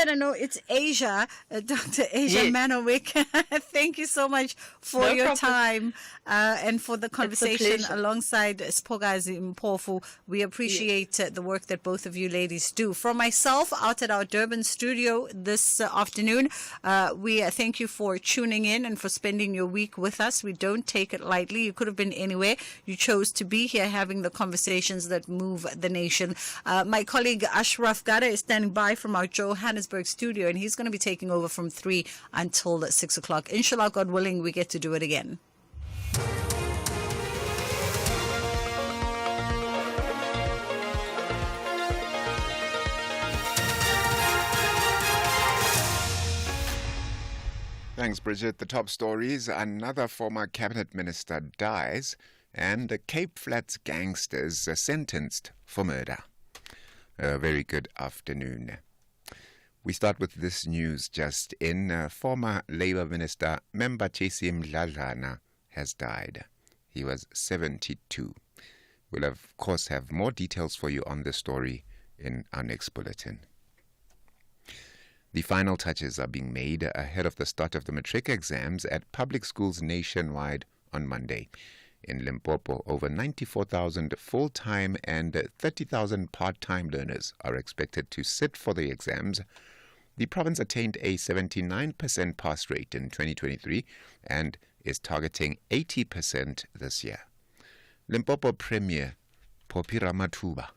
that I know it's Asia, Dr. Asia Manowick. Thank you so much for your time and for the conversation alongside Spogazi Mpofu. We appreciate the work that both of you ladies do. From myself out at our Durban studio this afternoon, we thank you for tuning in and for spending your week with us. We don't take it lightly. You could have been anywhere. You chose to be here having the conversations that move the nation. My colleague Ashraf Gada is standing by from our Johannesburg studio, and he's going to be taking over from 3 until 6 o'clock. Inshallah, God willing, we get to do it again. Thanks, Bridget. The top stories: another former cabinet minister dies, and the Cape Flats gangsters are sentenced for murder. A very good afternoon. We start with this news just in. Former Labour Minister Membachisi Mdladlana has died. He was 72. We'll of course have more details for you on this story in our next bulletin. The final touches are being made ahead of the start of the matric exams at public schools nationwide on Monday. In Limpopo, over 94,000 full-time and 30,000 part-time learners are expected to sit for the exams. The province attained a 79% pass rate in 2023 and is targeting 80% this year. Limpopo Premier Phophi Ramathuba.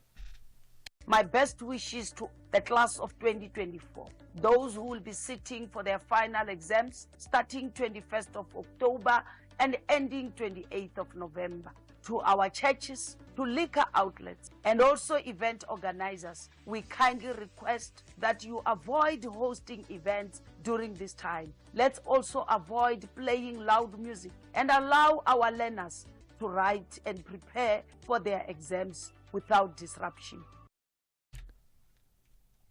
My best wishes to the class of 2024, those who will be sitting for their final exams starting 21st of October and ending 28th of November. To our churches, to liquor outlets, and also event organizers, we kindly request that you avoid hosting events during this time. Let's also avoid playing loud music and allow our learners to write and prepare for their exams without disruption.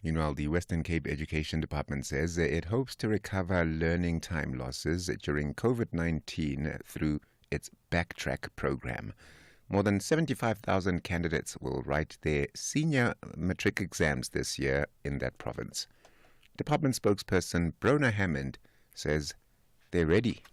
Meanwhile, the Western Cape Education Department says it hopes to recover learning time losses during COVID-19 through its Backtrack program. More than 75,000 candidates will write their senior matric exams this year in that province. Department spokesperson Brona Hammond says they're ready.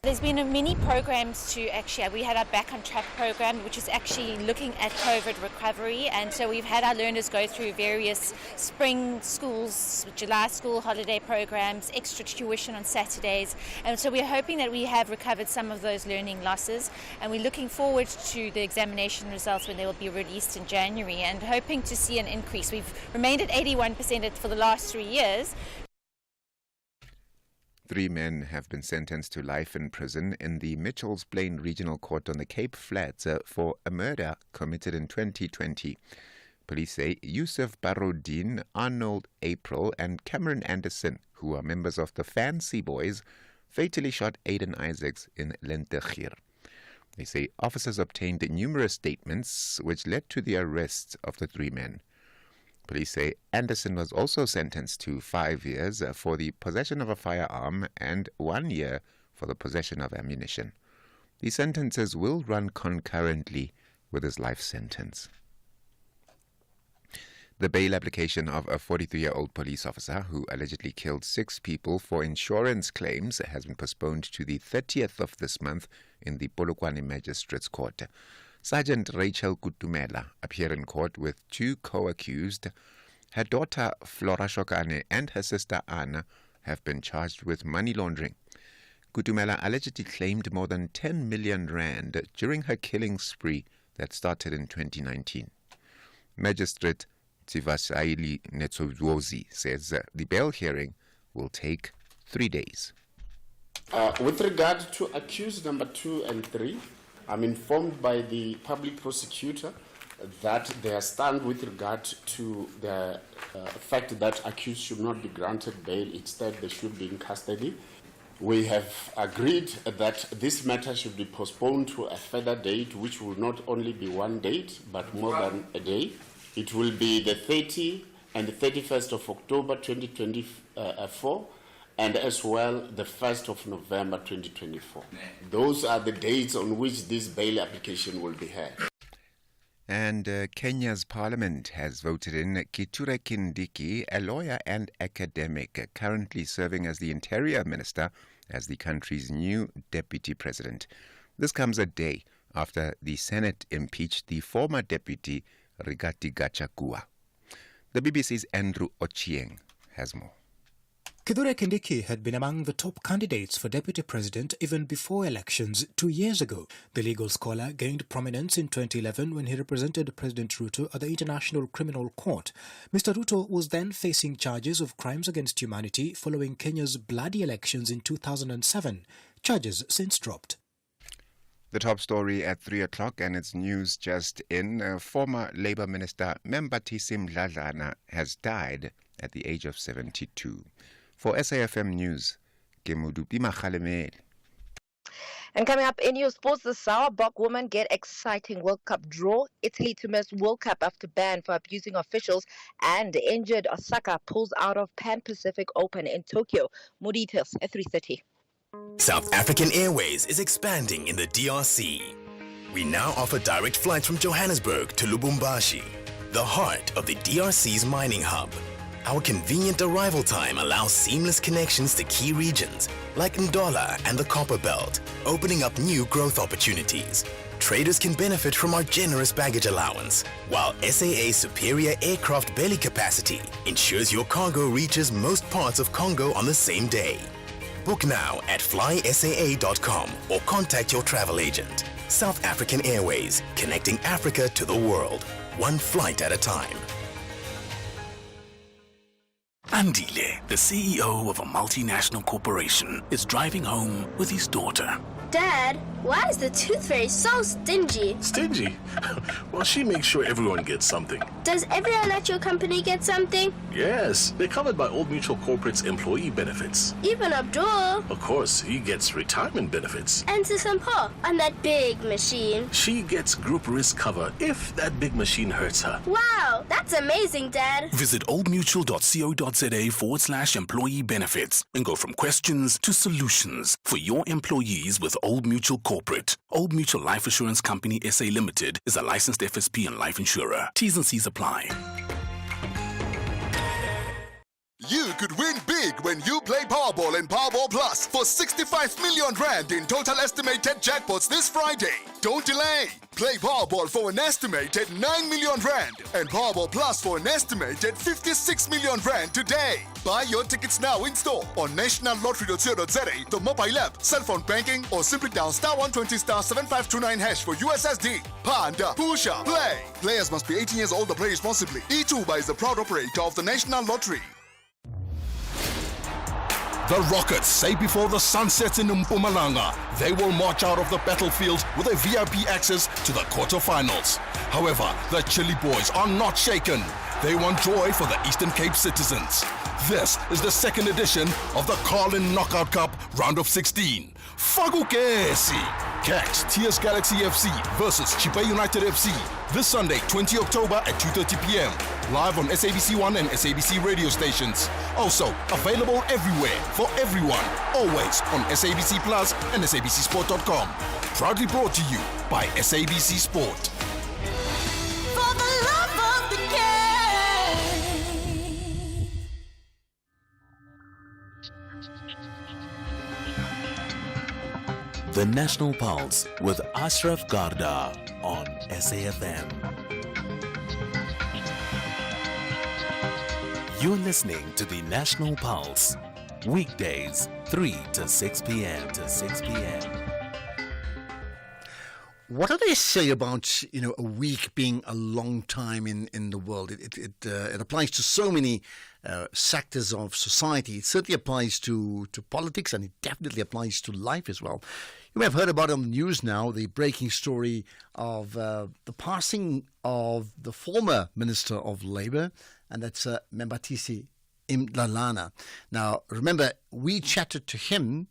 There's been many programs to we had our Back on Track program, which is actually looking at COVID recovery, and so we've had our learners go through various spring schools, July school holiday programs, extra tuition on Saturdays, and so we're hoping that we have recovered some of those learning losses, and we're looking forward to the examination results when they will be released in January and hoping to see an increase. We've remained at 81% for the last 3 years. 3 men have been sentenced to life in prison in the Mitchells Plain Regional Court on the Cape Flats for a murder committed in 2020. Police say Yusuf Barodin, Arnold April and Cameron Anderson, who are members of the Fancy Boys, fatally shot Aiden Isaacs in Lentegeur. They say officers obtained numerous statements which led to the arrest of the 3 men. Police say Anderson was also sentenced to 5 years for the possession of a firearm and 1 year for the possession of ammunition. The sentences will run concurrently with his life sentence. The bail application of a 43-year-old police officer who allegedly killed 6 people for insurance claims has been postponed to the 30th of this month in the Polokwane Magistrates Court. Sergeant Rachel Kutumela appeared in court with 2 co-accused. Her daughter Flora Shokane and her sister Anna have been charged with money laundering. Kutumela allegedly claimed more than 10 million rand during her killing spree that started in 2019. Magistrate Tsivasaili Netsozozi says the bail hearing will take 3 days. With regard to accused number 2 and 3, I'm informed by the public prosecutor that their stand with regard to the fact that accused should not be granted bail, instead they should be in custody. We have agreed that this matter should be postponed to a further date, which will not only be 1 date, but more than a day. It will be the 30th and the 31st of October 2024, and as well the 1st of November 2024. Those are the dates on which this bail application will be heard. And Kenya's parliament has voted in Kithure Kindiki, a lawyer and academic, currently serving as the interior minister, as the country's new deputy president. This comes a day after the Senate impeached the former deputy Rigathi Gachagua. The BBC's Andrew Ochieng has more. Kithure Kindiki had been among the top candidates for deputy president even before elections 2 years ago. The legal scholar gained prominence in 2011 when he represented President Ruto at the International Criminal Court. Mr. Ruto was then facing charges of crimes against humanity following Kenya's bloody elections in 2007. Charges since dropped. The top story at 3 o'clock, and it's news just in. Former Labour Minister Membathisi Mdladlana has died at the age of 72. For SAFM News, Kemudupi Makhalemeli. And coming up in your sports, the Sauerbach women get exciting World Cup draw. Italy to miss World Cup after ban for abusing officials, and injured Osaka pulls out of Pan Pacific Open in Tokyo. More details at 3:30. South African Airways is expanding in the DRC. We now offer direct flights from Johannesburg to Lubumbashi, the heart of the DRC's mining hub. Our convenient arrival time allows seamless connections to key regions like Ndola and the Copper Belt, opening up new growth opportunities. Traders can benefit from our generous baggage allowance, while SAA's superior aircraft belly capacity ensures your cargo reaches most parts of Congo on the same day. Book now at flysaa.com or contact your travel agent. South African Airways, connecting Africa to the world, one flight at a time. Andile, the CEO of a multinational corporation, is driving home with his daughter. Dad, why is the tooth fairy so stingy? Stingy? Well, she makes sure everyone gets something. Does everyone at your company get something? Yes, they're covered by Old Mutual Corporate's employee benefits. Even Abdul. Of course, he gets retirement benefits. And Sisampo on that big machine. She gets group risk cover if that big machine hurts her. Wow, that's amazing, Dad. Visit oldmutual.co.za/employee benefits and go from questions to solutions for your employees with Old Mutual Corporate. Old Mutual Life Assurance Company SA Limited is a licensed FSP and life insurer. T's and C's apply. You could win big when you play Powerball and Powerball Plus for 65 million rand in total estimated jackpots this Friday. Don't delay. Play Powerball for an estimated 9 million rand and Powerball Plus for an estimated 56 million rand today. Buy your tickets now in store on nationallottery.co.za, the mobile app, cell phone banking, or simply dial *120*7529# for USSD. Panda, Pusha, play. Players must be 18 years old or play responsibly. eTuba is the proud operator of the National Lottery. The Rockets say before the sun sets in Mpumalanga, they will march out of the battlefield with a VIP access to the quarterfinals. However, the Chili Boys are not shaken. They want joy for the Eastern Cape citizens. This is the second edition of the Carlin Knockout Cup Round of 16. Fagukesi! Catch TS Galaxy FC versus Chipa United FC this Sunday, 20 October at 2:30 p.m. Live on SABC1 and SABC radio stations. Also available everywhere for everyone, always on SABC Plus and SABCSport.com. Proudly brought to you by SABC Sport. For the love of the game. The National Pulse with Ashraf Garda on SAFM. You're listening to the National Pulse, weekdays 3 to 6 p.m. What do they say about, a week being a long time in the world? It applies to so many sectors of society. It certainly applies to politics, and it definitely applies to life as well. You may have heard about on the news now, the breaking story of the passing of the former Minister of Labour, and that's Membathisi Mdladlana. Now, remember, we chatted to him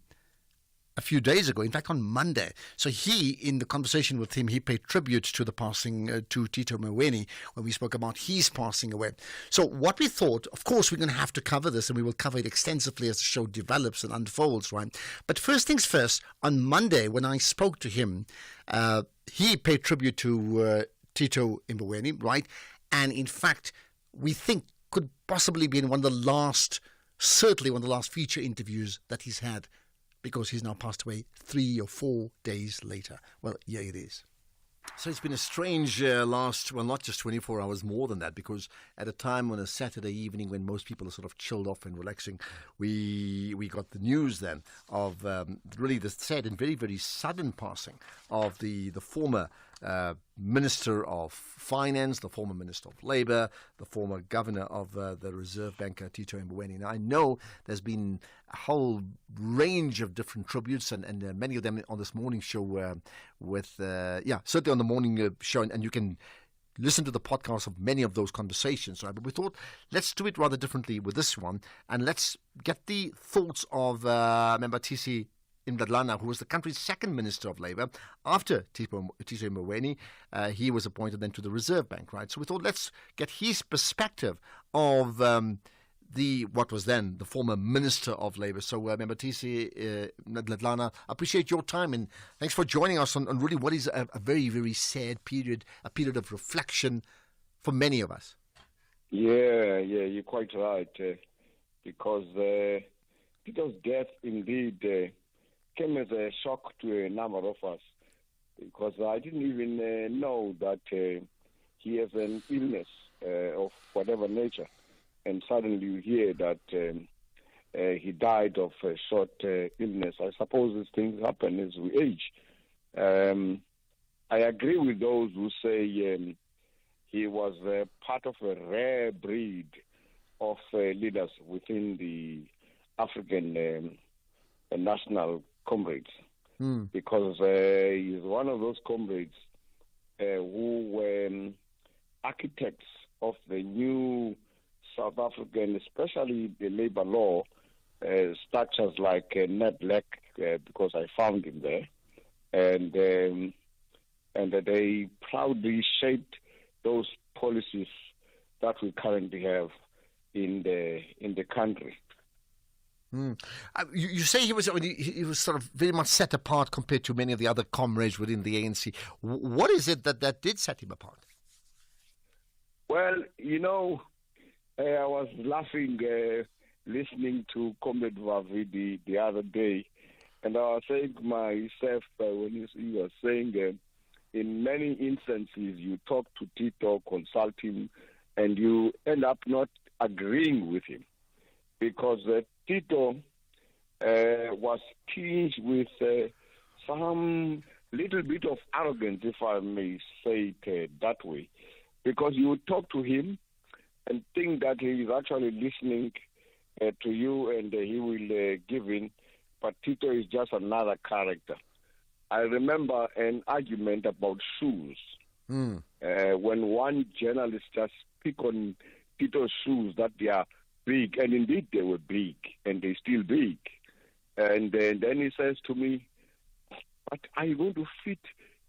a few days ago, in fact on Monday. So he, in the conversation with him, he paid tribute to the passing to Tito Mboweni when we spoke about his passing away. So what we thought, of course, we're going to have to cover this, and we will cover it extensively as the show develops and unfolds, right? But first things first, on Monday when I spoke to him, he paid tribute to Tito Mboweni, right? And in fact, we think could possibly be in certainly one of the last feature interviews that he's had, because he's now passed away 3 or 4 days later. Well, yeah, it is. So it's been a strange not just 24 hours, more than that, because at a time on a Saturday evening when most people are sort of chilled off and relaxing, we got the news then of really the sad and very, very sudden passing of the former Minister of Finance, the former Minister of Labour, the former Governor of the Reserve Bank, Tito Mboweni. Now, I know there's been a whole range of different tributes, and many of them on this morning show certainly on the morning show, and you can listen to the podcast of many of those conversations, right? But we thought, let's do it rather differently with this one, and let's get the thoughts of Membatisi Ndladlana, who was the country's second Minister of Labour after Tito Mboweni. He was appointed then to the Reserve Bank, right? So we thought, let's get his perspective of what was then the former Minister of Labour. So Membatisi Ndladlana, I appreciate your time, and thanks for joining us on really what is a very, very sad period, a period of reflection for many of us. Yeah, you're quite right, because Tito's death indeed came as a shock to a number of us, because I didn't even know that he has an illness of whatever nature, and suddenly you hear that he died of a short illness. I suppose these things happen as we age. I agree with those who say he was part of a rare breed of leaders within the African national comrades, because he's one of those comrades who were architects of the new South African, especially the labor law structures like NEDLEC, because I found him there, and that they proudly shaped those policies that we currently have in the country. You say he was sort of very much set apart compared to many of the other comrades within the ANC. What is it that did set him apart? Well, I was laughing listening to Comrade Vavidi the other day, and I was saying to myself when he was saying in many instances you talk to Tito, consult him, and you end up not agreeing with him, because Tito was tinged with some little bit of arrogance, if I may say it that way, because you would talk to him and think that he is actually listening to you and he will give in, but Tito is just another character. I remember an argument about shoes. When one journalist just picked on Tito's shoes, that they are big, and indeed they were big, and they're still big. And then he says to me, but are you going to fit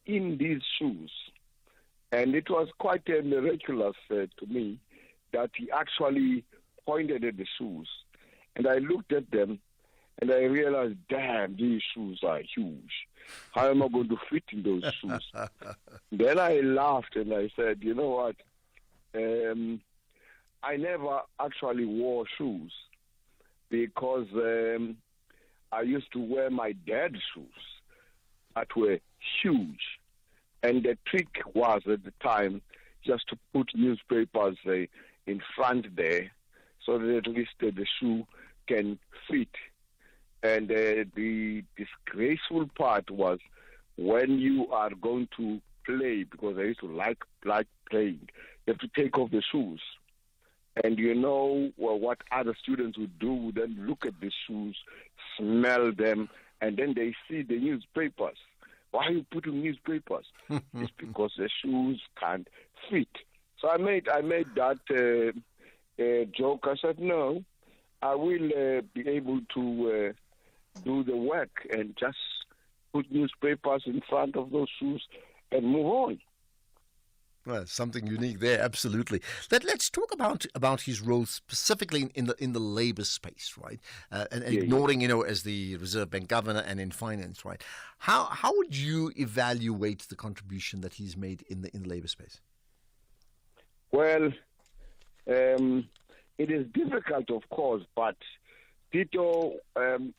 in these shoes? And it was quite miraculous to me that he actually pointed at the shoes. And I looked at them, and I realized, damn, these shoes are huge. How am I going to fit in those shoes? Then I laughed, and I said, you know what? I never actually wore shoes, because I used to wear my dad's shoes that were huge. And the trick was at the time just to put newspapers in front there so that at least the shoe can fit. And the disgraceful part was when you are going to play, because I used to like playing, you have to take off the shoes. And what other students would do, then look at the shoes, smell them, and then they see the newspapers. Why are you putting newspapers? It's because the shoes can't fit. So I made that joke. I said, no, I will be able to do the work and just put newspapers in front of those shoes and move on. Well, something unique there, absolutely. Let's talk about his role specifically in the labor space, right? And ignoring, as the Reserve Bank governor and in finance, right? How would you evaluate the contribution that he's made in the labor space? Well, it is difficult, of course, but Tito,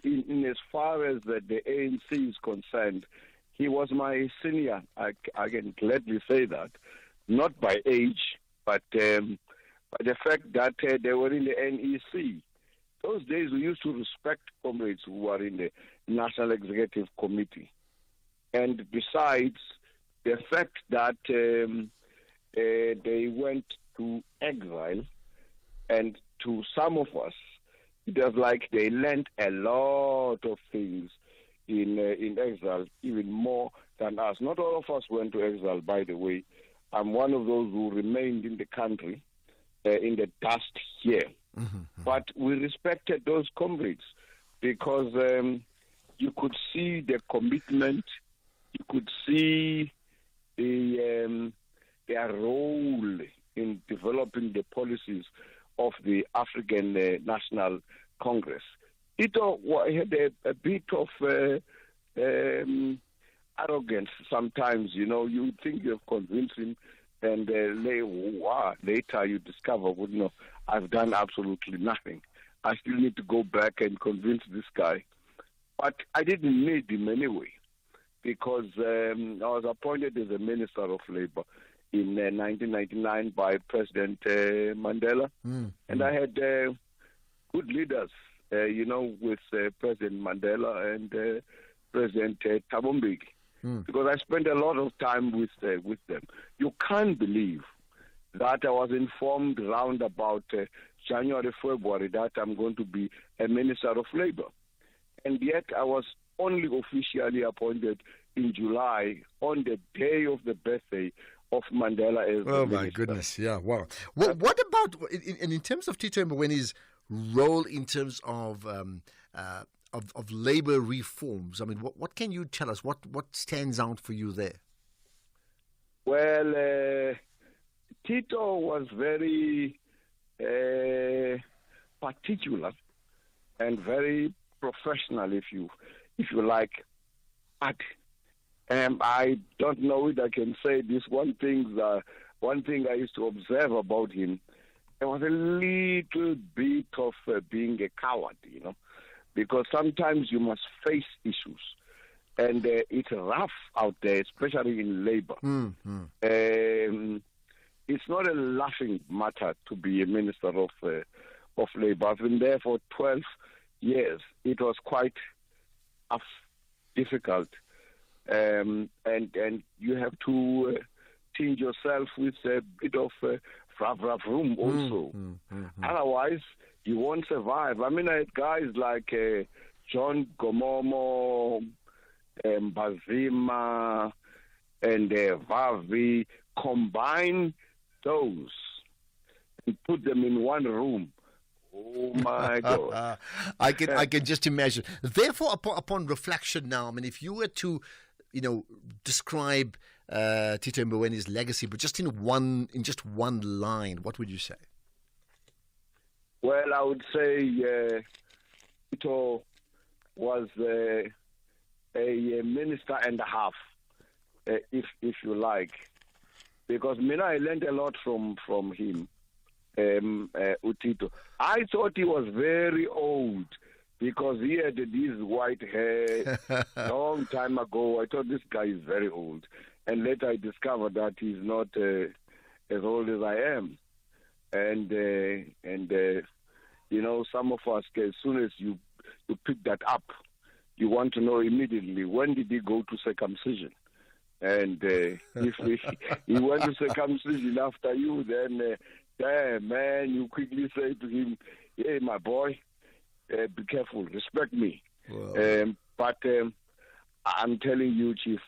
in as far as the ANC is concerned, he was my senior. I can gladly say that. Not by age, but by the fact that they were in the NEC. Those days we used to respect comrades who were in the National Executive Committee. And besides, the fact that they went to exile, and to some of us, it was like they learned a lot of things in exile, even more than us. Not all of us went to exile, by the way. I'm one of those who remained in the country in the dust here. Mm-hmm. But we respected those comrades because you could see the commitment, you could see their role in developing the policies of the African National Congress. Tito had a bit of arrogance sometimes, you think you've convinced him, and later you discover, I've done absolutely nothing. I still need to go back and convince this guy. But I didn't need him anyway, because I was appointed as a Minister of Labour in 1999 by President Mandela, and I had good leaders, with President Mandela and President Thabo Mbeki, because I spent a lot of time with them. You can't believe that I was informed around about January, February that I'm going to be a Minister of Labour. And yet I was only officially appointed in July on the day of the birthday of Mandela as the minister. My goodness, yeah, wow. What about, in terms of Tito Mbowene's role in terms of labour reforms? I mean, what can you tell us? What stands out for you there? Well, Tito was very particular and very professional, if you like. But I don't know if I can say this. One thing I used to observe about him, there was a little bit of being a coward, because sometimes you must face issues, and it's rough out there, especially in labor. It's not a laughing matter to be a minister of labor. I've been there for 12 years. It was quite difficult, and you have to change yourself with a bit of rough room also. Otherwise, you won't survive. I mean, I had guys like John Gomomo, Mbazima, and Vavi. Combine those and put them in one room. Oh my God! I can just imagine. Therefore, upon reflection now, I mean, if you were to, describe Tito Mbowene's legacy, but just in just one line, what would you say? Well, I would say Tito was a minister and a half, if you like, because I learned a lot from him. Utito. I thought he was very old because he had this white hair long time ago. I thought this guy is very old, and later I discovered that he's not as old as I am. And some of us, as soon as you pick that up, you want to know immediately, when did he go to circumcision? And if he went to circumcision after you, then damn, man, you quickly say to him, hey, my boy, be careful, respect me. Wow. But I'm telling you, Chief,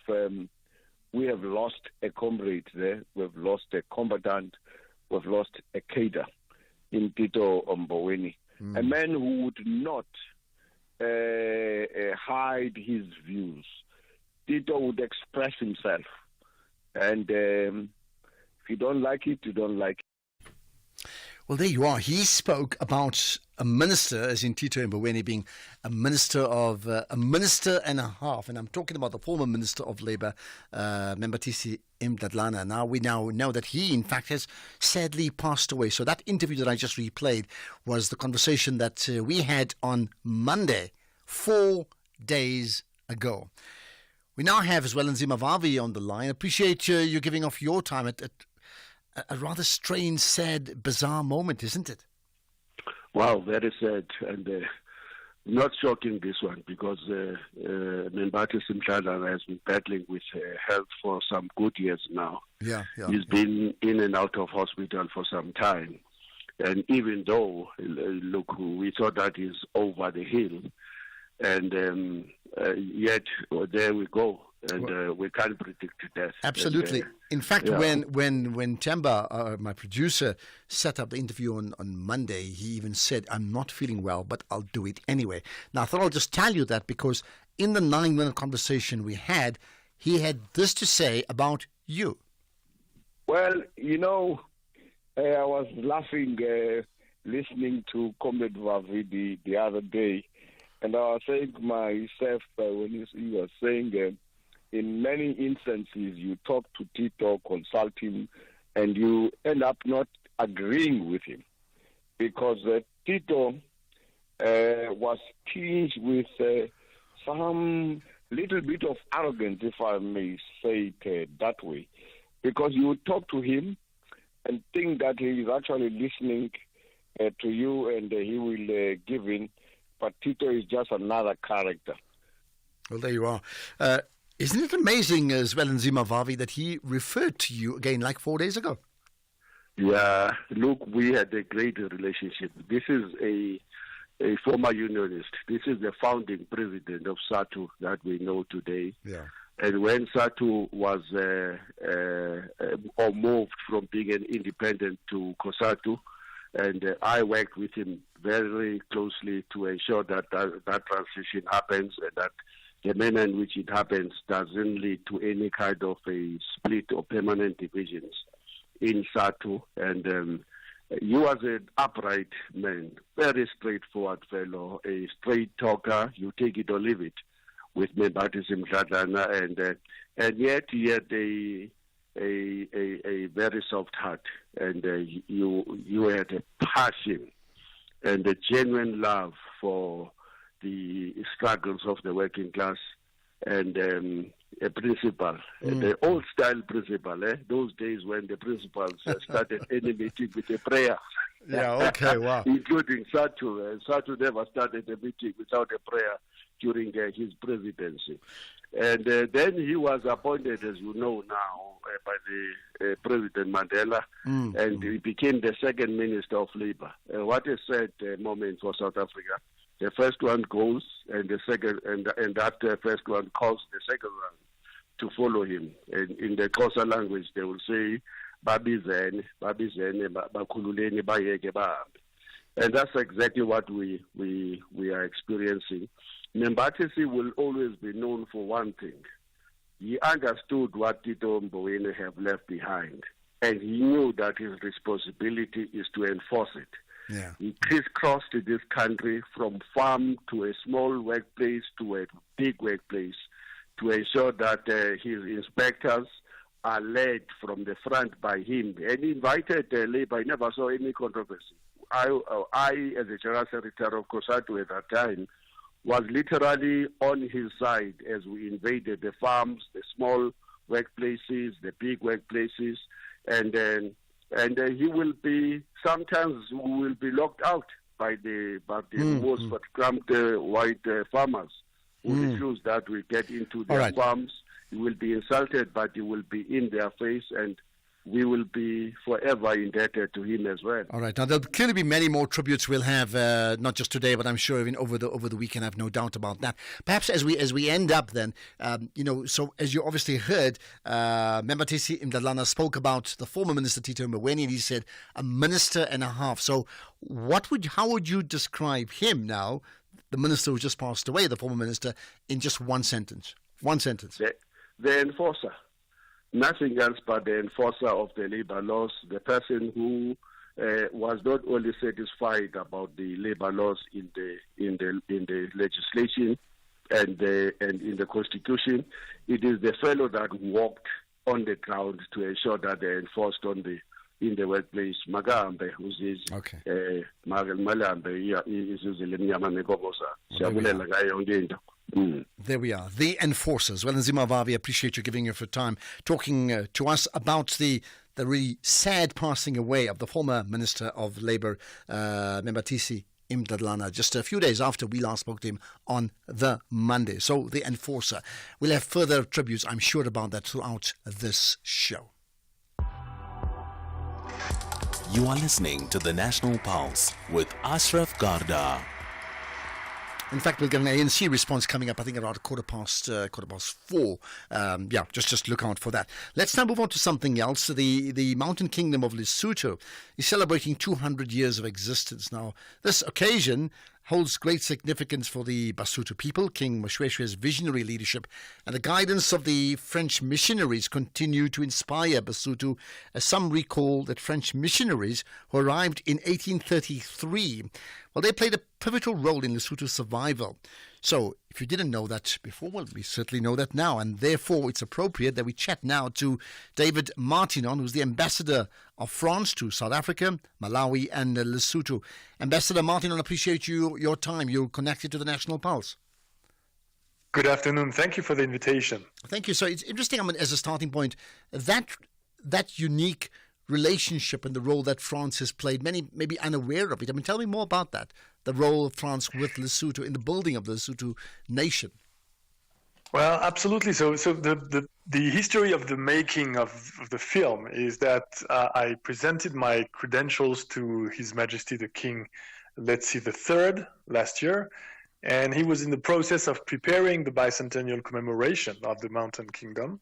we have lost a comrade there. We've lost a combatant. We've lost a cadre in Tito Mbowene. A man who would not hide his views. Tito would express himself. And If you don't like it, you don't like it. Well, there you are. He spoke about a minister, as in Tito Mboweni being a minister and a half. And I'm talking about the former Minister of Labour, Membathisi Mdladlana. Now we now know that he, in fact, has sadly passed away. So that interview that I just replayed was the conversation that we had on Monday, 4 days ago. We now have Zwelinzima Vavi on the line. Appreciate you giving off your time at a rather strange, sad, bizarre moment, isn't it? Wow, very sad and not shocking, this one, because Membathisi Mdladlana has been battling with health for some good years now. Yeah. He's been in and out of hospital for some time. And even though, look, we thought that he's over the hill, and yet there we go. And we can't predict death. Absolutely. In fact, when Temba, my producer, set up the interview on Monday, he even said, "I'm not feeling well, but I'll do it anyway." Now, I thought I'll just tell you that because in the 9-minute conversation we had, he had this to say about you. Well, I was laughing listening to Comrade Vavi the other day, and I was saying to myself when he was saying in many instances you talk to Tito, consult him, and you end up not agreeing with him because Tito was tinged with some little bit of arrogance, if I may say it that way, because you talk to him and think that he is actually listening to you and he will give in, but Tito is just another character. Well, there you are. Isn't it amazing, Zwelinzima Vavi, that he referred to you again like 4 days ago? Yeah, look, we had a great relationship. This is a former unionist. This is the founding president of SATU that we know today. Yeah. And when SATU was or moved from being an independent to COSATU, and I worked with him very closely to ensure that transition happens and that the manner in which it happens doesn't lead to any kind of a split or permanent divisions in SATU. And he was an upright man, very straightforward fellow, a straight talker. You take it or leave it with Membathisi Mdladlana, and yet he had a very soft heart, and you had a passion and a genuine love for the struggles of the working class, and a principal, the old style principal, those days when the principals started any meeting with a prayer. Yeah, okay, wow. Including SATU. SATU never started a meeting without a prayer during his presidency. And then he was appointed, as you know now, by the President Mandela, and he became the second Minister of Labour. What a sad moment for South Africa. The first one goes, and the second, and after the first one calls the second one to follow him. And in the Xhosa language, they will say, "Babizene, bakhululeni bayeke bahambe." And that's exactly what we are experiencing. Membathisi will always be known for one thing. He understood what Tito Mboweni have left behind, and he knew that his responsibility is to enforce it. Yeah. He crisscrossed this country from farm to a small workplace to a big workplace to ensure that his inspectors are led from the front by him. And he invited Labour. I never saw any controversy. I, as a General Secretary of COSATU at that time, was literally on his side as we invaded the farms, the small workplaces, the big workplaces, and he will be, sometimes we will be locked out by the most cramped white farmers who refuse that we get into their farms. He will be insulted, but he will be in their face, and we will be forever indebted to him as well. All right. Now, there'll clearly be many more tributes we'll have, not just today, but I'm sure even over the weekend. I have no doubt about that. Perhaps as we end up then, so as you obviously heard, Membathisi Mdladlana spoke about the former Minister Tito Mboweni, and he said a minister and a half. So how would you describe him now, the minister who just passed away, the former minister, in just one sentence? One sentence. The enforcer. nothing else but the enforcer of the labor laws, the person who was not only satisfied about the labor laws in the legislation and in the constitution. It is the fellow that walked on the ground to ensure that they're enforced in the workplace. Magambe, who is There we are, the enforcers. Well, Nzima Vavi, appreciate you giving your time, talking to us about the really sad passing away of the former Minister of Labour, Membatisi Mdladlana, just a few days after we last spoke to him on the Monday. So, the enforcer. We'll have further tributes, I'm sure, about that throughout this show. You are listening to the National Pulse with Ashraf Garda. In fact, we'll get an ANC response coming up, I think, around quarter past 4. Just look out for that. Let's now move on to something else. The Mountain Kingdom of Lesotho is celebrating 200 years of existence. Now, this occasion holds great significance for the Basotho people. King Moshoeshoe's visionary leadership and the guidance of the French missionaries continue to inspire Basotho, as some recall that French missionaries who arrived in 1833, well, they played a pivotal role in Lesotho's survival. So, if you didn't know that before, well, we certainly know that now, and therefore it's appropriate that we chat now to David Martinon, who's the ambassador of France to South Africa, Malawi, and Lesotho. Ambassador Martinon, appreciate your time. You're connected to the National Pulse. Good afternoon. Thank you for the invitation. Thank you. So it's interesting, as a starting point, that unique relationship and the role that France has played, many may be unaware of it. I mean, tell me more about that, the role of France with Lesotho in the building of the Lesotho nation. Well, absolutely. So the history of the making of the film is that I presented my credentials to His Majesty the King Letsie III last year, and he was in the process of preparing the bicentennial commemoration of the Mountain Kingdom.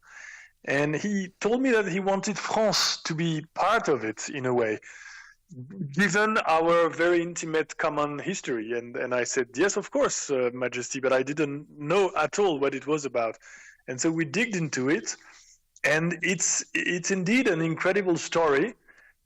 And he told me that he wanted France to be part of it in a way, given our very intimate common history. And I said, yes, of course, Majesty, but I didn't know at all what it was about. And so we digged into it, and it's indeed an incredible story.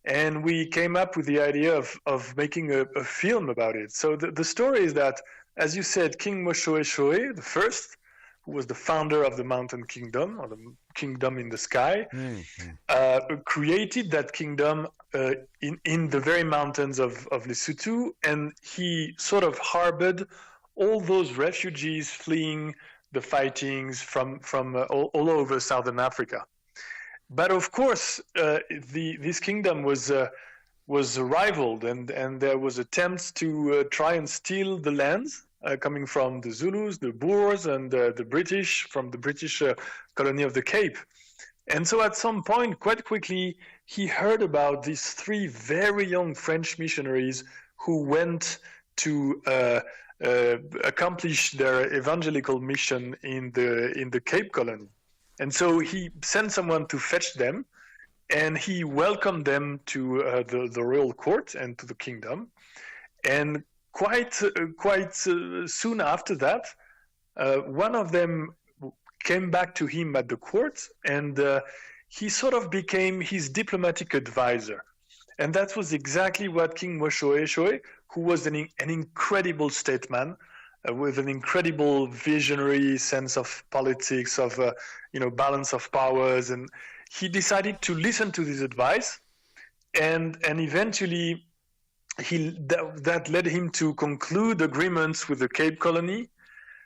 And we came up with the idea of making a film about it. So the story is that, as you said, King Moshoeshoe the first, who was the founder of the Mountain Kingdom, or the kingdom in the sky, created that kingdom in the very mountains of Lesotho, and he sort of harbored all those refugees fleeing the fightings from all over Southern Africa. But of course, this kingdom was rivaled, and there was attempts to try and steal the lands coming from the Zulus, the Boers, and the British, from the British colony of the Cape. And so at some point, quite quickly, he heard about these 3 very young French missionaries who went to accomplish their evangelical mission in the Cape colony. And so he sent someone to fetch them, and he welcomed them to the royal court and to the kingdom. And quite soon after that, one of them came back to him at the court, and he sort of became his diplomatic advisor. And that was exactly what King Moshoeshoe, who was an incredible statesman with an incredible visionary sense of politics, of balance of powers, and he decided to listen to this advice, and eventually that led him to conclude agreements with the Cape Colony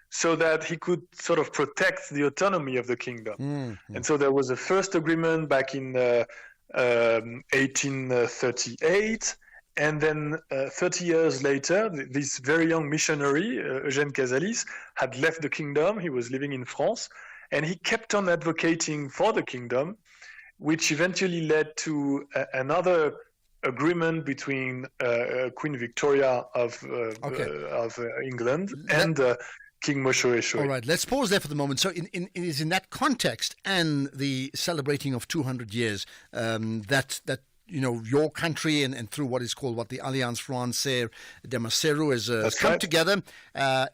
so that he could sort of protect the autonomy of the kingdom. Mm-hmm. And so there was a first agreement back in 1838, and then 30 years later, this very young missionary, Eugène Casalis, had left the kingdom. He was living in France, and he kept on advocating for the kingdom, which eventually led to another agreement between Queen Victoria of England and King Moshoeshoe. All right, let's pause there for the moment. So it is in that context and the celebrating of 200 years that your country and through what is called the Alliance Française de Maseru has come right. together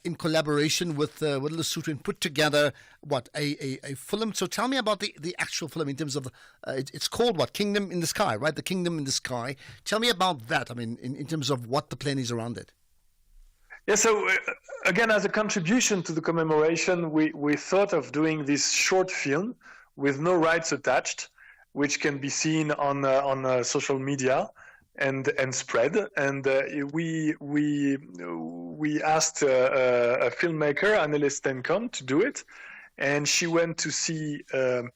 in collaboration with Lesotho and put together a film. So tell me about the actual film in terms of it's called Kingdom in the Sky, right? The Kingdom in the Sky. Tell me about that. I mean, in terms of what the plan is around it. Yeah, so again, as a contribution to the commemoration, we thought of doing this short film with no rights attached, which can be seen on social media and spread. And we asked a filmmaker, Annele Stenkom, to do it, and she went to see the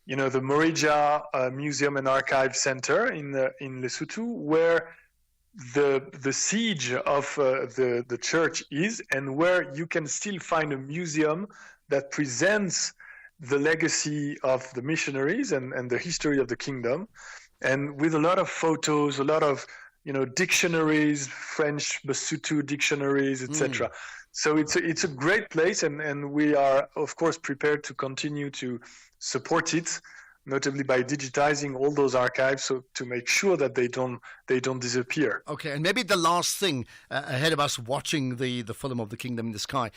Morija Museum and Archive Center in Lesotho, where the siege of the church is, and where you can still find a museum that presents the legacy of the missionaries and the history of the kingdom, and with a lot of photos, a lot of dictionaries, French Basotho dictionaries, etc. So it's a great place, and we are of course prepared to continue to support it, notably by digitizing all those archives, so to make sure that they don't disappear. Okay, and maybe the last thing ahead of us watching the film of The Kingdom in the Sky,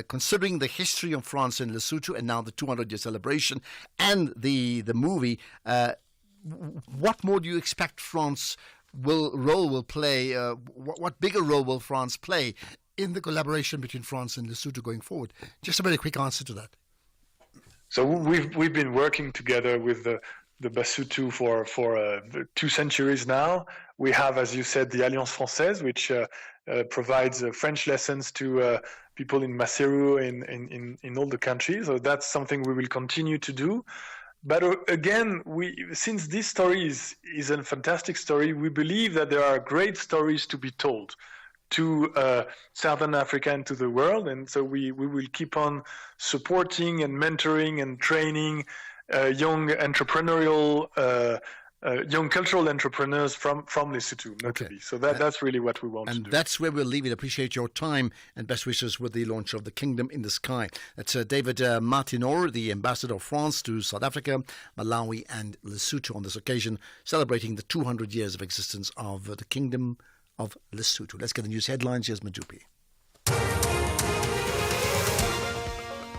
considering the history of France and Lesotho and now the 200-year celebration and the movie, what more do you expect France will play? What bigger role will France play in the collaboration between France and Lesotho going forward? Just a very quick answer to that. So we've been working together with the Basotho for 2 centuries now. We have, as you said, the Alliance Française, which provides French lessons to people in Maseru in all the countries. So that's something we will continue to do. But again, since this story is a fantastic story, we believe that there are great stories to be told to Southern Africa and to the world, and so we will keep on supporting and mentoring and training young entrepreneurial, young cultural entrepreneurs from Lesotho, notably. Okay. So that's really what we want to do. And that's where we'll leave it. Appreciate your time and best wishes with the launch of The Kingdom in the Sky. That's David Martinor, the Ambassador of France to South Africa, Malawi and Lesotho on this occasion, celebrating the 200 years of existence of The Kingdom of Lesotho. Let's get the news headlines. Here's Madupi.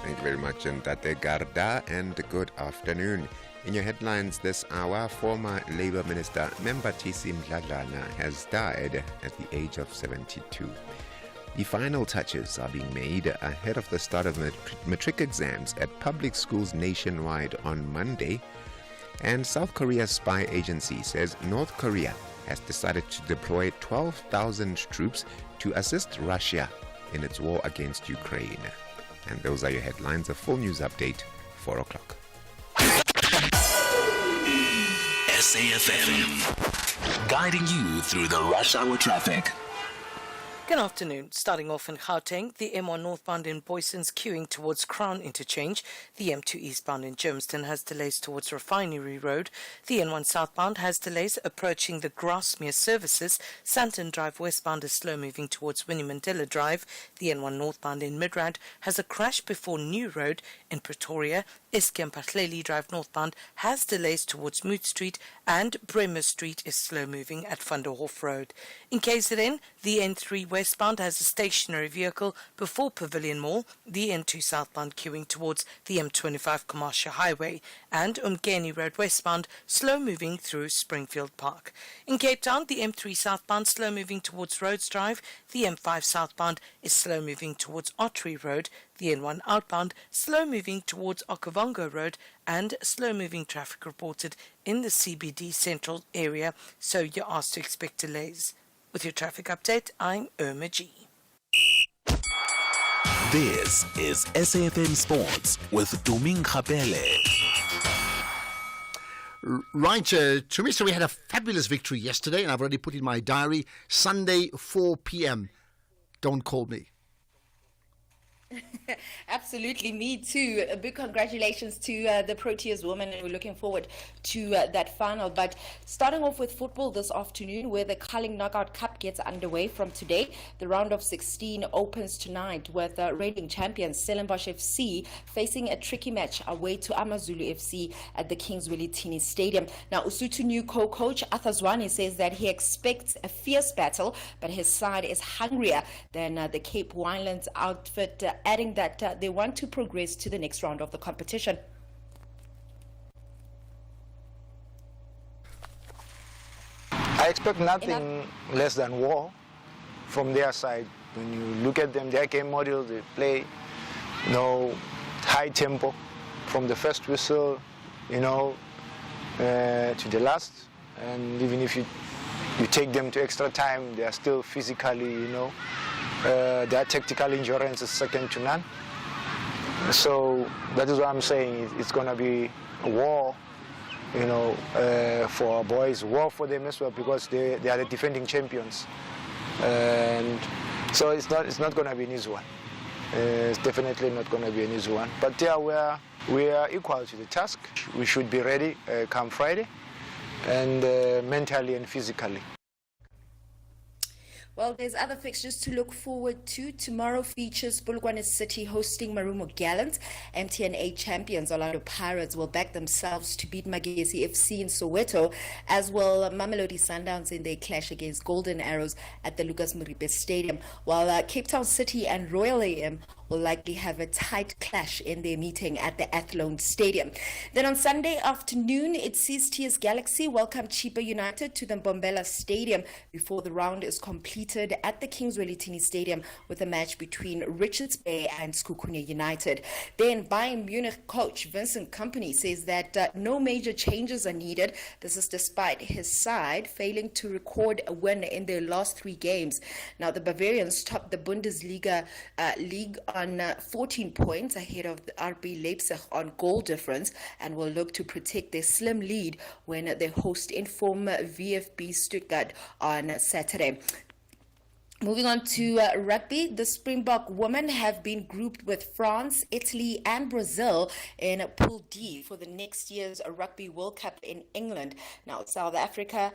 Thank you very much, Ntate Garda, and good afternoon. In your headlines this hour, former Labour Minister Membatisi Mdladlana has died at the age of 72. The final touches are being made ahead of the start of matric exams at public schools nationwide on Monday. And South Korea's spy agency says North Korea has decided to deploy 12,000 troops to assist Russia in its war against Ukraine. And those are your headlines. A full news update, 4 o'clock. SAFM, guiding you through the rush hour traffic. Good afternoon. Starting off in Gauteng, the M1 northbound in Boyson's queuing towards Crown Interchange. The M2 eastbound in Germiston has delays towards Refinery Road. The N1 southbound has delays approaching the Grasmere services. Santon Drive westbound is slow moving towards Winnie Mandela Drive. The N1 northbound in Midrand has a crash before New Road in Pretoria. Eskom Pahleli Drive northbound has delays towards Moot Street, and Bremer Street is slow moving at Vanderhof Road. In KZN, the N3 westbound has a stationary vehicle before Pavilion Mall. The N2 southbound queuing towards the M25 Commercial Highway, and Umgeni Road westbound slow moving through Springfield Park. In Cape Town, the M3 southbound slow moving towards Rhodes Drive. The M5 southbound is slow moving towards Ottery Road. The N1 outbound slow moving towards Okavango Road, and slow moving traffic reported in the CBD central area, so you're asked to expect delays. With your traffic update, I'm Irma G. This is SAFM Sports with Tuming Khapele. Right, Teresa, we had a fabulous victory yesterday, and I've already put in my diary, Sunday, 4 p.m. Don't call me. Absolutely, me too. A big congratulations to the Proteas women, and we're looking forward to that final. But starting off with football this afternoon, where the Carling Knockout Cup gets underway from today. The round of 16 opens tonight with reigning champions Stellenbosch FC facing a tricky match away to AmaZulu FC at the Kings Welithini Stadium. Now, Usuthu new co-coach Arthur Zwane says that he expects a fierce battle, but his side is hungrier than the Cape Winelands outfit, adding that they want to progress to the next round of the competition. I expect nothing less than war from their side. When you look at them, their game model, they play, high tempo from the first whistle, to the last. And even if you take them to extra time, they are still physically, their tactical endurance is second to none. So that is what I'm saying. It's going to be a war, for our boys, war for them as well, because they are the defending champions. And so it's not going to be an easy one. It's definitely not going to be an easy one. But yeah, we are equal to the task. We should be ready come Friday, and mentally and physically. Well, there's other fixtures to look forward to. Tomorrow features Polokwane City hosting Marumo Gallants. MTN 8 champions Orlando Pirates will back themselves to beat Magesi FC in Soweto, as will Mamelodi Sundowns in their clash against Golden Arrows at the Lucas Moripe Stadium, while Cape Town City and Royal AM will likely have a tight clash in their meeting at the Athlone Stadium. Then on Sunday afternoon, it sees TS Galaxy welcome Chipa United to the Mbombela Stadium before the round is completed at the Kings Welithini Stadium with a match between Richards Bay and Skukunya United. Then Bayern Munich coach Vincent Kompany says that no major changes are needed. This is despite his side failing to record a win in their last 3 games. Now, the Bavarians topped the Bundesliga league on 14 points ahead of the RB Leipzig on goal difference, and will look to protect their slim lead when they host inform VfB Stuttgart on Saturday. Moving on to rugby, the Springbok women have been grouped with France, Italy and Brazil in Pool D for the next year's Rugby World Cup in England. Now, South Africa,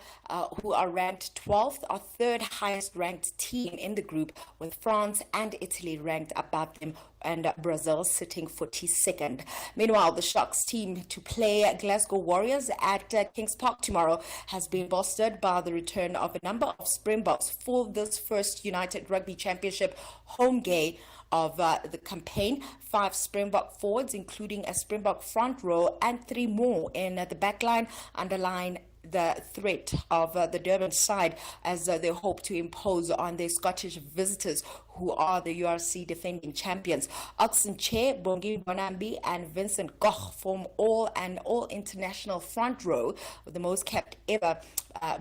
who are ranked 12th, are third highest ranked team in the group, with France and Italy ranked above them, and Brazil sitting 42nd. Meanwhile, the Sharks team to play Glasgow Warriors at Kings Park tomorrow has been bolstered by the return of a number of Springboks for this first United Rugby Championship home game of the campaign. 5 Springbok forwards, including a Springbok front row, and 3 more in the backline, underline the threat of the Durban side as they hope to impose on their Scottish visitors, who are the URC defending champions. Oxen Che, Bongi Bonambi and Vincent Goch form all international front row, with the most capped ever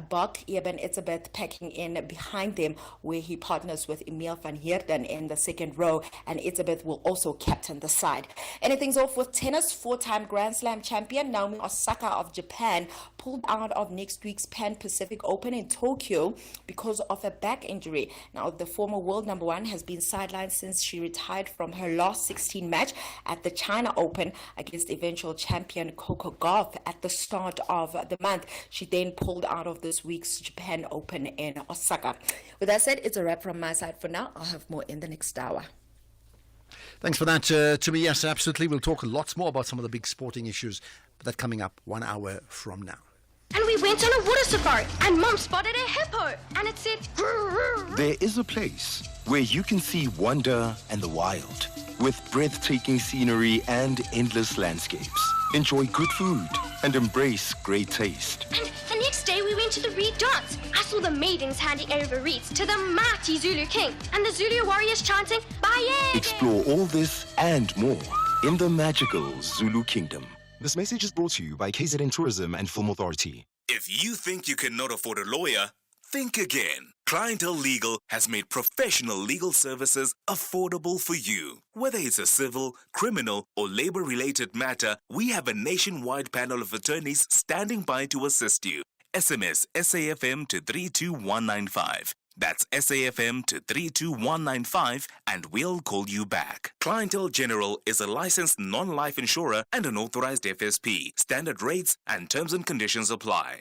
Bok Eben Etzebeth packing in behind them, where he partners with Emil van Heerden in the second row, and Etzebeth will also captain the side. Anything's off with tennis. 4-time Grand Slam champion Naomi Osaka of Japan pulled out of next week's Pan Pacific Open in Tokyo because of a back injury. Now, the former world number 1 has been sidelined since she retired from her last 16 match at the China Open against eventual champion Coco Gauff at the start of the month. She then pulled out of this week's Japan Open in Osaka. With that said, it's a wrap from my side for now. I'll have more in the next hour. Thanks for that, Tumi. Yes, absolutely. We'll talk lots more about some of the big sporting issues, but that coming up 1 hour from now. And we went on a water safari, and Mum spotted a hippo, and it said, "Grrr." There is a place where you can see wonder and the wild, with breathtaking scenery and endless landscapes. Enjoy good food and embrace great taste. And the next day we went to the Reed Dance. I saw the maidens handing over reeds to the mighty Zulu king, and the Zulu warriors chanting, "Baye!" Explore all this and more in the magical Zulu Kingdom. This message is brought to you by KZN Tourism and Film Authority. If you think you cannot afford a lawyer, think again. Clientele Legal has made professional legal services affordable for you. Whether it's a civil, criminal, or labor-related matter, we have a nationwide panel of attorneys standing by to assist you. SMS SAFM to 32195. That's SAFM to 32195 and we'll call you back. Clientele General is a licensed non-life insurer and an authorized FSP. Standard rates and terms and conditions apply.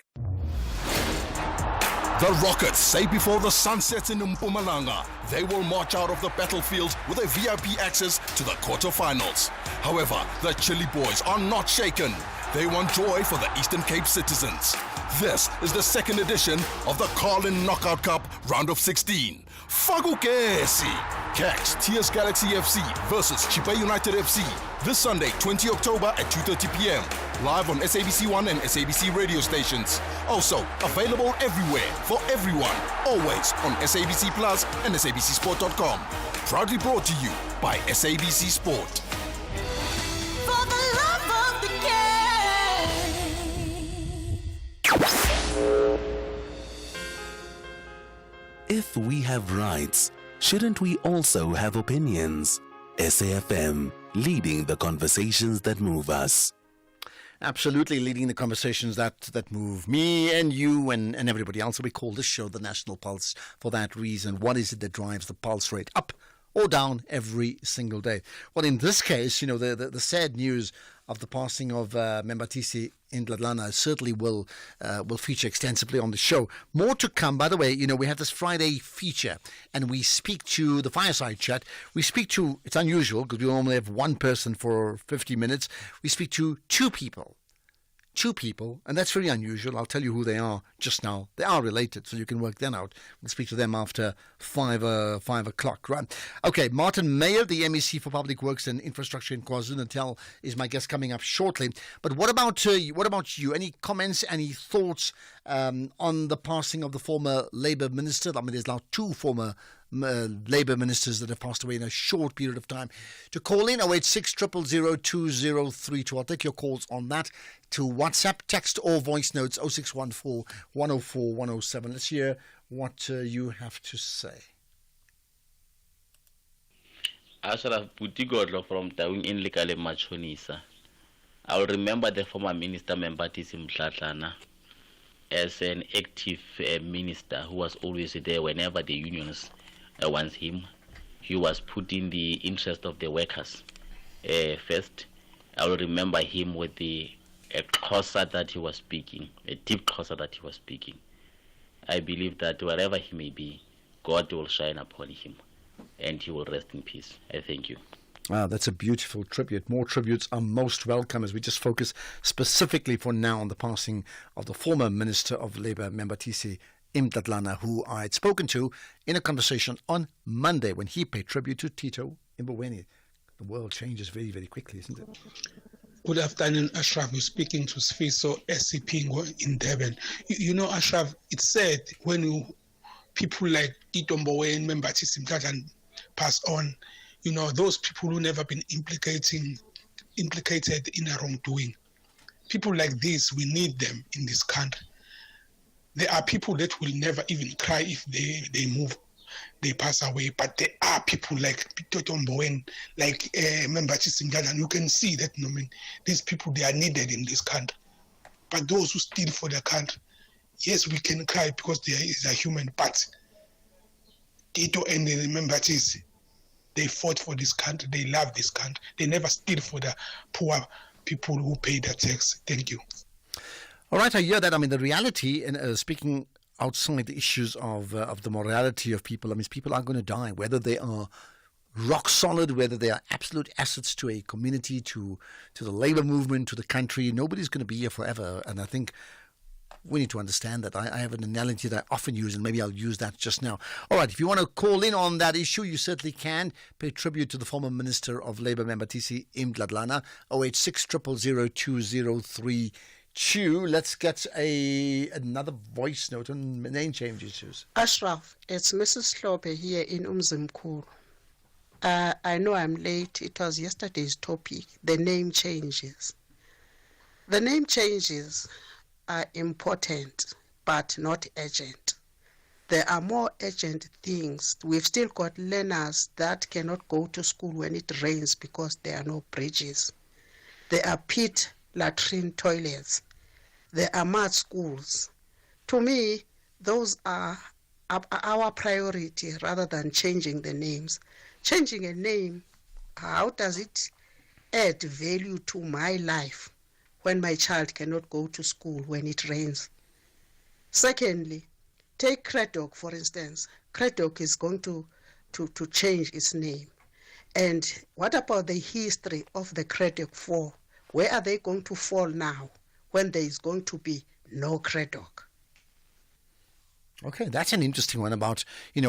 The Rockets say before the sun sets in Mpumalanga, they will march out of the battlefield with a VIP access to the quarterfinals. However, the Chili Boys are not shaken. They want joy for the Eastern Cape citizens. This is the second edition of the Carlin Knockout Cup Round of 16. Fagukesi! Catch TS Galaxy FC versus Chipa United FC this Sunday, 20 October at 2:30 p.m. Live on SABC1 and SABC radio stations. Also available everywhere for everyone. Always on SABC Plus and SABCSport.com. Proudly brought to you by SABC Sport. For the love of the game. If we have rights, shouldn't we also have opinions? SAFM, leading the conversations that move us. Absolutely leading the conversations that move me and you and everybody else. We call this show the National Pulse for that reason. What is it that drives the pulse rate up or down every single day? Well, in this case, the sad news of the passing of Membatisi Ndladlana certainly will feature extensively on the show. More to come. By the way, we have this Friday feature and we speak to the fireside chat. We speak to, it's unusual because we normally have one person for 50 minutes. We speak to two people, and that's very unusual. I'll tell you who they are just now. They are related, so you can work them out. We'll speak to them after 5 o'clock, right? Okay, Martin Meyer, the MEC for Public Works and Infrastructure in KwaZulu-Natal, is my guest coming up shortly. But what about you? Any comments, any thoughts on the passing of the former Labour Minister? I mean, there's now two former Labour ministers that have passed away in a short period of time. To call in 086 000 2032. I'll take your calls on that. To WhatsApp, text or voice notes 0614 104 107. Let's hear what you have to say. Ashraf Butigodlo from Tawing in Likale Machonisa. I will remember the former minister Membatisi Mdladlana as an active minister who was always there whenever the unions wants him. He was putting the interest of the workers first. I will remember him with a Xhosa that he was speaking, a deep Xhosa that he was speaking. I believe that wherever he may be, God will shine upon him and he will rest in peace. I thank you. Wow, that's a beautiful tribute. More tributes are most welcome as we just focus specifically for now on the passing of the former Minister of Labour, Membatisi Ndladlana, who I had spoken to in a conversation on Monday when he paid tribute to Tito Mboweni. The world changes very, very quickly, isn't it? Good afternoon, Ashraf. You're speaking to Sfiso SCP in Durban. Ashraf, it's sad when people like Tito Mboweni, Membatisi Ndladlana pass on. Those people who never been implicated in a wrongdoing. People like this, we need them in this country. There are people that will never even cry if they move, they pass away. But there are people like Tito Mboweni, like Membatisi Ndladlana. You can see that, these people, they are needed in this country. But those who steal for the country, yes, we can cry because they are human. But Tito and the Membatisi, they fought for this country. They love this country. They never steal for the poor people who pay their tax. Thank you. All right, I hear that. I mean, the reality, and speaking outside the issues of the morality of people, I mean, people are going to die, whether they are rock solid, whether they are absolute assets to a community, to the labor movement, to the country. Nobody's going to be here forever. And I think we need to understand that. I have an analogy that I often use, and maybe I'll use that just now. All right, if you want to call in on that issue, you certainly can. Pay tribute to the former Minister of Labour, Membatisi Ndladlana, 086 000 2032. Let's get another voice note on name change issues. Ashraf, it's Mrs. Slope here in Umzimkhulu. I know I'm late. It was yesterday's topic, the name changes. The name changes are important, but not urgent. There are more urgent things. We've still got learners that cannot go to school when it rains because there are no bridges. There are pit latrine toilets. There are mud schools. To me, those are our priority rather than changing the names. Changing a name, how does it add value to my life when my child cannot go to school when it rains? Secondly, take Craddock, for instance. Craddock is going to change its name. And what about the history of the Craddock Four? Where are they going to fall now when there is going to be no Craddock? Okay, that's an interesting one about,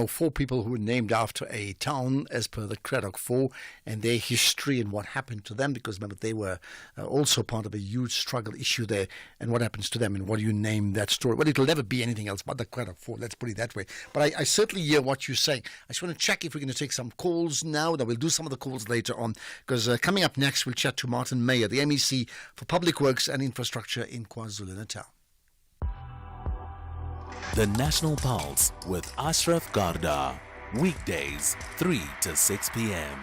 4 people who were named after a town as per the Craddock Four and their history and what happened to them, because remember they were also part of a huge struggle issue there, and what happens to them and what do you name that story? Well, it'll never be anything else but the Craddock Four, let's put it that way. But I certainly hear what you're saying. I just want to check if we're going to take some calls now. Then we'll do some of the calls later on, because coming up next we'll chat to Martin Meyer, the MEC for Public Works and Infrastructure in KwaZulu-Natal. The National Pulse with Ashraf Garda. Weekdays, 3 to 6 p.m.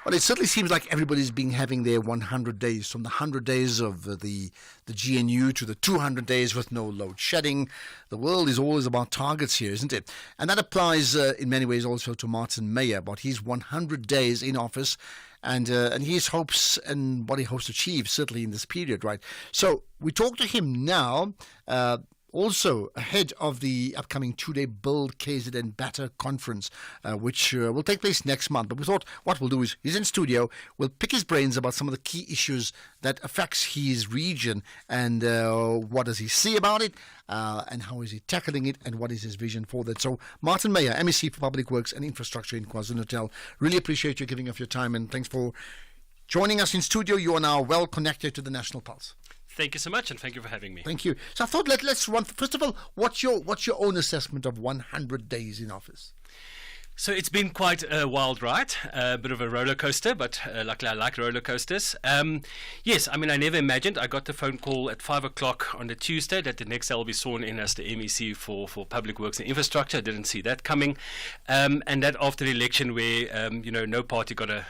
Well, it certainly seems like everybody's been having their 100 days, from the 100 days of the GNU to the 200 days with no load shedding. The world is always about targets here, isn't it? And that applies in many ways also to Martin Meyer, about his 100 days in office and his hopes and what he hopes to achieve, certainly in this period, right? So we talk to him now. Also, ahead of the upcoming 2-day Build KZN Better conference, which will take place next month. But we thought what we'll do is he's in studio. We'll pick his brains about some of the key issues that affects his region and what does he see about it and how is he tackling it and what is his vision for that. So, Martin Meyer, MEC for Public Works and Infrastructure in KwaZulu-Natal. Really appreciate you giving up your time and thanks for joining us in studio. You are now well connected to the National Pulse. Thank you so much, and thank you for having me. Thank you. So I thought let's run. First of all, what's your own assessment of 100 days in office? So it's been quite a wild ride, a bit of a roller coaster, but luckily I like roller coasters. Yes, I mean, I never imagined. I got the phone call at 5 o'clock on the Tuesday that the next day I'll be sworn in as the MEC for Public Works and Infrastructure. I didn't see that coming. And that after the election where, no party got an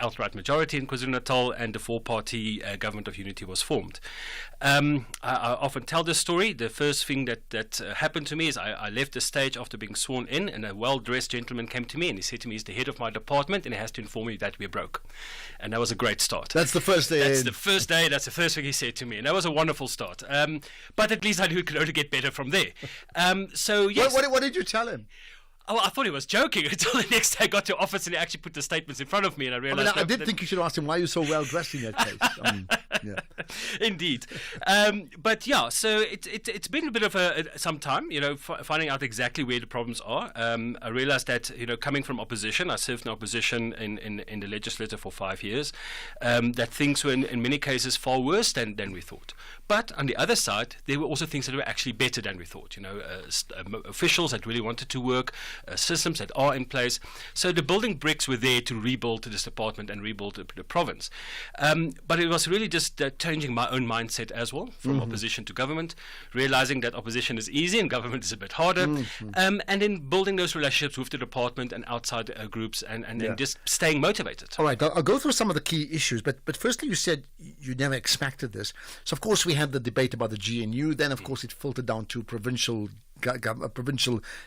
outright majority in KwaZulu-Natal and the 4-party government of unity was formed. I often tell this story. The first thing that happened to me is I left the stage after being sworn in, and a well-dressed gentleman came to me and he said to me, he's the head of my department and he has to inform me that we're broke. And that was a great start. That's the first day. That's the first day. That's the first thing he said to me. And that was a wonderful start. But at least I knew it could only get better from there. So, yes. What did you tell him? Oh, I thought he was joking until the next day I got to office and he actually put the statements in front of me and I realized... I did think you should ask him why you're so well dressed in that case. Yeah. Indeed. But yeah, so it's been a bit of some time, finding out exactly where the problems are. I realized that, coming from opposition, I served in opposition in the legislature for 5 years, that things were in many cases far worse than we thought. But on the other side, there were also things that were actually better than we thought. Officials that really wanted to work, systems that are in place. So the building bricks were there to rebuild this department and rebuild the province. But it was really just changing my own mindset as well, from opposition to government, realizing that opposition is easy and government is a bit harder, and then building those relationships with the department and outside groups and then just staying motivated. All right, I'll go through some of the key issues, but firstly you said you never expected this. So of course we had the debate about the GNU, then of course it filtered down to provincial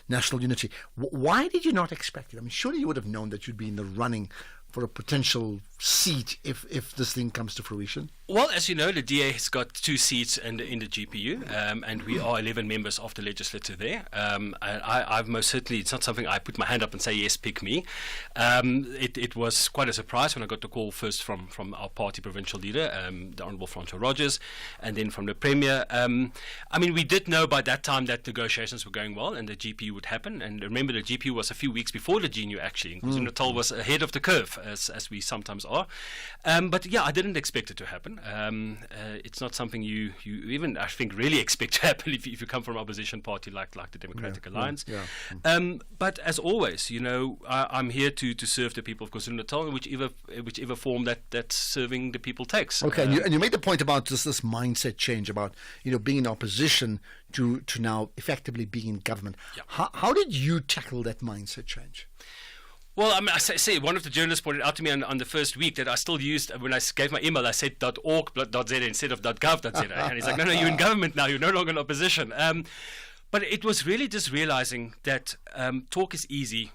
national unity. Why did you not expect it? I mean, surely you would have known that you'd be in the running for a potential seat if this thing comes to fruition? Well, as you know, the DA has got 2 seats in the GPU, and we are 11 members of the legislature there. I've most certainly, it's not something I put my hand up and say, yes, pick me. It was quite a surprise when I got the call first from our party provincial leader, the Honourable Francois Rogers, and then from the Premier. I mean, we did know by that time that negotiations were going well and the GPU would happen. And remember, the GPU was a few weeks before the GNU actually. KwaZulu-Natal was ahead of the curve, as we sometimes are. But yeah, I didn't expect it to happen. It's not something you even, I think, really expect to happen if you come from an opposition party like the Democratic Alliance. But as always, I'm here to serve the people of KwaZulu-Natal in whichever form that serving the people takes. Okay, and you made the point about this mindset change about being in opposition to now effectively being in government. Yeah. How did you tackle that mindset change? Well, I mean, I say one of the journalists pointed out to me on the first week that I still used, when I gave my email, I said .org.za instead of .gov.za. And he's like, no, you're in government now. You're no longer in opposition. But it was really just realizing that talk is easy,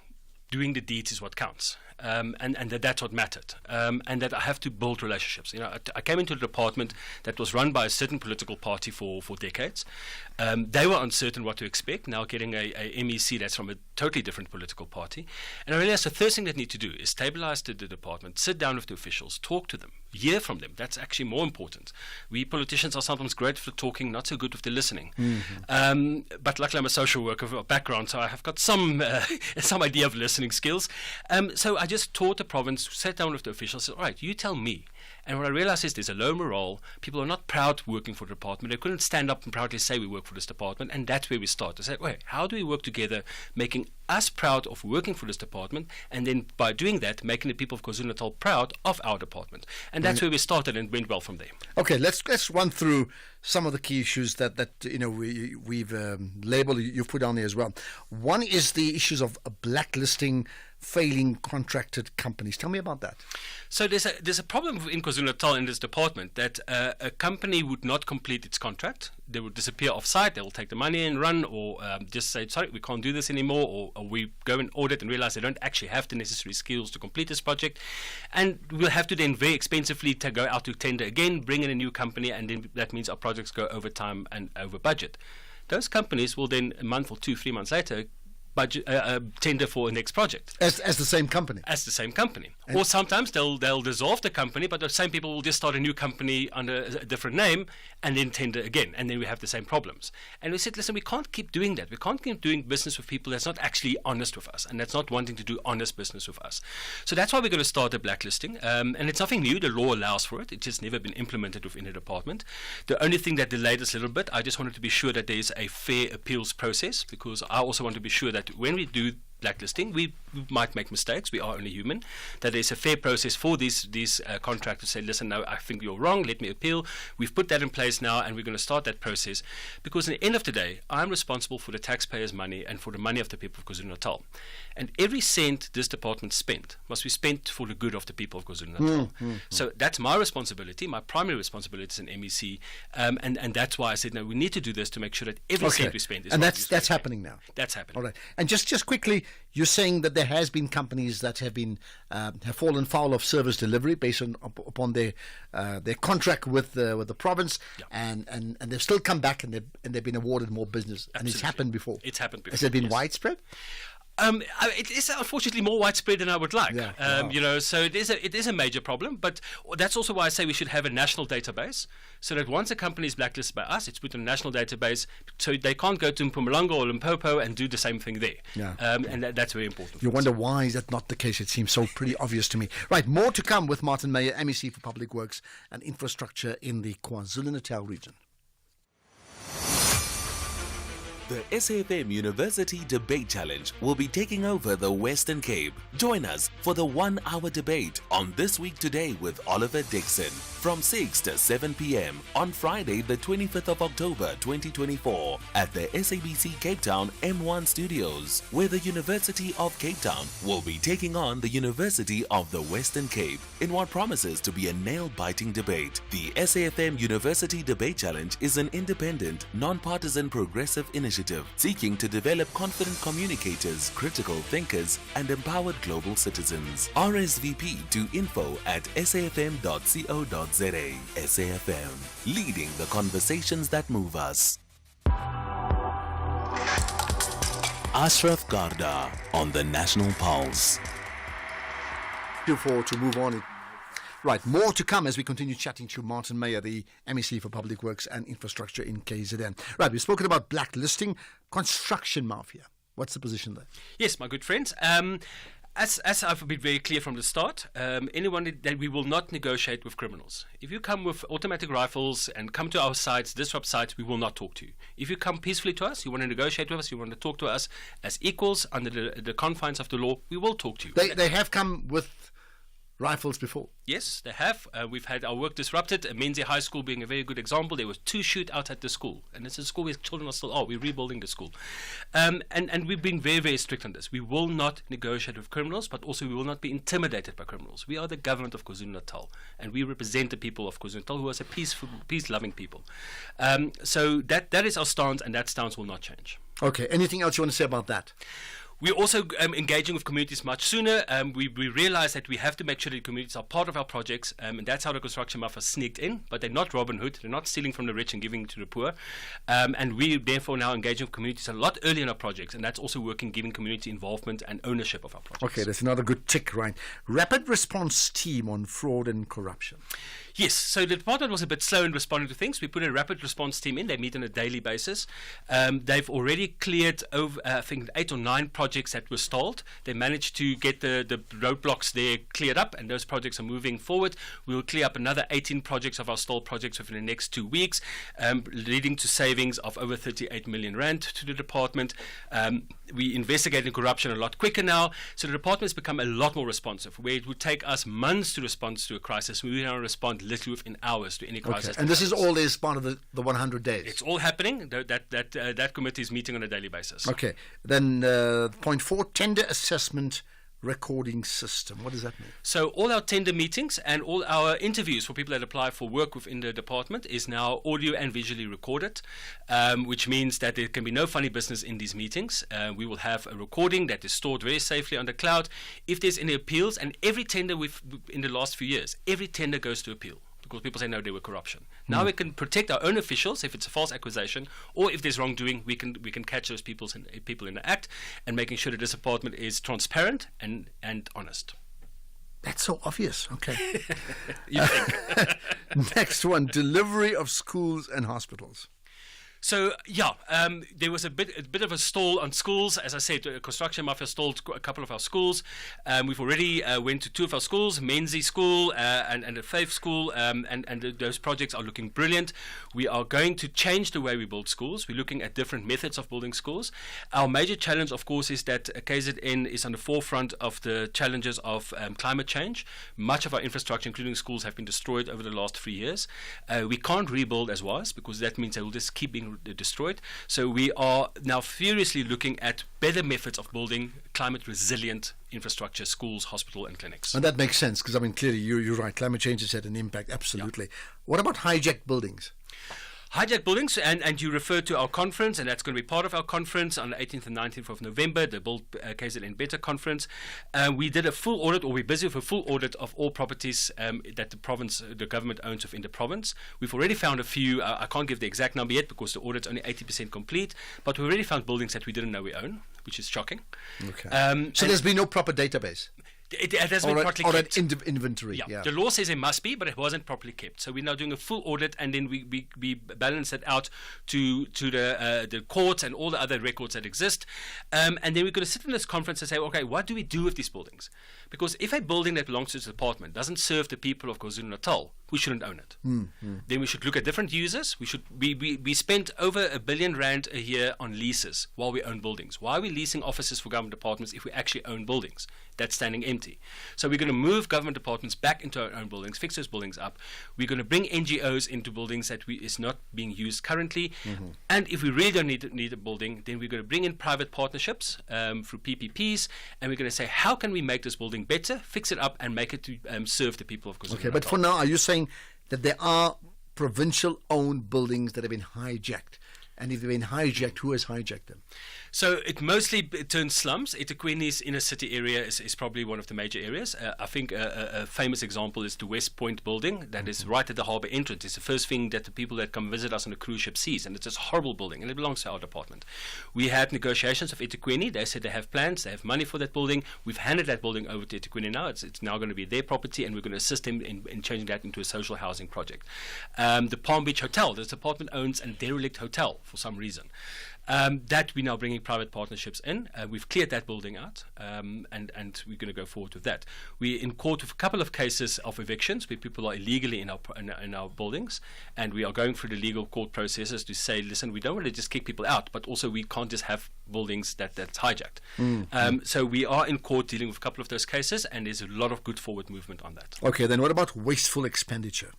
doing the deeds is what counts. And that's what mattered, and that I have to build relationships. I came into a department that was run by a certain political party for decades. They were uncertain what to expect. Now getting a MEC that's from a totally different political party, and I realized the first thing they need to do is stabilize the department, sit down with the officials, talk to them, hear from them. That's actually more important. We politicians are sometimes great for talking, not so good with the listening. But luckily I'm a social worker of background, so I have got some idea of listening skills. So I just taught the province, sat down with the officials, said, all right, you tell me. And what I realized is there's a low morale. People are not proud working for the department. They couldn't stand up and proudly say we work for this department. And that's where we start. I said, wait, how do we work together, making us proud of working for this department, and then by doing that, making the people of KwaZulu-Natal proud of our department. And that's where we started, and went well from there. Okay, let's run through some of the key issues that we've labeled, you've put down there as well. One is the issues of blacklisting failing contracted companies. Tell me about that. So there's a problem in KwaZulu-Natal in this department that a company would not complete its contract. They would disappear off-site. They will take the money and run, or just say, sorry, we can't do this anymore, or we go and audit and realize they don't actually have the necessary skills to complete this project. And we'll have to then very expensively to go out to tender again, bring in a new company, and then that means our projects go over time and over budget. Those companies will then, a month or 2-3 months later, tender for a next project as the same company. And or sometimes they'll dissolve the company, but the same people will just start a new company under a different name and then tender again, and then we have the same problems. And we said, listen, we can't keep doing that. We can't keep doing business with people that's not actually honest with us and that's not wanting to do honest business with us. So that's why we're going to start a blacklisting, and it's nothing new. The law allows for it. It's just never been implemented within the department. The only thing that delayed us a little bit, I just wanted to be sure that there's a fair appeals process, because I also want to be sure that when we do blacklisting, we might make mistakes. We are only human. That there's a fair process for these contractors to say, listen, no, I think you're wrong. Let me appeal. We've put that in place now, and we're going to start that process, because at the end of the day, I'm responsible for the taxpayers' money and for the money of the people of KwaZulu-Natal. And every cent this department spent must be spent for the good of the people of KwaZulu-Natal. So that's my responsibility, my primary responsibility as an MEC, and that's why I said, no, we need to do this to make sure that every cent we spend is. And that's happening now. That's happening. All right. And just quickly, you're saying that there has been companies that have been have fallen foul of service delivery based upon their contract with the province, and they've still come back and they've been awarded more business. Absolutely. And it's happened before. It's happened before. Has it been widespread? It is unfortunately more widespread than I would like. So it is a major problem, but that's also why I say we should have a national database, so that once a company is blacklisted by us, it's put in a national database, so they can't go to Mpumalanga or Limpopo and do the same thing there. And that's very important. You wonder why is that not the case? It seems so pretty obvious to me. Right, more to come with Martin Meyer, MEC for Public Works and Infrastructure in the KwaZulu-Natal region. The SAFM University Debate Challenge will be taking over the Western Cape. Join us for the 1-hour debate on This Week Today with Oliver Dixon from 6 to 7 p.m. on Friday, the 25th of October 2024 at the SABC Cape Town M1 Studios, where the University of Cape Town will be taking on the University of the Western Cape in what promises to be a nail-biting debate. The SAFM University Debate Challenge is an independent, non-partisan progressive initiative seeking to develop confident communicators, critical thinkers, and empowered global citizens. RSVP to info@safm.co.za. SAFM, leading the conversations that move us. Ashraf Garda on the National Pulse. Before to move on. Right, more to come as we continue chatting to Martin Meyer, the MEC for Public Works and Infrastructure in KZN. Right, we've spoken about blacklisting, construction mafia. What's the position there? Yes, my good friends. As I've been very clear from the start, anyone that we will not negotiate with criminals. If you come with automatic rifles and come to our sites, disrupt sites, we will not talk to you. If you come peacefully to us, you want to negotiate with us, you want to talk to us as equals under the confines of the law, we will talk to you. They have come with rifles before? Yes, they have. We've had our work disrupted. Menzi High School being a very good example. There was 2 shootouts at the school, and it's a school where children are still. We're rebuilding the school, and we've been very, very strict on this. We will not negotiate with criminals, but also we will not be intimidated by criminals. We are the government of KwaZulu-Natal, and we represent the people of KwaZulu-Natal, who are a peace-loving people. So that is our stance, and that stance will not change. Okay, anything else you want to say about that? We're also engaging with communities much sooner. We realize that we have to make sure that communities are part of our projects, and that's how the construction mafia sneaked in. But they're not Robin Hood. They're not stealing from the rich and giving to the poor. And we therefore now engaging with communities a lot earlier in our projects, and that's also working, giving community involvement and ownership of our projects. Okay, that's another good tick, right? Rapid response team on fraud and corruption. Yes, so the department was a bit slow in responding to things. We put a rapid response team in. They meet on a daily basis. They've already cleared over, I think, 8 or 9 projects that were stalled. They managed to get the roadblocks there cleared up, and those projects are moving forward. We will clear up another 18 projects of our stalled projects within the next 2 weeks, leading to savings of over 38 million rand to the department. We investigate in corruption a lot quicker now, so the department has become a lot more responsive. Where it would take us months to respond to a crisis, we now respond literally within hours to any crisis. Okay. And this is all as part of the 100 days? It's all happening. That committee is meeting on a daily basis. Okay. Then point 4, tender assessment recording system. What does that mean? So all our tender meetings and all our interviews for people that apply for work within the department is now audio and visually recorded, which means that there can be no funny business in these meetings. We will have a recording that is stored very safely on the cloud. If there's any appeals, and every tender in the last few years, every tender goes to appeal, because people say no, there were corruption. Now we can protect our own officials if it's a false accusation, or if there's wrongdoing, we can catch those people in the act, and making sure that this department is transparent and honest. That's so obvious. Okay. You think? Next one, delivery of schools and hospitals. So there was a bit of a stall on schools. As I said, the construction mafia stalled a couple of our schools. We've already went to 2 of our schools, Menzies School and the Faith School, and those projects are looking brilliant. We are going to change the way we build schools. We're looking at different methods of building schools. Our major challenge, of course, is that KZN is on the forefront of the challenges of climate change. Much of our infrastructure, including schools, have been destroyed over the last 3 years. We can't rebuild as was, because that means they will just keep being destroyed. So we are now furiously looking at better methods of building climate resilient infrastructure, schools, hospital and clinics. And that makes sense, because I mean, clearly you're right, climate change has had an impact, absolutely. What about hijacked buildings? Hijacked buildings, and you refer to our conference, and that's going to be part of our conference on the 18th and 19th of November, the Build KZN Better conference. We did a full audit, or we're busy with a full audit of all properties that the government owns within the province. We've already found a few, I can't give the exact number yet because the audit's only 80% complete, but we already found buildings that we didn't know we own, which is shocking. Okay. So there's been no proper database? It has been properly kept. Or an inventory. Yeah. The law says it must be, but it wasn't properly kept. So we're now doing a full audit, and then we balance it out to the courts and all the other records that exist. And then we're going to sit in this conference and say, okay, what do we do with these buildings? Because if a building that belongs to this department doesn't serve the people of KwaZulu-Natal, we shouldn't own it. Then we should look at different users. We spent over R1 billion a year on leases while we own buildings. Why are we leasing offices for government departments if we actually own buildings that's standing empty? So we're going to move government departments back into our own buildings, fix those buildings up. We're going to bring NGOs into buildings that is not being used currently. And if we really don't need a building, then we're going to bring in private partnerships through PPPs, and we're going to say, how can we make this building better, fix it up, and make it to serve the people of KwaZulu-Natal? Okay, but for now, are you saying that there are provincial-owned buildings that have been hijacked? And if they've been hijacked, who has hijacked them? So it mostly turns slums. eThekwini's inner city area is probably one of the major areas. I think a famous example is the West Point building that is right at the harbour entrance. It's the first thing that the people that come visit us on a cruise ship sees, and it's this horrible building, and it belongs to our department. We had negotiations with eThekwini. They said they have plans, they have money for that building. We've handed that building over to eThekwini now. It's now going to be their property, and we're going to assist them in changing that into a social housing project. The Palm Beach Hotel, this department owns a derelict hotel for some reason. That we're now bringing private partnerships in. We've cleared that building out, and we're going to go forward with that. We're in court with a couple of cases of evictions where people are illegally in our buildings, and we are going through the legal court processes to say, listen, we don't want to just kick people out, but also we can't just have buildings that's hijacked. So we are in court dealing with a couple of those cases, and there's a lot of good forward movement on that. Okay, then what about wasteful expenditure?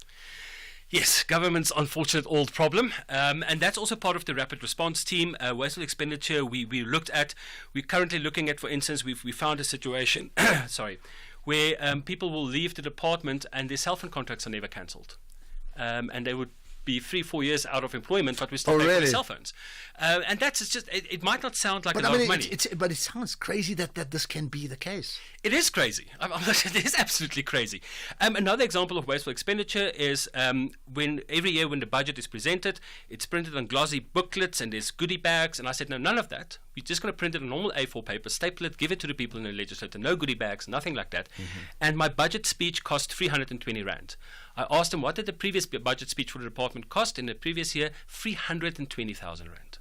Yes, government's unfortunate old problem, and that's also part of the rapid response team. Wasteful expenditure we looked at. We're currently looking at, for instance, we found a situation, where people will leave the department and their cell phone contracts are never cancelled, and they would be 3-4 years out of employment, but we still pay for the cell phones. And that's just, it might not sound like a lot of money. But it sounds crazy that this can be the case. It is crazy. It is absolutely crazy. Another example of wasteful expenditure is when every year when the budget is presented, it's printed on glossy booklets and there's goodie bags. And I said, no, none of that. We're just going to print it on normal A4 paper, staple it, give it to the people in the legislature. No goodie bags, nothing like that. And my budget speech cost 320 Rand. I asked him, what did the previous budget speech for the department cost in the previous year? 320,000 Rand.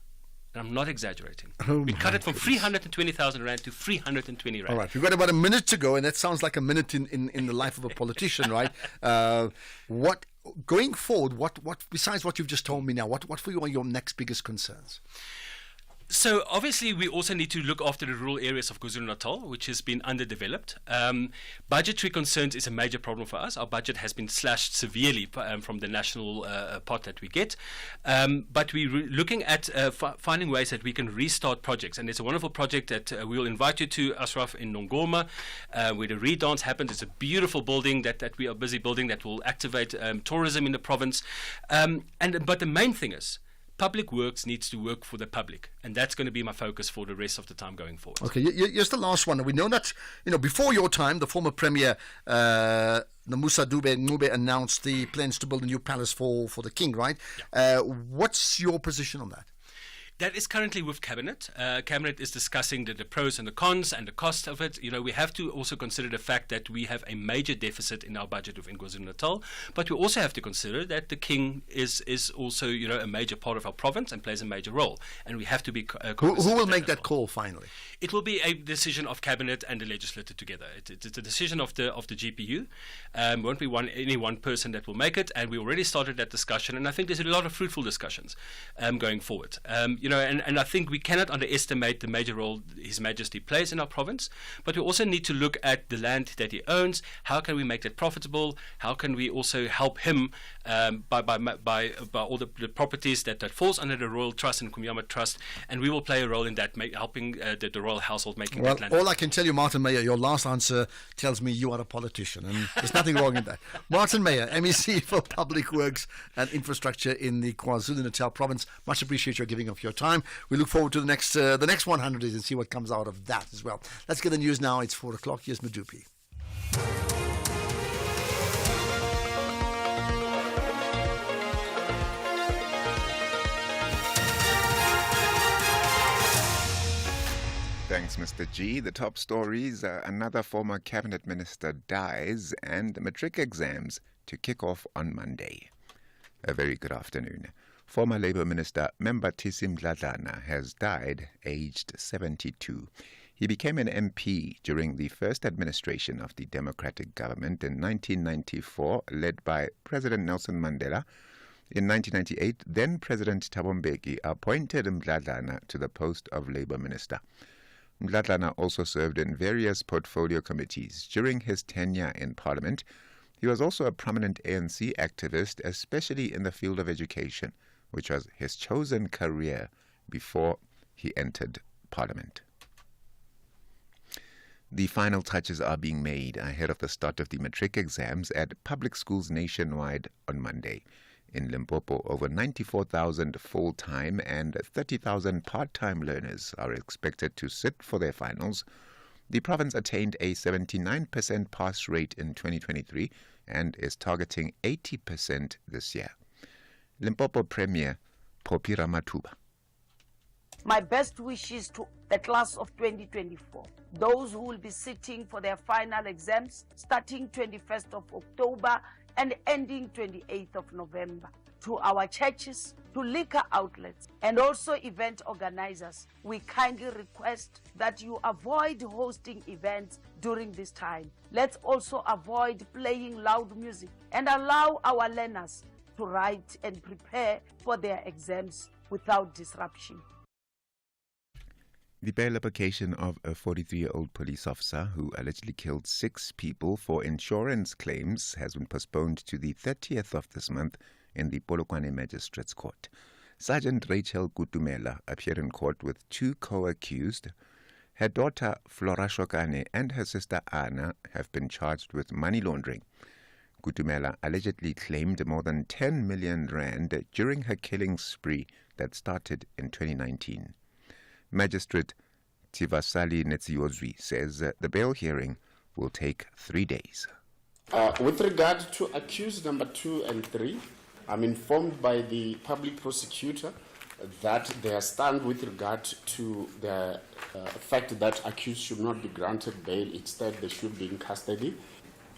And I'm not exaggerating. We cut it from 320,000 Rand to 320 Rand. All right, we've got about a minute to go, and that sounds like a minute in the life of a politician, right? What going forward? What besides what you've just told me now? What for you are your next biggest concerns? So obviously we also need to look after the rural areas of KwaZulu-Natal, which has been underdeveloped. Budgetary concerns is a major problem for us. Our budget has been slashed severely from the national pot that we get. But we're looking at finding ways that we can restart projects. And there's a wonderful project that we will invite you to, Ashraf, in Nongoma, where the Redance happens. It's a beautiful building that we are busy building that will activate tourism in the province. But the main thing is, public works needs to work for the public, and that's going to be my focus for the rest of the time going forward. Okay, here's the last one. We know that before your time, the former Premier Nomusa Dube announced the plans to build a new palace for the king, right? Yeah. What's your position on that? That is currently with Cabinet. Cabinet is discussing the pros and the cons and the cost of it. We have to also consider the fact that we have a major deficit in our budget within KwaZulu-Natal, but we also have to consider that the king is also a major part of our province and plays a major role, and we have to be who will make that call finally? It will be a decision of Cabinet and the legislature together. It's a decision of the GPU. Won't be any one person that will make it, and we already started that discussion, and I think there's a lot of fruitful discussions going forward. And I think we cannot underestimate the major role His Majesty plays in our province, but we also need to look at the land that he owns. How can we make that profitable? How can we also help him by all the properties that falls under the Royal Trust and Kumyama Trust? And we will play a role in that, helping the royal household making that land. All I can tell you, Martin Meyer, your last answer tells me you are a politician, and there's nothing wrong in that. Martin Meyer, MEC for Public Works and Infrastructure in the KwaZulu-Natal province. Much appreciate your giving of your time. We look forward to the next 100 days and see what comes out of that as well. Let's get the news now. It's 4 o'clock. Here's Madupi. Thanks, Mr. G. The top stories, another former cabinet minister dies and matric exams to kick off on Monday. A very good afternoon. Former Labour Minister Membathisi Mdladlana has died, aged 72. He became an MP during the first administration of the Democratic government in 1994, led by President Nelson Mandela. In 1998, then President Thabo Mbeki appointed Mdladlana to the post of Labour Minister. Mdladlana also served in various portfolio committees. During his tenure in Parliament, he was also a prominent ANC activist, especially in the field of education, which was his chosen career before he entered Parliament. The final touches are being made ahead of the start of the matric exams at public schools nationwide on Monday. In Limpopo, over 94,000 full-time and 30,000 part-time learners are expected to sit for their finals. The province attained a 79% pass rate in 2023 and is targeting 80% this year. Limpopo Premier Phophi Ramathuba. My best wishes to the class of 2024, those who will be sitting for their final exams starting 21st of October and ending 28th of November. To our churches, to liquor outlets, and also event organizers, we kindly request that you avoid hosting events during this time. Let's also avoid playing loud music and allow our learners to write and prepare for their exams without disruption. The bail application of a 43-year-old police officer who allegedly killed 6 people for insurance claims has been postponed to the 30th of this month in the Polokwane Magistrates Court. Sergeant Rachel Kutumela appeared in court with 2 co-accused. Her daughter Flora Shokane and her sister Anna have been charged with money laundering. Kutumela allegedly claimed more than 10 million rand during her killing spree that started in 2019. Magistrate Tivasali Netsiozwi says the bail hearing will take 3 days. With regard to accused number 2 and 3, I'm informed by the public prosecutor that their stand with regard to the fact that accused should not be granted bail, instead they should be in custody.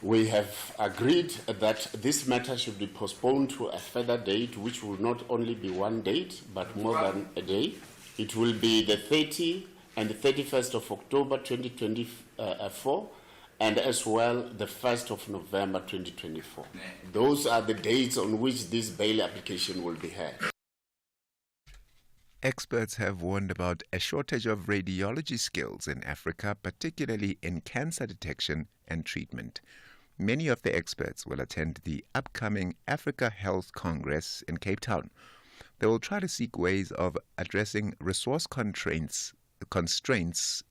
We have agreed that this matter should be postponed to a further date, which will not only be one date, but more than a day. It will be the 30th and the 31st of October 2024, and as well the 1st of November 2024. Those are the dates on which this bail application will be heard. Experts have warned about a shortage of radiology skills in Africa, particularly in cancer detection and treatment. Many of the experts will attend the upcoming Africa Health Congress in Cape Town. They will try to seek ways of addressing resource constraints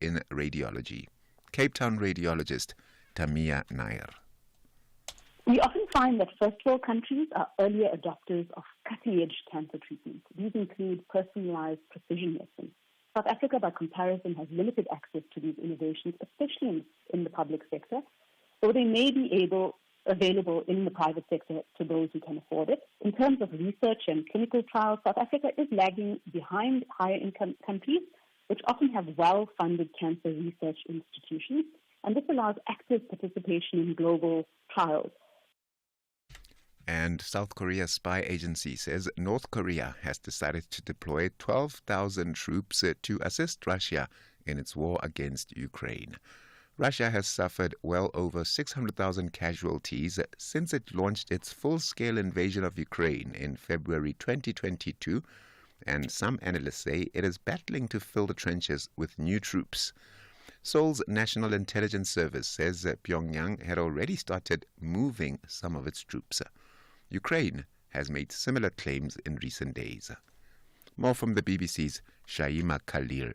in radiology. Cape Town radiologist Tamia Nair. We often find that first world countries are earlier adopters of cutting-edge cancer treatments. These include personalized precision medicine. South Africa, by comparison, has limited access to these innovations, especially in the public sector, though they may be available in the private sector to those who can afford it. In terms of research and clinical trials, South Africa is lagging behind higher-income countries, which often have well-funded cancer research institutions, and this allows active participation in global trials. And South Korea's spy agency says North Korea has decided to deploy 12,000 troops to assist Russia in its war against Ukraine. Russia has suffered well over 600,000 casualties since it launched its full-scale invasion of Ukraine in February 2022, and some analysts say it is battling to fill the trenches with new troops. Seoul's National Intelligence Service says Pyongyang had already started moving some of its troops. Ukraine has made similar claims in recent days. More from the BBC's Shaima Khalil.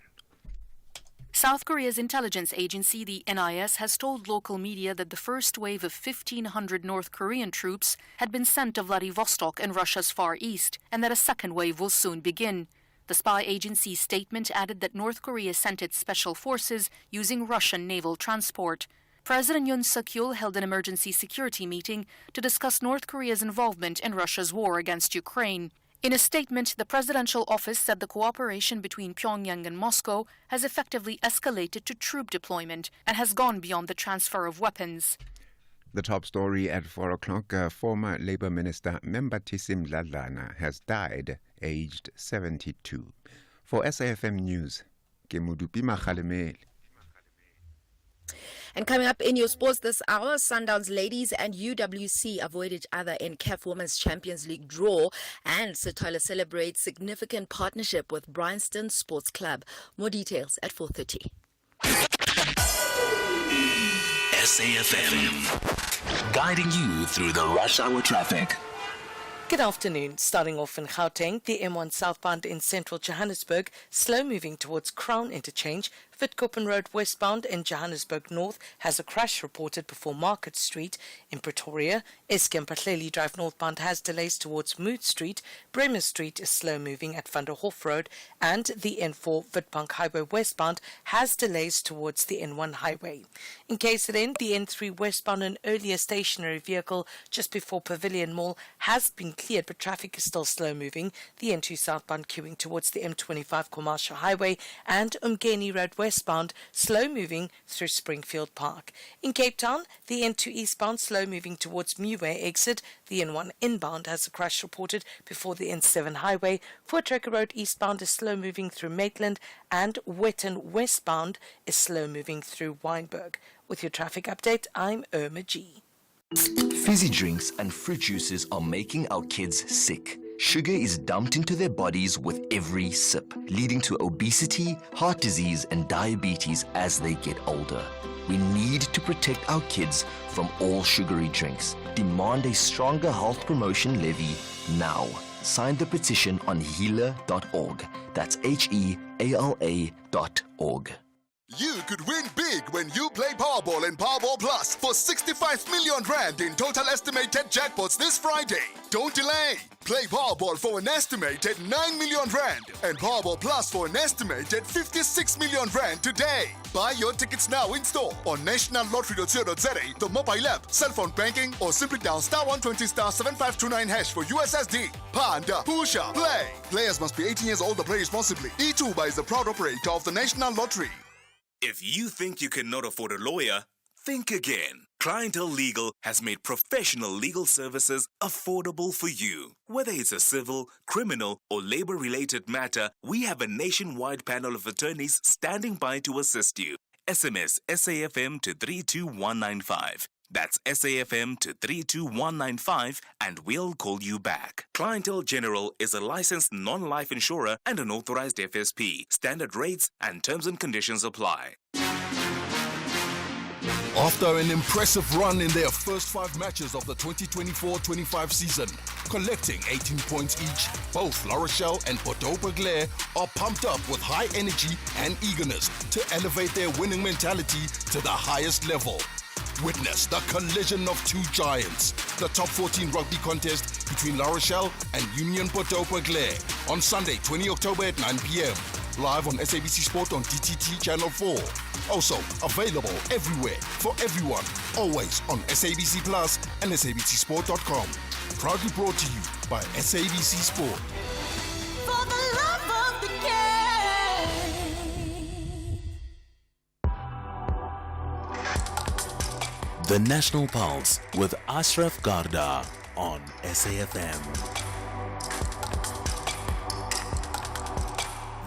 South Korea's intelligence agency, the NIS, has told local media that the first wave of 1,500 North Korean troops had been sent to Vladivostok in Russia's Far East, and that a second wave will soon begin. The spy agency's statement added that North Korea sent its special forces using Russian naval transport. President Yoon Suk-yeol held an emergency security meeting to discuss North Korea's involvement in Russia's war against Ukraine. In a statement, the presidential office said the cooperation between Pyongyang and Moscow has effectively escalated to troop deployment and has gone beyond the transfer of weapons. The top story at 4 o'clock, former Labour Minister Membathisi Mdladlana has died, aged 72. For SAFM News, Kemudupi Makhalemeli. And coming up in your sports this hour, Sundowns ladies and UWC avoid each other in CAF Women's Champions League draw, and Sir Tyler celebrates significant partnership with Bryanston Sports Club. More details at 4:30. SAFM, guiding you through the rush hour traffic. Good afternoon. Starting off in Gauteng, the M1 southbound in central Johannesburg, slow moving towards Crown Interchange. Witkoppen Road westbound in Johannesburg North has a crash reported before Market Street. In Pretoria, Eskom Patleli Drive northbound has delays towards Mood Street. Bremer Street is slow moving at Van der Hof Road, and the N4 Witbank Highway westbound has delays towards the N1 highway. In KZN, the N3 westbound an earlier stationary vehicle just before Pavilion Mall has been cleared, but traffic is still slow moving. The N2 southbound queuing towards the M25 Commercial Highway, and Umgeni Road westbound slow moving through Springfield Park. In Cape Town, the N2 eastbound slow moving towards Muway exit. The N1 inbound has a crash reported before the N7 highway. Voortrekker Road eastbound is slow moving through Maitland, and Wetton westbound is slow moving through Wynberg. With your traffic update, I'm Irma G. Fizzy drinks and fruit juices are making our kids sick. Sugar is dumped into their bodies with every sip, leading to obesity, heart disease, and diabetes as they get older. We need to protect our kids from all sugary drinks. Demand a stronger health promotion levy now. Sign the petition on healer.org. That's HEALA.org. You could win big when you play Powerball and Powerball Plus for 65 million rand in total estimated jackpots this Friday. Don't delay. Play Powerball for an estimated 9 million rand and Powerball Plus for an estimated 56 million rand today. Buy your tickets now in store on nationallottery.co.za, the mobile app, cell phone banking, or simply dial *120*7529# for USSD. Panda, Pusha, play. Players must be 18 years old or play responsibly. eTuba is the proud operator of the National Lottery. If you think you cannot afford a lawyer, think again. Clientele Legal has made professional legal services affordable for you. Whether it's a civil, criminal, or labor-related matter, we have a nationwide panel of attorneys standing by to assist you. SMS SAFM to 32195. That's SAFM to 32195 and we'll call you back. Clientele General is a licensed non-life insurer and an authorized FSP. Standard rates and terms and conditions apply. After an impressive run in their first 5 matches of the 2024-25 season, collecting 18 points each, both La Rochelle and Bordeaux-Bègles are pumped up with high energy and eagerness to elevate their winning mentality to the highest level. Witness the collision of two giants, the top 14 rugby contest between La Rochelle and Union Bordeaux-Bègles on Sunday, 20 October at 9 p.m. Live on SABC Sport on DTT Channel 4. Also available everywhere for everyone, always on SABC Plus and SABCSport.com. Proudly brought to you by SABC Sport. For the love of the game. The National Pulse with Ashraf Garda on SAFM.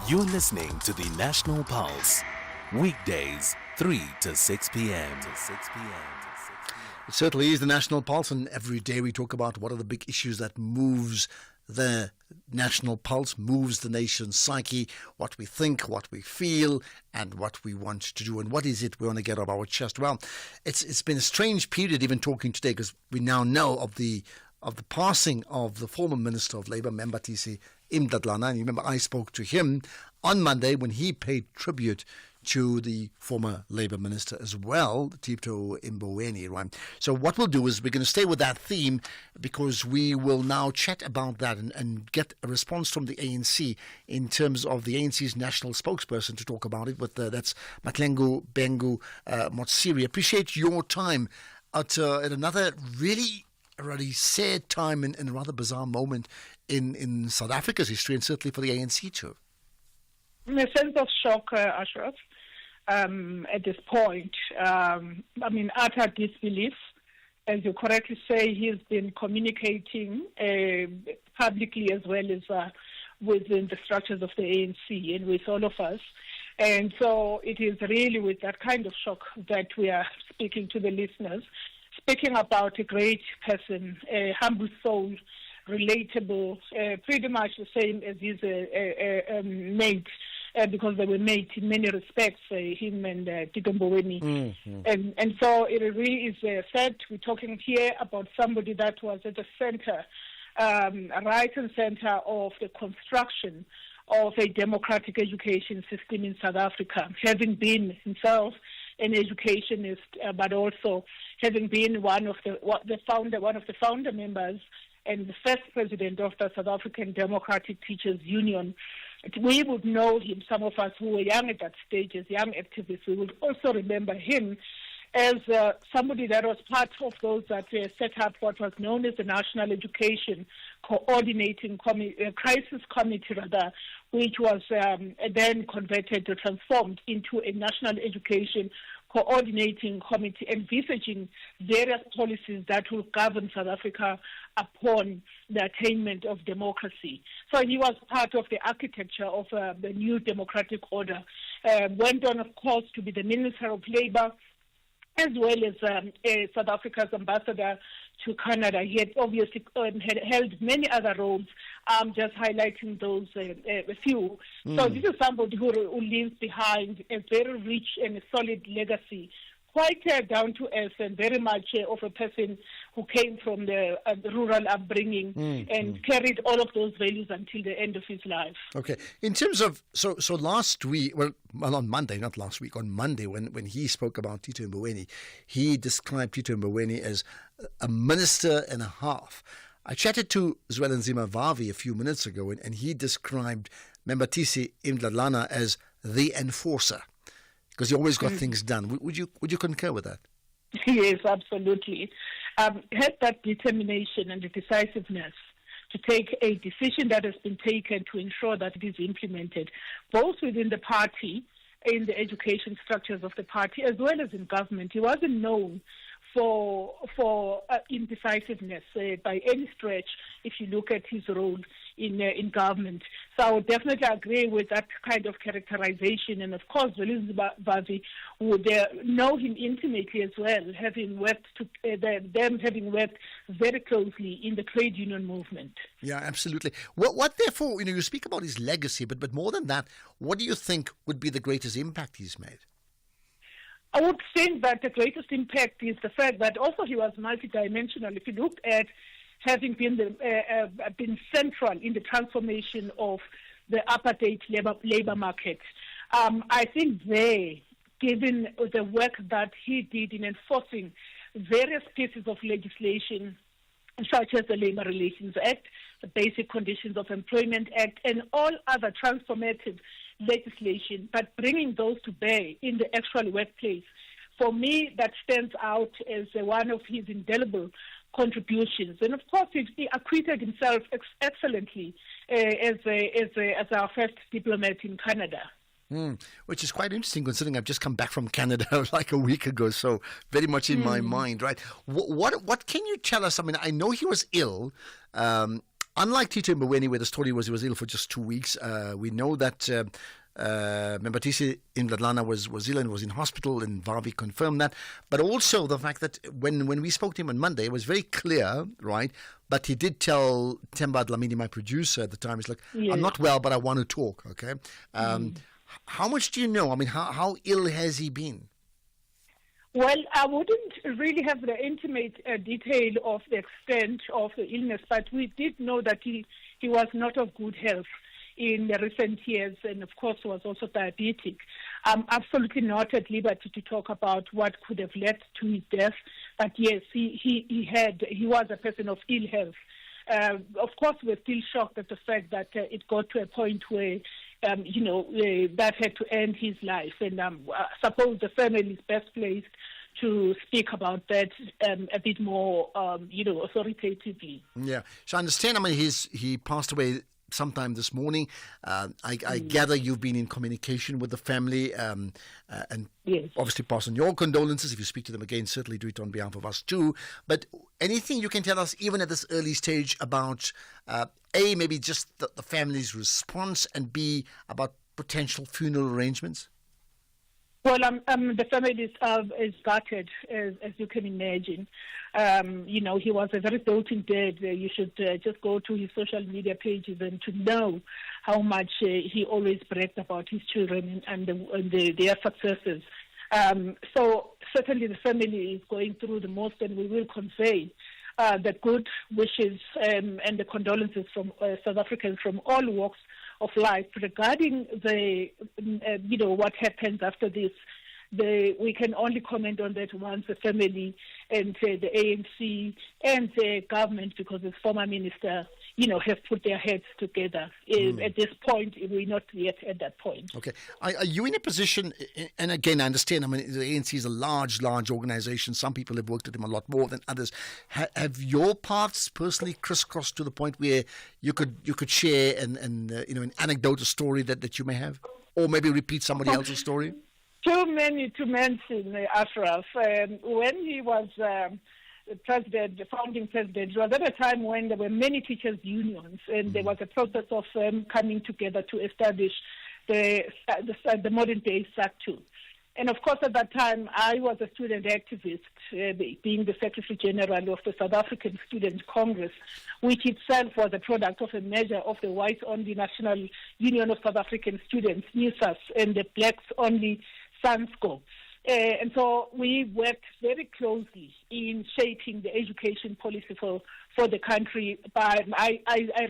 You're listening to the National Pulse, weekdays 3 to 6 p.m. It certainly is the National Pulse, and every day we talk about what are the big issues that moves the national pulse, moves the nation's psyche, what we think, what we feel, and what we want to do, and what is it we want to get off our chest. Well, it's been a strange period even talking today, because we now know of the passing of the former Minister of Labour, Membatisi Mdladlana. And you remember I spoke to him on Monday when he paid tribute to the former Labour Minister as well, Tito Mboweni, right? So what we'll do is we're going to stay with that theme, because we will now chat about that and get a response from the ANC in terms of the ANC's national spokesperson to talk about it. With that's Mahlengu Bengu Motsiri. Appreciate your time at another really sad time and a rather bizarre moment in South Africa's history, and certainly for the ANC too. In a sense of shock, Ashraf, at this point. Utter disbelief. As you correctly say, he's been communicating publicly as well as within the structures of the ANC and with all of us. And so it is really with that kind of shock that we are speaking to the listeners, speaking about a great person, a humble soul, relatable, pretty much the same as his mate, because they were mates in many respects, him and Tito Mboweni. Mm-hmm. And so it really is sad. We're talking here about somebody that was at the center, right and center of the construction of a democratic education system in South Africa, having been himself an educationist, but also having been one of the founder members and the first president of the South African Democratic Teachers Union. We would know him, some of us who were young at that stage, as young activists. We would also remember him as somebody that was part of those that set up what was known as the National Education Coordinating Crisis Committee, which was then converted or transformed into a National Education Coordinating Committee, envisaging various policies that will govern South Africa upon the attainment of democracy. So he was part of the architecture of the new democratic order. Went on, of course, to be the Minister of Labour, as well as South Africa's ambassador to Canada. He had obviously held many other roles. I'm just highlighting those a few. So this is somebody who leaves behind a very rich and solid legacy quite down to earth and very much of a person who came from the rural upbringing and carried all of those values until the end of his life. Okay. In terms of, so last week, well on Monday, not last week, on Monday when he spoke about Tito Mboweni, he described Tito Mboweni as a minister and a half. I chatted to Zwelinzima Vavi a few minutes ago and he described Membathisi Mdladlana as the enforcer, because he always got things done. Would you concur with that? Yes, absolutely. Had that determination and the decisiveness to take a decision that has been taken to ensure that it is implemented, both within the party, in the education structures of the party, as well as in government. He wasn't known for indecisiveness by any stretch if you look at his role in government. So I would definitely agree with that kind of characterization. And of course, Elizabeth Vavi would know him intimately as well, having worked having worked very closely in the trade union movement. Yeah, absolutely. What therefore, you speak about his legacy, but more than that, what do you think would be the greatest impact he's made? I would think that the greatest impact is the fact that also he was multidimensional. If you look at having been central in the transformation of the apartheid labor market, I think given the work that he did in enforcing various pieces of legislation, such as the Labour Relations Act, the Basic Conditions of Employment Act, and all other transformative legislation, but bringing those to bear in the actual workplace, for me, that stands out as one of his indelible contributions. And of course, he acquitted himself excellently as our first diplomat in Canada. Which is quite interesting, considering I've just come back from Canada like a week ago, so very much in my mind, right? What can you tell us? I mean, I know he was ill. Unlike Tito Mboweni, where the story was he was ill for just 2 weeks, we know that Membathisi Mdladlana was ill and was in hospital, and Vavi confirmed that. But also the fact that when we spoke to him on Monday, it was very clear, right? But he did tell Themba Dlamini, my producer at the time, he's like, I'm not well, but I want to talk, okay? How much do you know? I mean, how ill has he been? Well, I wouldn't really have the intimate detail of the extent of the illness, but we did know that he was not of good health in the recent years, and of course was also diabetic. I'm absolutely not at liberty to talk about what could have led to his death, but yes, he was a person of ill health. Of course, we're still shocked at the fact that it got to a point where that had to end his life. And I suppose the family is best placed to speak about that a bit more, authoritatively. Yeah. So I understand, I mean, he passed away sometime this morning. I gather you've been in communication with the family and yes. Obviously pass on your condolences. If you speak to them again, certainly do it on behalf of us too. But anything you can tell us, even at this early stage, about A, maybe just the family's response, and B, about potential funeral arrangements? Well, the family is gutted, as you can imagine. He was a very doting dad. You should just go to his social media pages and to know how much he always bragged about his children and their successes. So certainly the family is going through the most, and we will convey the good wishes and the condolences from South Africans from all walks of life regarding what happens after this. We can only comment on that once the family and the ANC and the government, because the former minister, have put their heads together. At this point, we're not yet at that point. Okay. Are you in a position, and again, I understand, I mean, the ANC is a large organization. Some people have worked with him a lot more than others. Have your paths personally crisscrossed to the point where you could share an anecdote, a story that you may have? Or maybe repeat somebody else's story? Too many to mention, Ashraf. When he was the founding president, it was at a time when there were many teachers' unions, and there was a process of coming together to establish the modern-day SACTU. And of course, at that time, I was a student activist, being the Secretary General of the South African Student Congress, which itself was a product of a measure of the whites-only National Union of South African Students, NUSAS, and the blacks-only SANSCO. And so we worked very closely in shaping the education policy for the country. I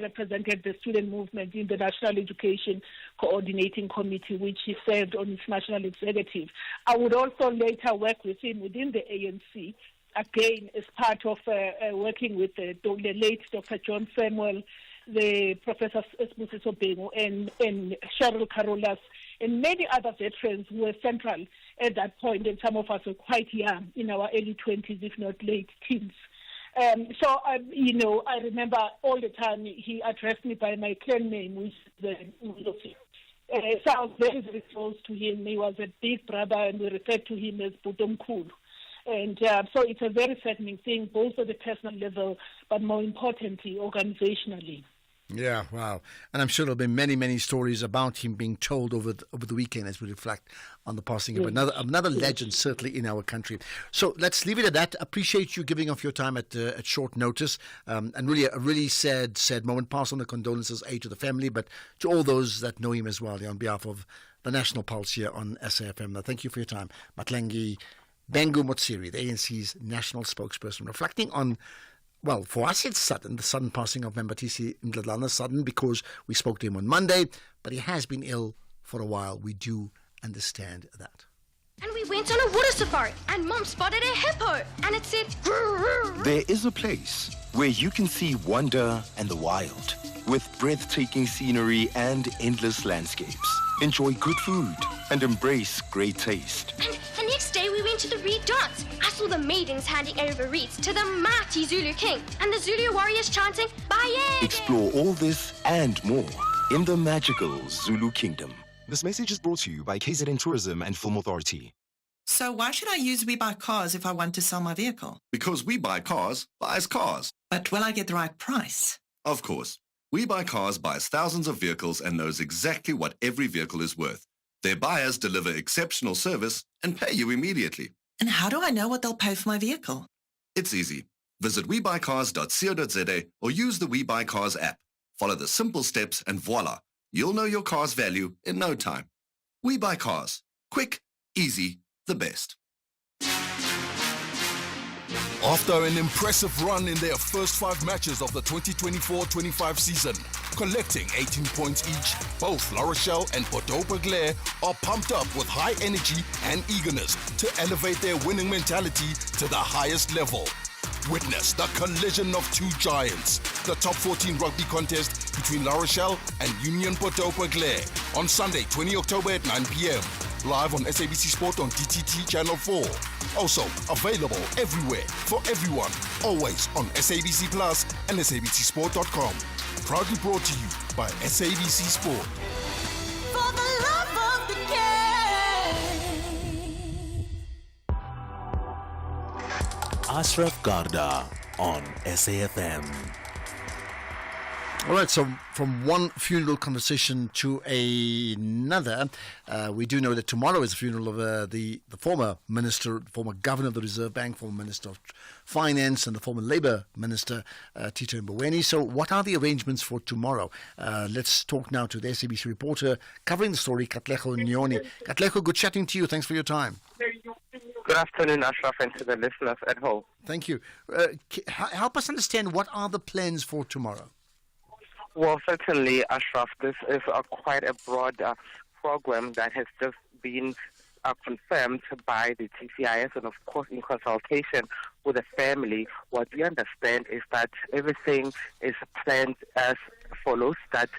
represented the student movement in the National Education Coordinating Committee, which he served on its national executive. I would also later work with him within the ANC, again as part of working with the late Dr. John Samuel, the Professor Sbusiso Bengu, and Cheryl Carolas, and many other veterans who were central at that point, and some of us were quite young, in our early 20s, if not late teens. I remember all the time he addressed me by my clan name, which is Mulofi. So I was very, very close to him. He was a big brother, and we referred to him as Budomkulu. And so it's a very saddening thing, both at the personal level, but more importantly, organizationally. Yeah, wow. And I'm sure there'll be many, many stories about him being told over the weekend as we reflect on the passing of another legend, certainly in our country. So let's leave it at that. Appreciate you giving off your time at short notice. And really, a really sad moment. Pass on the condolences, to the family, but to all those that know him as well, on behalf of the National Pulse here on SAFM. Now, thank you for your time. Matlengi Bengu Motsiri, the ANC's national spokesperson, reflecting on, well, for us it's sudden, the sudden passing of Membatisi Mdladlana, sudden because we spoke to him on Monday, but he has been ill for a while. We do understand that. And we went on a water safari, and Mom spotted a hippo, and it said, There is a place where you can see wonder and the wild, with breathtaking scenery and endless landscapes. Enjoy good food and embrace great taste. And the next day we went to the Reed Dance. I saw the maidens handing over reeds to the mighty Zulu king, and the Zulu warriors chanting, Baye! Explore all this and more in the magical Zulu Kingdom. This message is brought to you by KZN Tourism and Film Authority. So why should I use We Buy Cars if I want to sell my vehicle? Because We Buy Cars buys cars. But will I get the right price? Of course. We Buy Cars buys thousands of vehicles and knows exactly what every vehicle is worth. Their buyers deliver exceptional service and pay you immediately. And how do I know what they'll pay for my vehicle? It's easy. Visit webuycars.co.za or use the We Buy Cars app. Follow the simple steps and voila, you'll know your car's value in no time. We Buy Cars. Quick, easy, the best. After an impressive run in their first 5 matches of the 2024-25 season, collecting 18 points each, both La Rochelle and Bordeaux-Bègles are pumped up with high energy and eagerness to elevate their winning mentality to the highest level. Witness the collision of two giants, the top 14 rugby contest between La Rochelle and Union Bordeaux-Bègles on Sunday, 20 October at 9 p.m. Live on SABC Sport on DTT Channel 4. Also available everywhere for everyone, always on SABC Plus and SABCSport.com. Proudly brought to you by SABC Sport. For the love of the game. Ashraf Garda on SAFM. All right, so from one funeral conversation to another, we do know that tomorrow is the funeral of the former minister, former governor of the Reserve Bank, former minister of finance, and the former Labour minister, Tito Mboweni. So what are the arrangements for tomorrow? Let's talk now to the SABC reporter covering the story, Katlego Nyoni. Katlego, good chatting to you. Thanks for your time. Good afternoon, Ashraf, and to the listeners at home. Thank you. Help us understand, what are the plans for tomorrow? Well, certainly, Ashraf, this is quite a broad program that has just been confirmed by the TCIS, and of course in consultation with the family. What we understand is that everything is planned as follows, that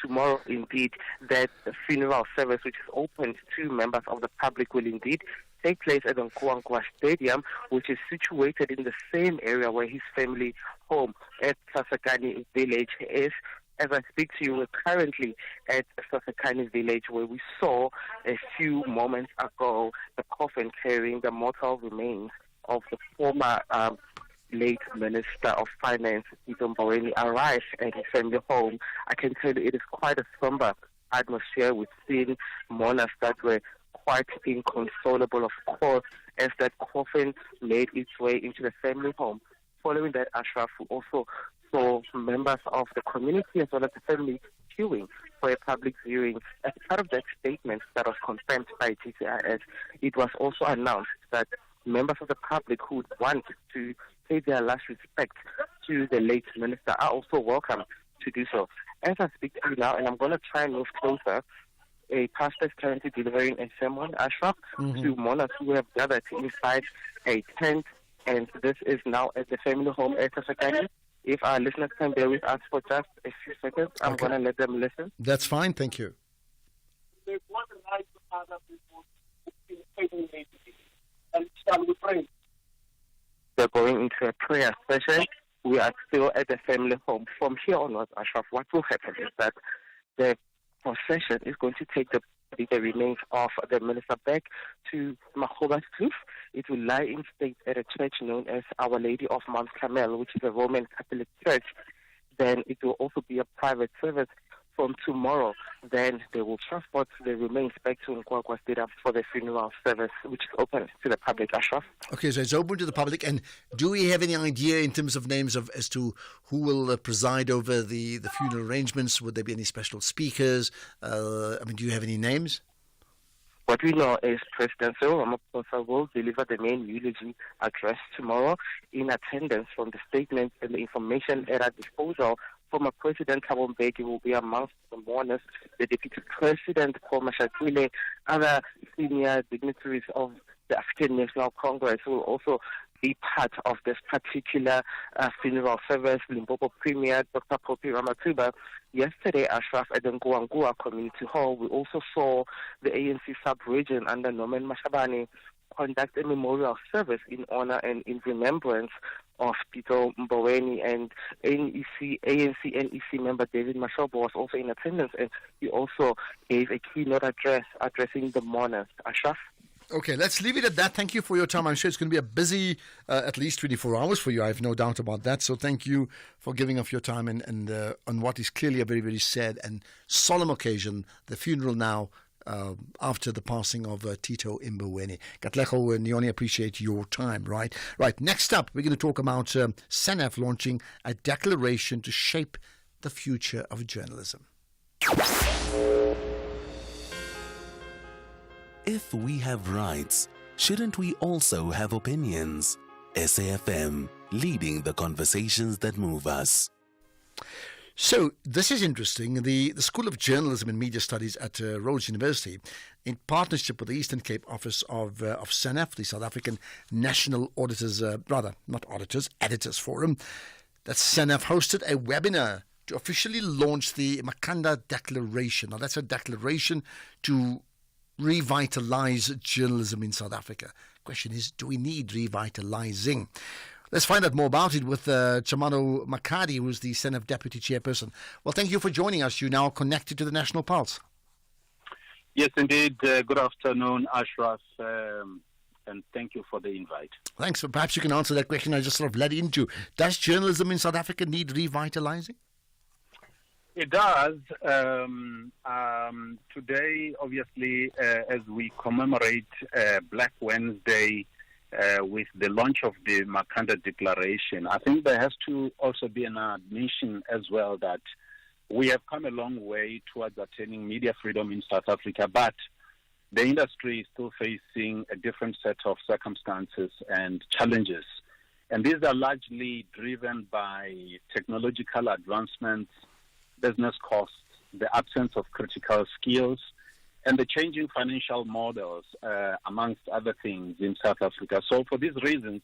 tomorrow indeed that funeral service, which is open to members of the public, will indeed take place at the Nkuankwa Stadium, which is situated in the same area where his family home at Sasakani Village is. As I speak to you, we're currently at Sasakani Village, where we saw a few moments ago the coffin carrying the mortal remains of the former late Minister of Finance, Tito Mboweni, arrive at his family home. I can tell you it is quite a somber atmosphere. We've seen mourners that were quite inconsolable, of course, as that coffin made its way into the family home. Following that, Ashraf, we also saw members of the community as well as the family queuing for a public viewing. As part of that statement that was confirmed by TCIS, it was also announced that members of the public who would want to pay their last respect to the late minister are also welcome to do so. As I speak to you now, and I'm going to try and move closer, a pastor is currently delivering a sermon, Ashraf, to mourners who have gathered inside a tent, and this is now at the family home at Tasakani. If our listeners can bear with us for just a few seconds, I'm going to let them listen. That's fine, thank you. There's one right to other people and shall we pray? They're going into a prayer session. We are still at the family home. From here onwards, Ashraf, what will happen is that the procession is going to take the remains of the minister back to Makgoba's Kloof. It will lie in state at a church known as Our Lady of Mount Carmel, which is a Roman Catholic church. Then it will also be a private service from tomorrow. Then they will transport the remains back to Nkwakwa Stadium for the funeral service, which is open to the public, Ashraf. Okay, so it's open to the public. And do we have any idea in terms of names as to who will preside over the funeral arrangements? Would there be any special speakers? Do you have any names? What we know is President Cyril Ramaphosa will deliver the main eulogy address tomorrow. In attendance from the statements and the information at our disposal, former President Thabo Mbeki will be amongst the mourners, the Deputy President Paul Mashatile, other senior dignitaries of the African National Congress will also be part of this particular funeral service. Limpopo Premier Dr. Kopi Ramathuba yesterday, Ashraf, at the Nguangua Community Hall, we also saw the ANC sub-region under Norman Mashabane conduct a memorial service in honor and in remembrance of Tito Mboweni, and ANC NEC member David Mashobo was also in attendance, and he also gave a keynote address addressing the mourners. Ashraf? Okay, let's leave it at that. Thank you for your time. I'm sure it's going to be a busy at least 24 hours for you. I have no doubt about that. So thank you for giving up your time and on what is clearly a very, very sad and solemn occasion, the funeral now after the passing of Tito Mboweni. Katlego and Nioni, appreciate your time, right? Right, next up, we're going to talk about SANEF launching a declaration to shape the future of journalism. If we have rights, shouldn't we also have opinions? SAFM, leading the conversations that move us. So this is interesting. The School of Journalism and Media Studies at Rhodes University, in partnership with the Eastern Cape office of SANEF, the South African National Editors Forum, that SANEF hosted a webinar to officially launch the Makhanda Declaration. Now that's a declaration to revitalize journalism in South Africa. Question is, do we need revitalizing? Let's find out more about it with Chamano Makadi, who's the SANEF Deputy Chairperson. Well, thank you for joining us. You're now connected to the National Pulse. Yes, indeed. Good afternoon, Ashraf, and thank you for the invite. Thanks. Perhaps you can answer that question I just sort of led into. Does journalism in South Africa need revitalizing? It does. Today, obviously, as we commemorate Black Wednesday with the launch of the Makhanda Declaration, I think there has to also be an admission as well that we have come a long way towards attaining media freedom in South Africa, but the industry is still facing a different set of circumstances and challenges. And these are largely driven by technological advancements, business costs, the absence of critical skills, and the changing financial models, amongst other things, in South Africa. So for these reasons,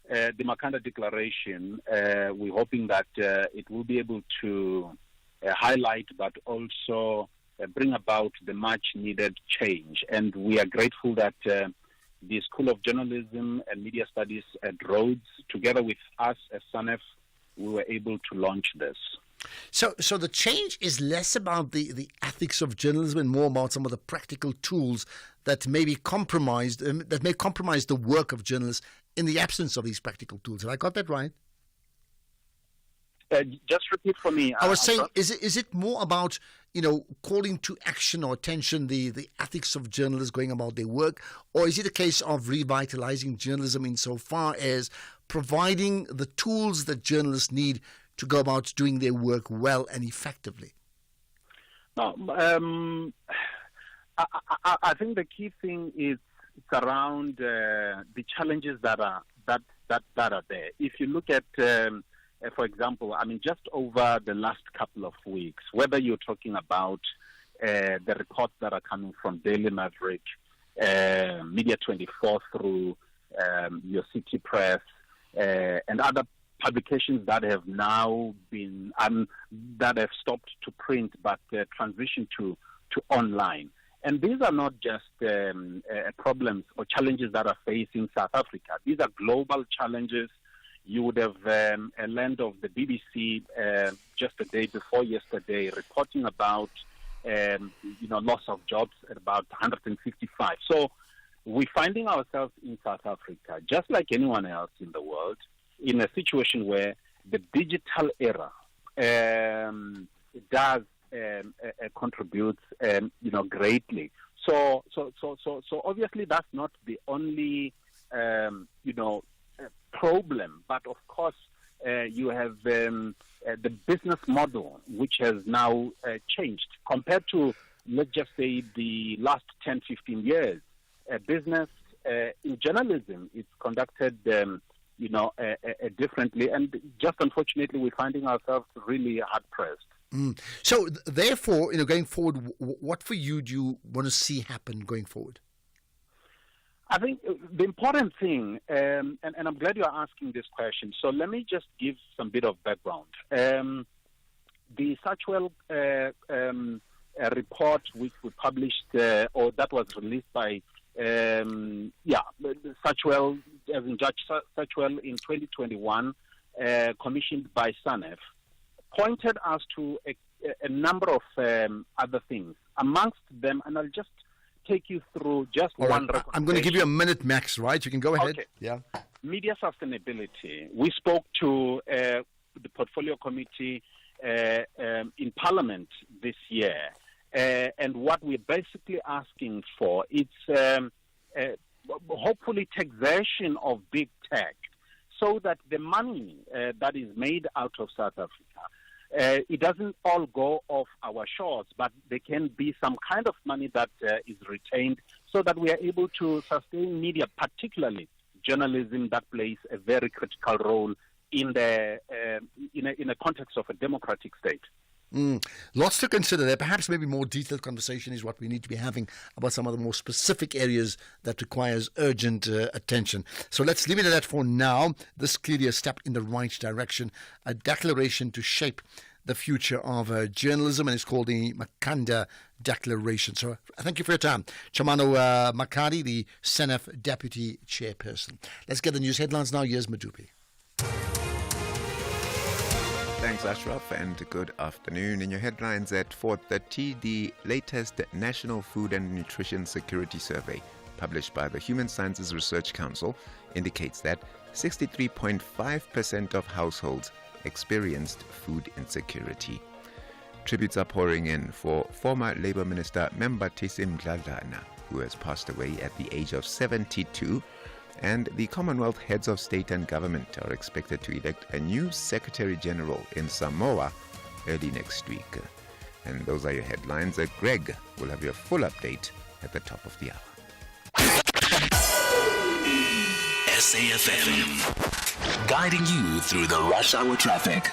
the Makhanda Declaration, we're hoping that it will be able to highlight but also bring about the much-needed change. And we are grateful that the School of Journalism and Media Studies at Rhodes, together with us as SANEF, we were able to launch this. So the change is less about the ethics of journalism and more about some of the practical tools that may be compromised, that may compromise the work of journalists in the absence of these practical tools. Have I got that right? Just repeat for me. I was saying, is it more about, calling to action or attention the ethics of journalists going about their work, or is it a case of revitalizing journalism insofar as providing the tools that journalists need to go about doing their work well and effectively? No, I think the key thing is it's around the challenges that are there. If you look at, for example, I mean, just over the last couple of weeks, whether you're talking about the reports that are coming from Daily Maverick, Media 24 through your City Press, and other publications that have now been that have stopped to print but transitioned to online. And these are not just problems or challenges that are facing South Africa. These are global challenges. You would have learned of the BBC just the day before yesterday reporting about loss of jobs at about 155. So we're finding ourselves in South Africa, just like anyone else in the world, in a situation where the digital era does contributes greatly. So obviously that's not the only problem, but of course you have the business model, which has now changed compared to, let's just say, the last 10, 15 years. Business in journalism is conducted differently, and just unfortunately we're finding ourselves really hard pressed. So therefore, going forward, what for you do you want to see happen going forward? I think the important thing, and I'm glad you're asking this question, so let me just give some bit of background. The Satchwell report, which we published, or that was released by Satchwell, as in Judge Satchwell in 2021, commissioned by SANEF, pointed us to a number of other things. Amongst them, and I'll just take you through just one recommendation. I'm going to give you a minute max, right? You can go ahead. Okay. Yeah. Media sustainability. We spoke to the Portfolio Committee in Parliament this year, and what we're basically asking for is hopefully taxation of big tech, so that the money that is made out of South Africa, it doesn't all go off our shores, but there can be some kind of money that is retained, so that we are able to sustain media, particularly journalism, that plays a very critical role in the in a context of a democratic state. Lots to consider there. Perhaps maybe more detailed conversation is what we need to be having about some of the more specific areas that requires urgent attention. So let's leave it at that for now. This clearly a step in the right direction, a declaration to shape the future of journalism, and it's called the Makhanda Declaration. So thank you for your time. Chamano Makadi, the SANEF Deputy Chairperson. Let's get the news headlines now. Here's Madupi. Thanks, Ashraf, and good afternoon. In your headlines at 4:30, the latest National Food and Nutrition Security Survey, published by the Human Sciences Research Council, indicates that 63.5% of households experienced food insecurity. Tributes are pouring in for former Labour Minister Membatisi Mdladlana, who has passed away at the age of 72. And the Commonwealth heads of state and government are expected to elect a new Secretary General in Samoa early next week. And those are your headlines. Greg will have your full update at the top of the hour. SAFM, guiding you through the rush hour traffic.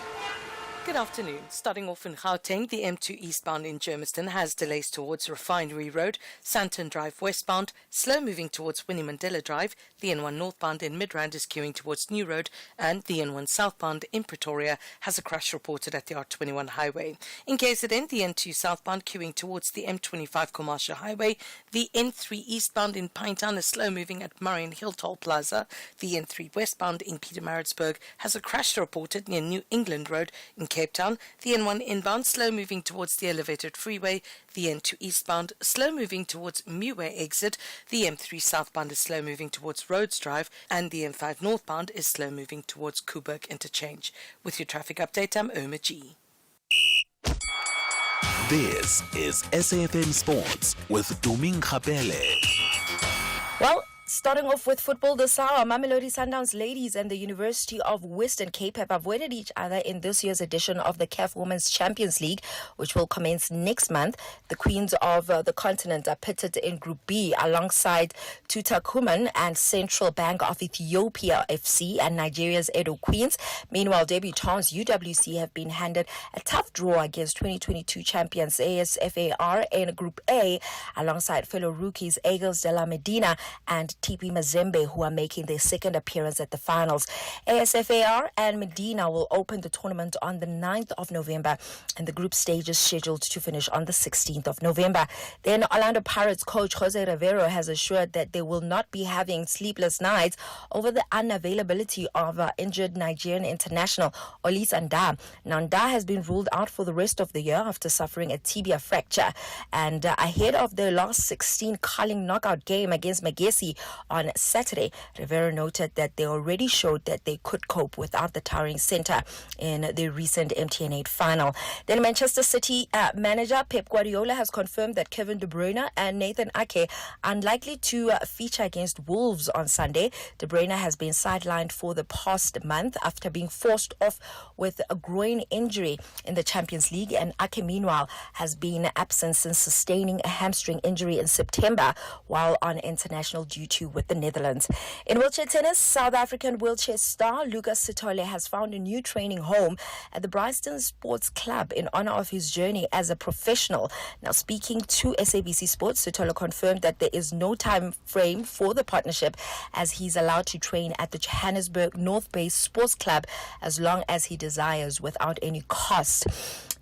Good afternoon. Starting off in Gauteng, the M2 eastbound in Germiston has delays towards Refinery Road, Santon Drive westbound, slow moving towards Winnie Mandela Drive. The N1 northbound in Midrand is queuing towards New Road, and the N1 southbound in Pretoria has a crash reported at the R21 highway. In KZN, the N2 southbound queuing towards the M25 Commercial Highway. The N3 eastbound in Pinetown is slow moving at Marion Hill Toll Plaza. The N3 westbound in Pietermaritzburg has a crash reported near New England Road in Cape Town. The N1 inbound slow moving towards the elevated freeway. The N2 eastbound slow moving towards Muway exit. The M3 southbound is slow moving towards Rhodes Drive, and the M5 northbound is slow moving towards Kuburg interchange. With your traffic update, I'm Irma G. This is SAFM Sports with Tuming Khapele. Well, Starting off with football this hour, Mamelodi Sundowns ladies and the University of Western Cape have avoided each other in this year's edition of the CAF Women's Champions League, which will commence next month. The Queens of the continent are pitted in Group B alongside Tutankhamun and Central Bank of Ethiopia FC and Nigeria's Edo Queens. Meanwhile, debutants UWC have been handed a tough draw against 2022 champions ASFAR in Group A alongside fellow rookies Eagles de la Medina and TP Mazembe, who are making their second appearance at the finals. ASFAR and Medina will open the tournament on the 9th of November, and the group stage is scheduled to finish on the 16th of November. Then Orlando Pirates coach Jose Rivero has assured that they will not be having sleepless nights over the unavailability of injured Nigerian international Olis Ndah. Now, Ndah has been ruled out for the rest of the year after suffering a tibia fracture, and ahead of their last 16 Carling knockout game against Magesi on Saturday, Rivero noted that they already showed that they could cope without the towering centre in the recent MTN 8 final. Then Manchester City manager Pep Guardiola has confirmed that Kevin De Bruyne and Nathan Ake are unlikely to feature against Wolves on Sunday. De Bruyne has been sidelined for the past month after being forced off with a groin injury in the Champions League, and Ake meanwhile has been absent since sustaining a hamstring injury in September while on international duty with the Netherlands. In wheelchair tennis, South African wheelchair star Lucas Sithole has found a new training home at the Bryanston Sports Club in honor of his journey as a professional. Now, speaking to SABC Sports, Sithole confirmed that there is no time frame for the partnership, as he's allowed to train at the Johannesburg North Bay Sports Club as long as he desires without any cost.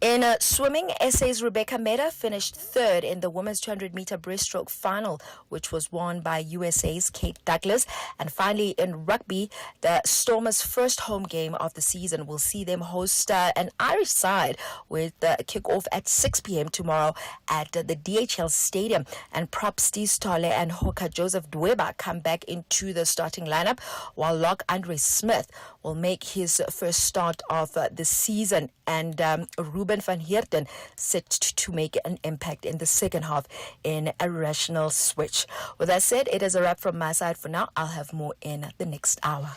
In swimming, SA's Rebecca Meda finished third in the women's 200-meter breaststroke final, which was won by USA's Kate Douglas. And finally, in rugby, the Stormers' first home game of the season will see them host an Irish side with the kick-off at 6 p.m. tomorrow at the DHL Stadium. And prop Steve Stolle and hooker Joseph Dweba come back into the starting lineup, while lock Andre Smith will make his first start of the season, and Ruben van Heerden set to make an impact in the second half in a rational switch. With that said, it is a wrap from my side for now. I'll have more in the next hour.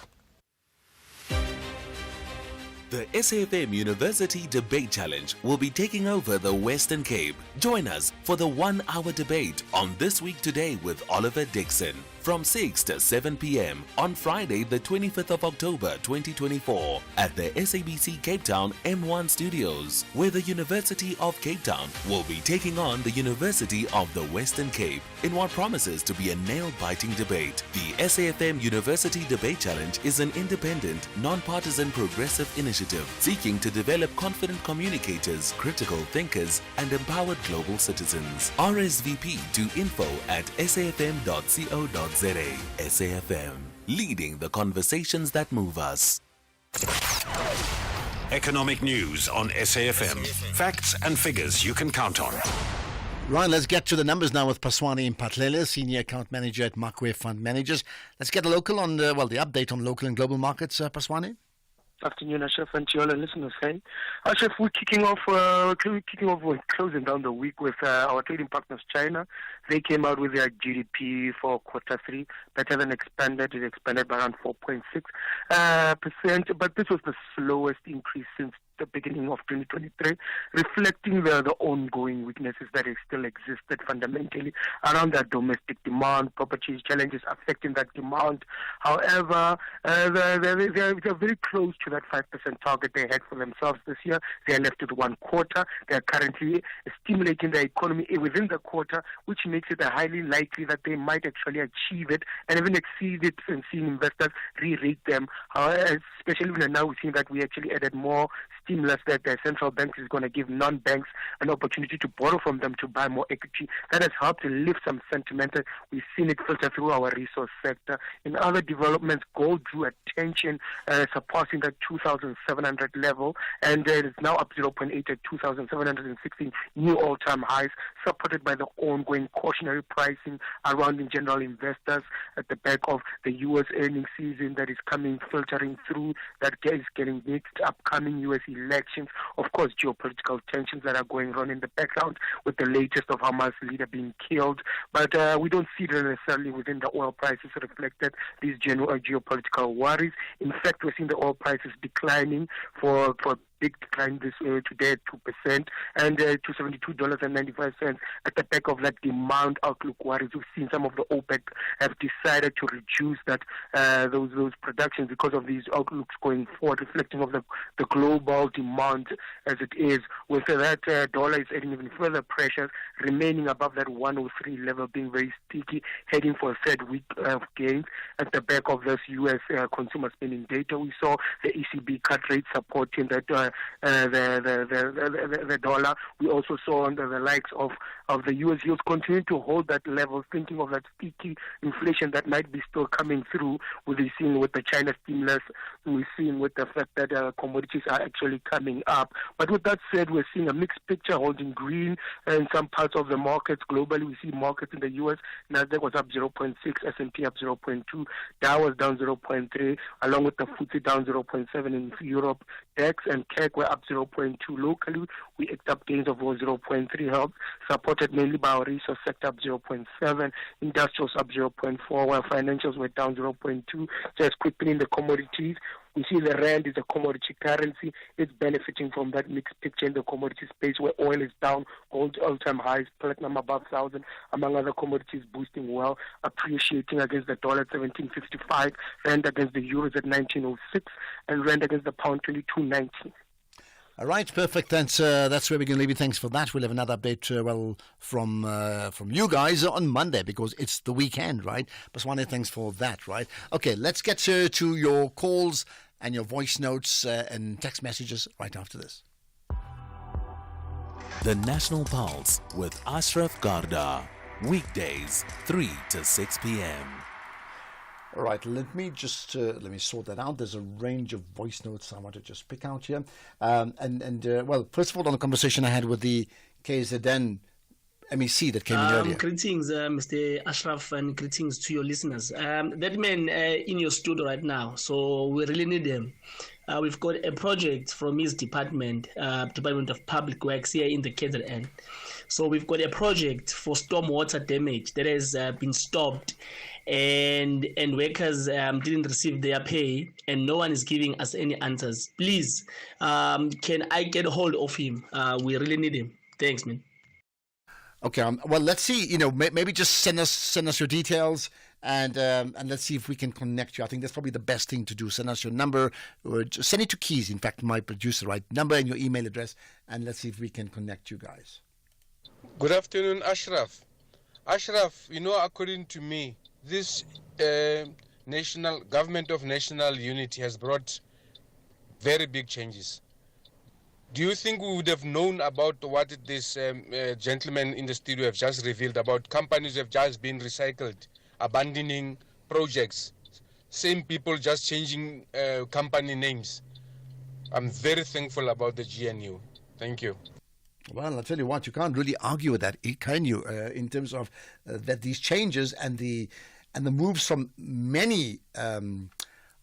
The SAFM University Debate Challenge will be taking over the Western Cape. Join us for the 1-hour debate on This Week Today with Oliver Dixon from 6 to 7 p.m. on Friday, the 25th of October 2024 at the SABC Cape Town M1 Studios, where the University of Cape Town will be taking on the University of the Western Cape in what promises to be a nail-biting debate. The SAFM University Debate Challenge is an independent, non-partisan progressive initiative seeking to develop confident communicators, critical thinkers, and empowered global citizens. RSVP to info@safm.co.za. SAFM, leading the conversations that move us. Economic news on SAFM. Facts and figures you can count on. Right, let's get to the numbers now with Paswani Mpatlele, Senior Account Manager at Makwe Fund Managers. Let's get a local on the update on local and global markets, Paswani. Afternoon, Ashraf, and to all our listeners. Hey, Ashraf, we're kicking off with closing down the week with our trading partners, China. They came out with their GDP for quarter 3, better than expanded. It expanded by around 4.6%, but this was the slowest increase since the beginning of 2023, reflecting the ongoing weaknesses that still existed fundamentally around that domestic demand, property challenges affecting that demand. However, they're very close to that 5% target they had for themselves this year. They are left with 1 quarter. They are currently stimulating the economy within the quarter, which makes it highly likely that they might actually achieve it and even exceed it, and seeing investors re-rate them. Especially when now we're seeing that we actually added more stimulus that the central bank is going to give non-banks an opportunity to borrow from them to buy more equity. That has helped to lift some sentiment. We've seen it filter through our resource sector. In other developments, gold drew attention, surpassing that 2,700 level, and it is now up 0.8 at 2,716 new all-time highs, supported by the ongoing cautionary pricing around in general investors at the back of the U.S. earnings season that is filtering through, that is getting mixed, upcoming U.S. elections, of course, geopolitical tensions that are going on in the background with the latest of Hamas leader being killed. But we don't see that necessarily within the oil prices reflected these general geopolitical worries. In fact, we're seeing the oil prices declining for big decline this today at 2% and to $72.95 at the back of that demand outlook worries. We've seen some of the OPEC have decided to reduce that those productions because of these outlooks going forward, reflecting of the global demand as it is. With that dollar is adding even further pressures, remaining above that 103 level, being very sticky, heading for a third week of gains at the back of this U.S. consumer spending data. We saw the ECB cut rate supporting that the dollar. We also saw under the likes of the U.S. yields continue to hold that level, thinking of that sticky inflation that might be still coming through. We're seeing with the China stimulus, we're seeing with the fact that commodities are actually coming up. But with that said, we're seeing a mixed picture holding green in some parts of the markets. Globally, we see markets in the U.S. Nasdaq was up 0.6, S&P up 0.2, Dow was down 0.3, along with the FTSE down 0.7 in Europe. DAX and CAC were up 0.2 locally. We picked up gains of 0.3 help, supported mainly by our resource sector up 0.7, industrials up 0.4, while financials were down 0.2. Just quickly in the commodities, we see the rand is a commodity currency. It's benefiting from that mixed picture in the commodity space where oil is down, gold all-time highs, platinum above 1,000, among other commodities boosting well, appreciating against the dollar at 17.55, rand against the euros at 19.06, and rand against the pound 22.90. All right, perfect. That's where we're going to leave it. Thanks for that. We'll have another update, from you guys on Monday because it's the weekend, right? Baswane, thanks for that, right? Okay, let's get to your calls and your voice notes and text messages right after this. The National Pulse with Ashraf Garda. Weekdays, 3 to 6 p.m. All right, let me sort that out. There's a range of voice notes I want to just pick out here. Well, first of all, on the conversation I had with the KZN MEC that came in earlier. Greetings, Mr. Ashraf, and greetings to your listeners. That man in your studio right now, so we really need him. We've got a project from his department, Department of Public Works here in the KZN. So we've got a project for stormwater damage that has been stopped, and workers didn't receive their pay, and no one is giving us any answers. Please, can I get a hold of him? We really need him. Thanks, man. Okay, well, let's see. Maybe just send us your details, and let's see if we can connect you. I think that's probably the best thing to do. Send us your number, or just send it to Keys. In fact, my producer, right? Number and your email address, and let's see if we can connect you guys. Good afternoon, Ashraf. Ashraf, according to me, this national government of national unity has brought very big changes. Do you think we would have known about what this gentleman in the studio have just revealed about companies have just been recycled, abandoning projects, same people just changing company names? I'm very thankful about the GNU. Thank you. Well, I'll tell you what, you can't really argue with that, can you? In terms of that these changes and the moves from many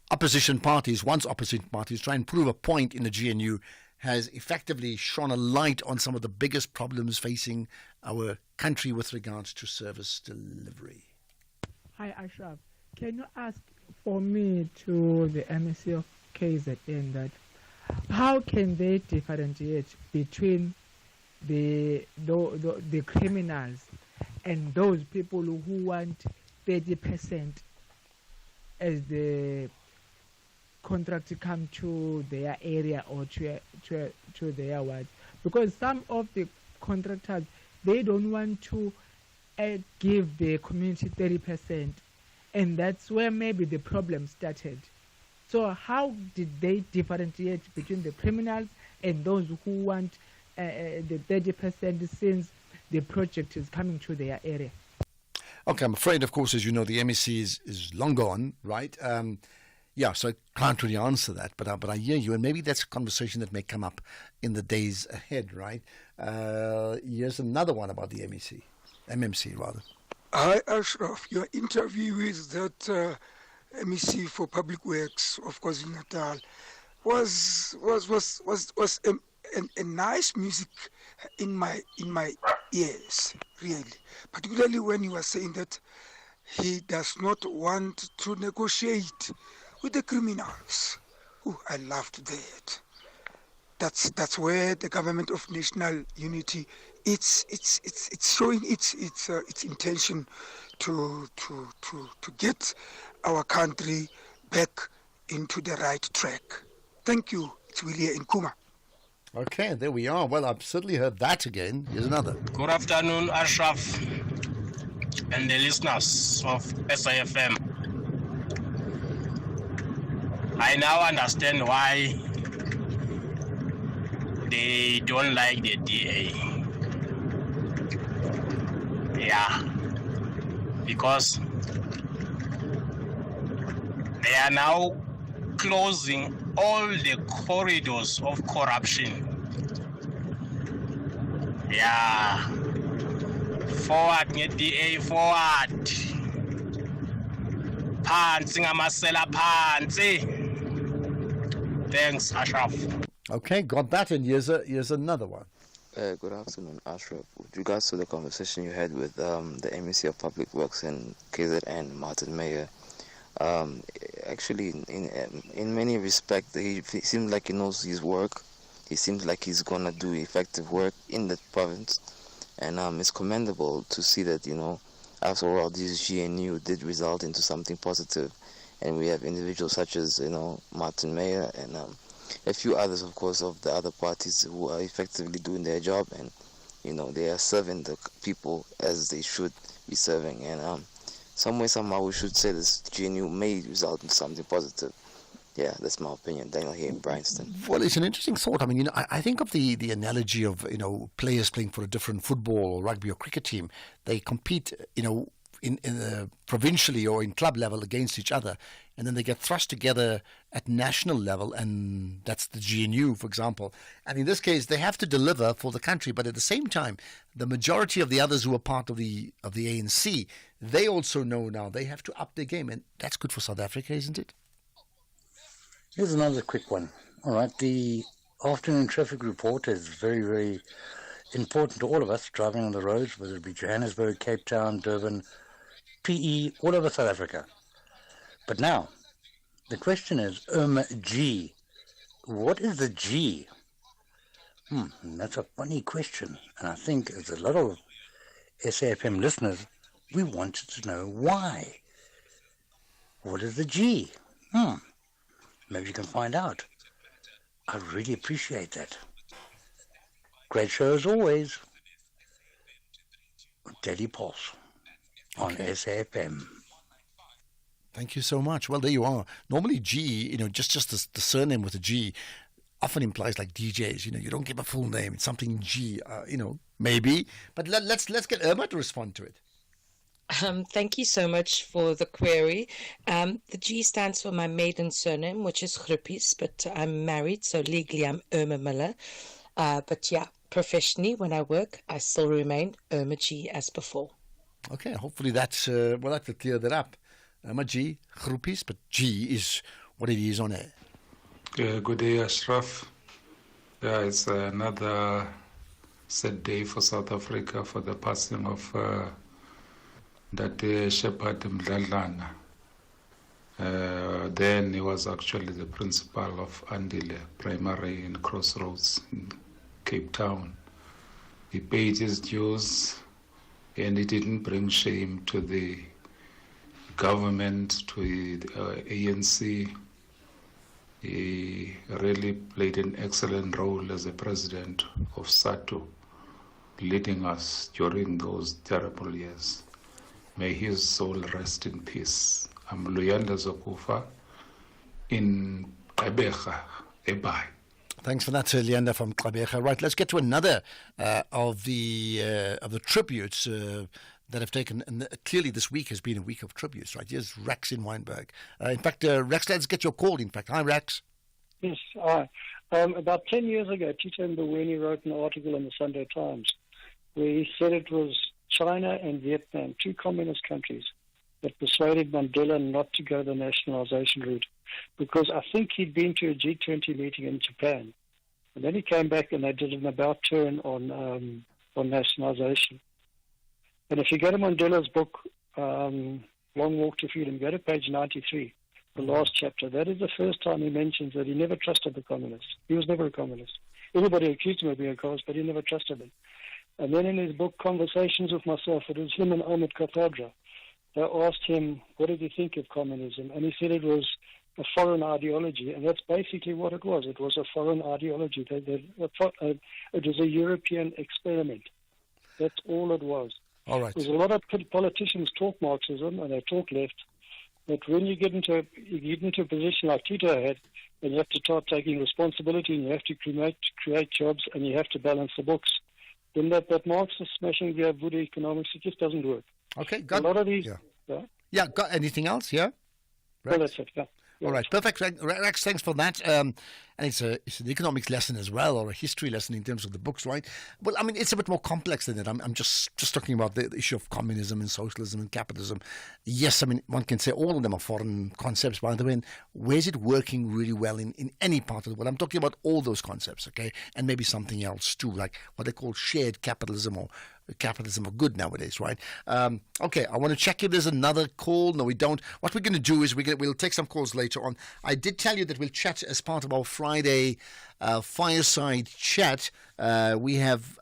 opposition parties, once opposition parties, try and prove a point in the GNU, has effectively shone a light on some of the biggest problems facing our country with regards to service delivery. Hi, Ashraf. Can you ask for me to the MEC of KZN that how can they differentiate between the criminals and those people who want 30% as the contract to come to their area or to their wards? Because some of the contractors, they don't want to give the community 30%, and that's where maybe the problem started. So how did they differentiate between the criminals and those who want the 30% since the project is coming to their area? Okay, I'm afraid, of course, as you know, the MEC is long gone, right? Yeah, so I can't really answer that, but I hear you, and maybe that's a conversation that may come up in the days ahead, right? Here's another one about the MMC rather. Hi, Ashraf. Your interview with that MEC for Public Works of KwaZulu-Natal was a nice music in my ears, really. Particularly when you were saying that he does not want to negotiate with the criminals. Oh, I loved that. That's where the government of national unity it's showing its intention to get our country back into the right track. Thank you. It's Willie Nkuma. Okay, there we are. Well, I've certainly heard that again. Here's another. Good afternoon, Ashraf, and the listeners of SAFM. I now understand why they don't like the DA. Yeah, because they are now closing all the corridors of corruption. Yeah, forward nge-DA, forward. Phansi ngamasela phansi. Thanks, Ashraf. Okay, got that, and here's another one. Good afternoon, Ashraf. With regards to the conversation you had with the MEC of Public Works and KZN, Martin Meyer, actually, in many respects, he seems like he knows his work. He seems like he's gonna do effective work in the province, and it's commendable to see that, you know, after all, this GNU did result into something positive, and we have individuals such as, you know, Martin Meyer and a few others, of course, of the other parties who are effectively doing their job, and, you know, they are serving the people as they should be serving, and some way, somehow, we should say this GNU may result in something positive. Yeah, that's my opinion. Daniel here in Bryanston. Well, it's an interesting thought. I mean, you know, I think of the analogy of, you know, players playing for a different football or rugby or cricket team. They compete, you know, in provincially or in club level against each other, and then they get thrust together at national level, and that's the GNU, for example. And in this case, they have to deliver for the country, but at the same time, the majority of the others who are part of the ANC, they also know now they have to up their game, and that's good for South Africa, isn't it? Here's another quick one. All right, the afternoon traffic report is very, very important to all of us driving on the roads, whether it be Johannesburg, Cape Town, Durban, PE, all over South Africa. But now, the question is, G. What is the G? That's a funny question. And I think as a lot of SAFM listeners, we wanted to know why. What is the G? Maybe you can find out. I really appreciate that. Great show as always. Daily Pulse on SAFM. Thank you so much. Well, there you are. Normally G, you know, just the surname with a G often implies like DJs, you know, you don't give a full name. It's something G, you know, maybe. But let's get Irma to respond to it. Thank you so much for the query. The G stands for my maiden surname, which is Groepies, but I'm married, so legally I'm Irma Miller. But yeah, professionally, when I work, I still remain Irma G as before. Okay, hopefully that's, we'll have to clear that up. Irma G, Groepies, but G is what it is on air. Good day, Ashraf. Yeah, it's another sad day for South Africa for the passing of that Shepherd Mdladlana. Then he was actually the principal of Andile Primary in Crossroads in Cape Town. He paid his dues, and he didn't bring shame to the government, to the ANC. He really played an excellent role as a president of SATU, leading us during those terrible years. May his soul rest in peace. I'm Luyanda Zokufa in Gqeberha, Ebai. Thanks for that, Luyanda from Gqeberha. Right, let's get to another of the tributes that have taken, and clearly this week has been a week of tributes, right? Here's Rex in Wynberg. In fact, Rex, let's get your call, in fact. Hi, Rex. Yes, hi. About 10 years ago, Tito Mboweni wrote an article in the Sunday Times where he said it was China and Vietnam, two communist countries, that persuaded Mandela not to go the nationalization route, because I think he'd been to a G20 meeting in Japan, and then he came back and they did an about turn on nationalization. And if you go to Mandela's book, Long Walk to Freedom, go to page 93, the last chapter. That is the first time he mentions that he never trusted the communists. He was never a communist. Everybody accused him of being a communist, but he never trusted them. And then in his book, Conversations with Myself, it was him and Ahmed Kathadra. They asked him, what did he think of communism? And he said it was a foreign ideology, and that's basically what it was. It was a foreign ideology. It was a European experiment. That's all it was. All right. There's a lot of politicians talk Marxism and they talk left, but when you get into a position like Tito had, and you have to start taking responsibility, and you have to create jobs, and you have to balance the books, then that Marxist smashing via Voodoo economics, it just doesn't work. Okay, a lot of these. Yeah, got anything else? Yeah. Well, that's it. Yeah. All right, perfect. Rex, thanks for that. And it's an economics lesson as well, or a history lesson in terms of the books, right? Well, I mean, it's a bit more complex than that. I'm just talking about the issue of communism and socialism and capitalism. Yes, I mean, one can say all of them are foreign concepts, by the way. And where's it working really well in any part of the world? I'm talking about all those concepts, okay? And maybe something else too, like what they call shared capitalism or capitalism of good nowadays, right? Okay, I want to check if there's another call. No, we don't. What we're going to do is we'll take some calls later on. I did tell you that we'll chat as part of our Friday fireside chat. We have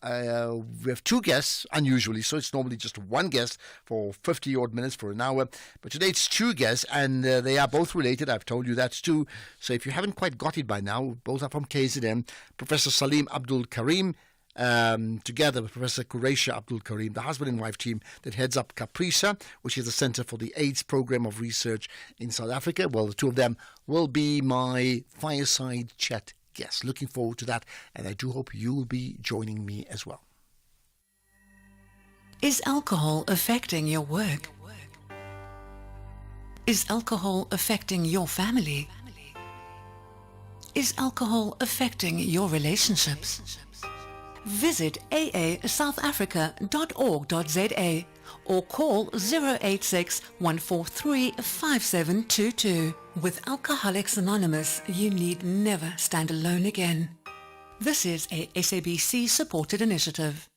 two guests, unusually, so it's normally just one guest for 50-odd minutes, for an hour. But today it's two guests, and they are both related. I've told you that too. So if you haven't quite got it by now, both are from KZN. Professor Salim Abdul Karim, together with Professor Quraisha Abdul Karim, the husband and wife team that heads up CAPRISA, which is the Center for the AIDS Program of Research in South Africa. Well, the two of them will be my fireside chat guests. Looking forward to that, and I do hope you will be joining me as well. Is alcohol affecting your work? Is alcohol affecting your family? Is alcohol affecting your relationships? Visit aasouthafrica.org.za or call 086 143 5722. With Alcoholics Anonymous, you need never stand alone again. This is a SABC supported initiative.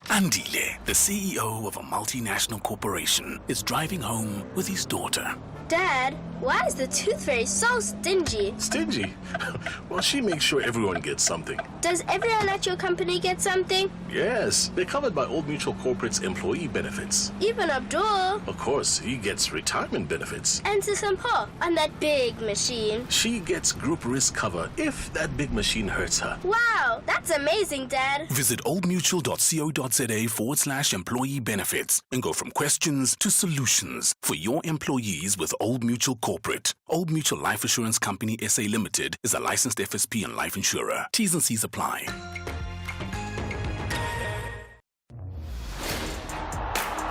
Andile, the CEO of a multinational corporation, is driving home with his daughter. Dad, why is the tooth fairy so stingy? Stingy? Well, she makes sure everyone gets something. Does everyone at your company get something? Yes, they're covered by Old Mutual Corporate's employee benefits. Even Abdul? Of course, he gets retirement benefits. And Sisampo on that big machine. She gets group risk cover if that big machine hurts her. Wow, that's amazing, Dad. Visit oldmutual.co.za/employee benefits and go from questions to solutions for your employees with Old Mutual Corporate. Old Mutual Life Assurance Company SA Limited is a licensed FSP and life insurer. T's and C's apply.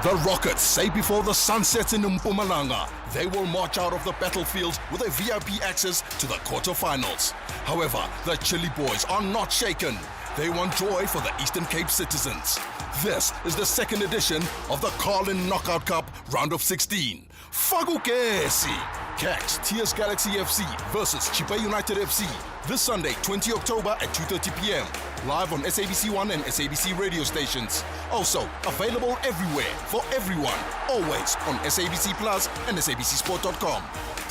The Rockets say before the sun sets in Mpumalanga, they will march out of the battlefield with a VIP access to the quarterfinals. However, the Chili Boys are not shaken. They want joy for the Eastern Cape citizens. This is the second edition of the Carlin Knockout Cup Round of 16. Fagukesi! Catch TS Galaxy FC versus Chipa United FC this Sunday, 20 October at 2:30 p.m. Live on SABC1 and SABC radio stations. Also available everywhere for everyone. Always on SABC Plus and SABCSport.com.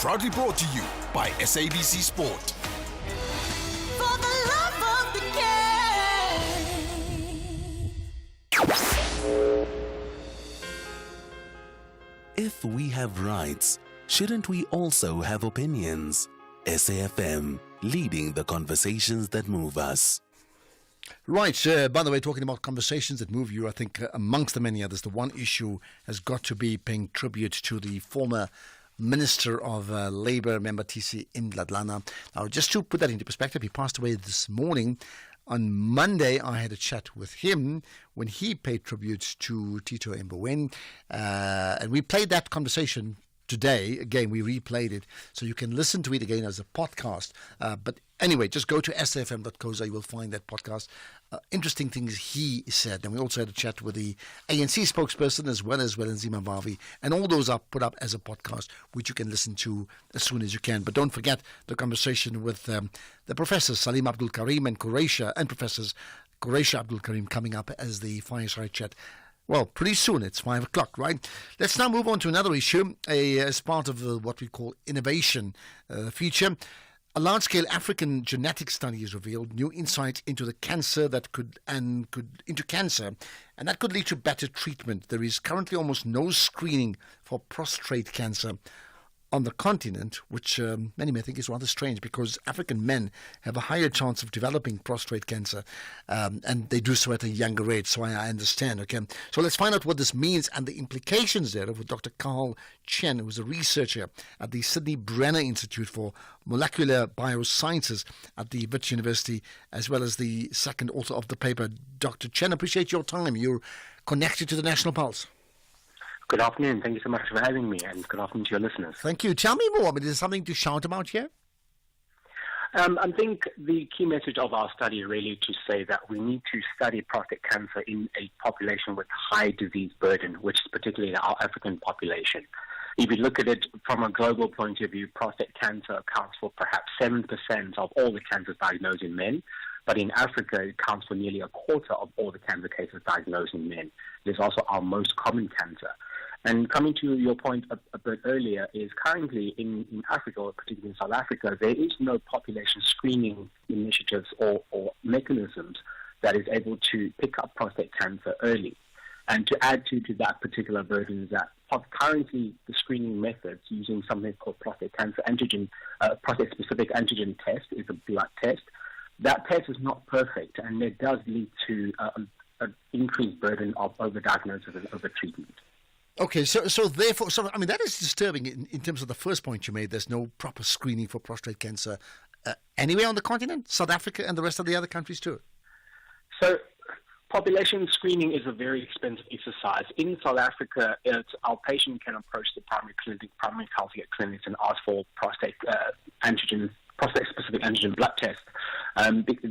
Proudly brought to you by SABC Sport. For the love of the game. If we have rights, shouldn't we also have opinions? SAFM, leading the conversations that move us. Right, by the way, talking about conversations that move you, I think amongst the many others, the one issue has got to be paying tribute to the former Minister of Labour, member TC Ndladlana. Now, just to put that into perspective, he passed away this morning On Monday, I had a chat with him when he paid tribute to Tito Mboweni, and we played that conversation today. Again, we replayed it, so you can listen to it again as a podcast. But anyway, just go to safm.co.za. You will find that podcast. Interesting things he said. And we also had a chat with the ANC spokesperson as well as Nzima Vavi. And all those are put up as a podcast, which you can listen to as soon as you can. But don't forget the conversation with the professors, Salim Abdul Karim and Professors Qureisha Abdul Karim, coming up as the fireside chat. Well, pretty soon. It's 5 o'clock, right? Let's now move on to another issue, as part of what we call innovation feature. A large-scale African genetic study has revealed new insights into the cancer that could lead to better treatment. There is currently almost no screening for prostate cancer on the continent, which many may think is rather strange because African men have a higher chance of developing prostate cancer, and they do so at a younger age, so I understand. Okay, so let's find out what this means and the implications thereof with Dr. Carl Chen, who is a researcher at the Sydney Brenner Institute for Molecular Biosciences at the Wits University, as well as the second author of the paper. Dr. Chen, appreciate your time. You're connected to the National Pulse. Good afternoon. Thank you so much for having me, and good afternoon to your listeners. Thank you. Tell me more. I mean, is there something to shout about here? I think the key message of our study is really to say that we need to study prostate cancer in a population with high disease burden, which is particularly our African population. If you look at it from a global point of view, prostate cancer accounts for perhaps 7% of all the cancers diagnosed in men. But in Africa, it accounts for nearly a quarter of all the cancer cases diagnosed in men. It is also our most common cancer. And coming to your point a bit earlier, is currently in Africa, or particularly in South Africa, there is no population screening initiatives or mechanisms that is able to pick up prostate cancer early. And to add to that particular burden is that currently the screening methods using something called prostate-specific antigen test is a blood test. That test is not perfect, and it does lead to an increased burden of overdiagnosis and overtreatment. Okay, so therefore, I mean, that is disturbing in terms of the first point you made. There's no proper screening for prostate cancer anywhere on the continent, South Africa and the rest of the other countries too. So population screening is a very expensive exercise. In South Africa, our patient can approach the primary health care clinics and ask for prostate-specific antigen blood test,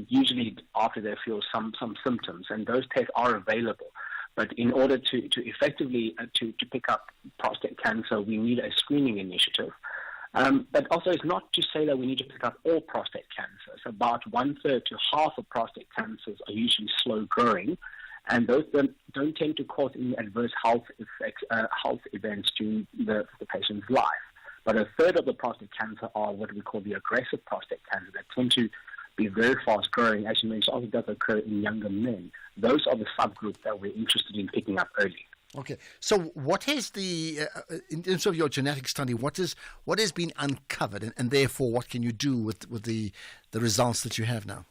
usually after they feel some symptoms, and those tests are available. But in order to effectively to pick up prostate cancer, we need a screening initiative. But also, it's not to say that we need to pick up all prostate cancers. About 1/3 to half of prostate cancers are usually slow growing, and those don't tend to cause any adverse health events during the patient's life. But 1/3 of the prostate cancer are what we call the aggressive prostate cancer that tend to be very fast growing. As you mentioned, also does occur in younger men. Those are the subgroups that we're interested in picking up early. Okay, so what is in terms of your genetic study, what has been uncovered, and therefore what can you do with the results that you have now?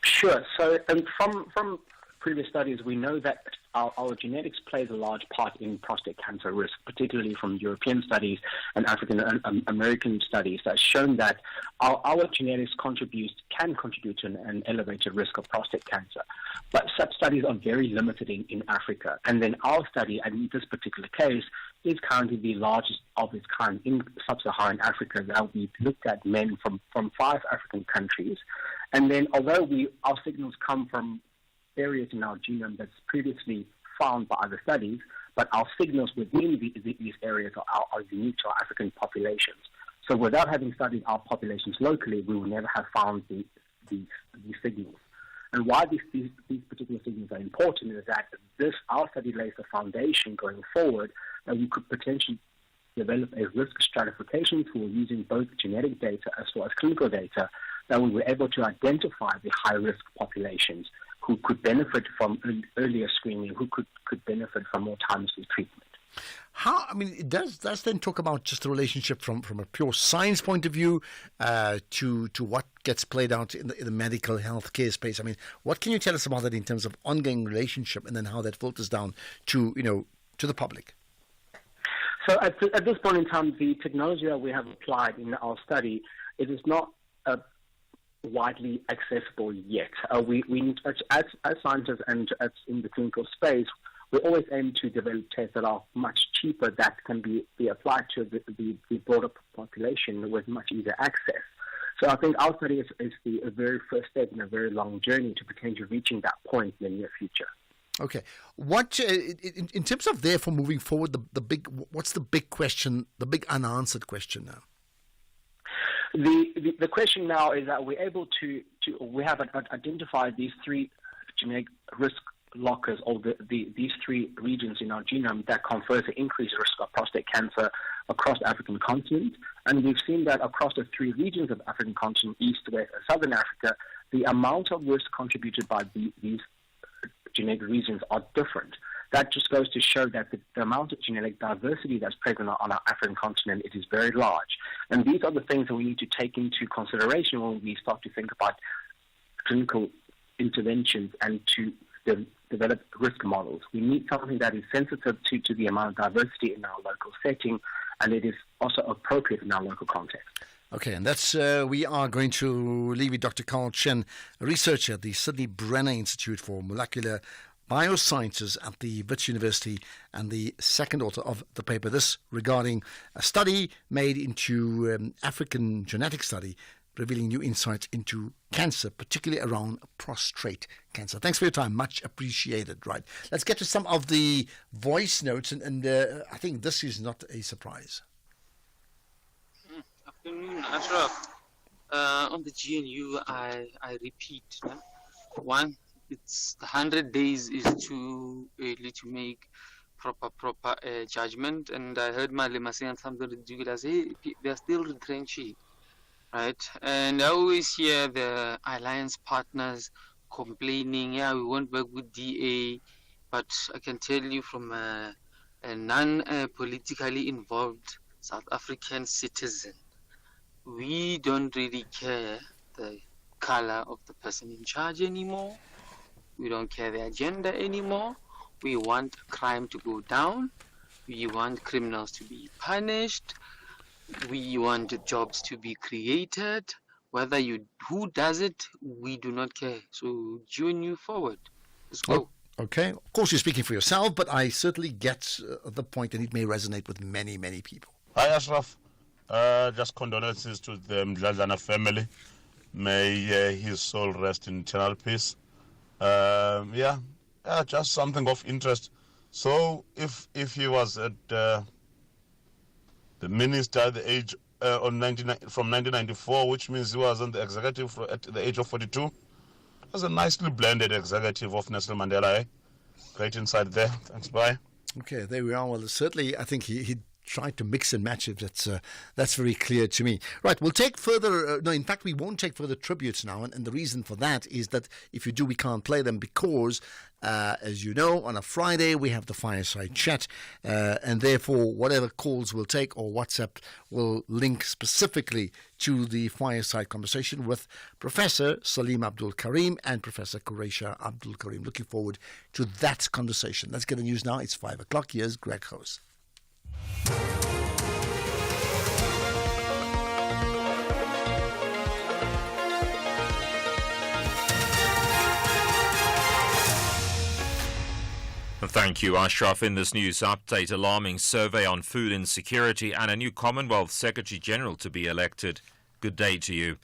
Sure. So from previous studies, we know that our genetics plays a large part in prostate cancer risk, particularly from European studies and African American studies that shown that our genetics can contribute to an elevated risk of prostate cancer. But such studies are very limited in Africa. And then our study, and in this particular case, is currently the largest of its kind in sub-Saharan Africa. That we looked at men from 5 African countries. And then although our signals come from areas in our genome that's previously found by other studies, but our signals within these areas are unique to our African populations. So without having studied our populations locally, we will never have found these signals. And why these particular signals are important is that our study lays the foundation going forward that we could potentially develop a risk stratification tool using both genetic data as well as clinical data that we were able to identify the high-risk populations who could benefit from earlier screening, who could benefit from more timely treatment. It does then talk about just the relationship from a pure science point of view to what gets played out in the medical healthcare space. I mean, what can you tell us about that in terms of ongoing relationship and then how that filters down to the public? So at this point in time, the technology that we have applied in our study, it is not widely accessible yet. We need, as scientists and as in the clinical space, we always aim to develop tests that are much cheaper that can be applied to the broader population with much easier access. So I think our study is the very first step in a very long journey to potentially reaching that point in the near future. Okay. What in terms of therefore moving forward, what's the big question, the big unanswered question now? The question now is that we're able to we have identified these three genetic risk lockers, or these three regions in our genome that confers an increased risk of prostate cancer across the African continent. And we've seen that across the three regions of the African continent, East, West, and Southern Africa, the amount of risk contributed by these genetic regions are different. That just goes to show that the amount of genetic diversity that's present on our African continent, it is very large. And these are the things that we need to take into consideration when we start to think about clinical interventions and to develop risk models. We need something that is sensitive to the amount of diversity in our local setting, and it is also appropriate in our local context. Okay, and that's we are going to leave with Dr. Carl Chen, a researcher at the Sydney Brenner Institute for Molecular Biosciences at the Wits University, and the second author of the paper. This regarding a study made into African genetic study, revealing new insights into cancer, particularly around prostate cancer. Thanks for your time. Much appreciated. Right. Let's get to some of the voice notes, and I think this is not a surprise. Afternoon, Ashraf. On the GNU, I repeat, one, it's 100 days is too early to make proper judgment. And I heard Malema saying something ridiculous. Hey, they're still retrenching. Right, and I always hear the alliance partners complaining, yeah, we won't work with DA, but I can tell you from a non-politically involved South African citizen, we don't really care the color of the person in charge anymore. We don't care the agenda anymore. We want crime to go down. We want criminals to be punished. We want jobs to be created. Whether who does it, we do not care. So join you forward. Let's go. Okay. Of course, you're speaking for yourself, but I certainly get the point, and it may resonate with many, many people. Hi, Ashraf. Just condolences to the Mdladlana family. May his soul rest in eternal peace. Just something of interest. So, if he was at the minister at the age from 1994, which means he was on the executive at the age of 42. It was a nicely blended executive of Nelson Mandela. Great insight there. Thanks. Bye. Okay, there we are. Well, certainly, I think he tried to mix and match it. That's very clear to me. Right, we'll take further... in fact, we won't take further tributes now. And the reason for that is that if you do, we can't play them because, as you know, on a Friday, we have the fireside chat. And therefore, whatever calls we'll take or WhatsApp will link specifically to the fireside conversation with Professor Salim Abdul Karim and Professor Qureisha Abdul Karim. Looking forward to that conversation. Let's get the news now. It's 5 o'clock. Here's Greg House. Thank you, Ashraf. In this news update, alarming survey on food insecurity and a new Commonwealth Secretary-General to be elected. Good day to you.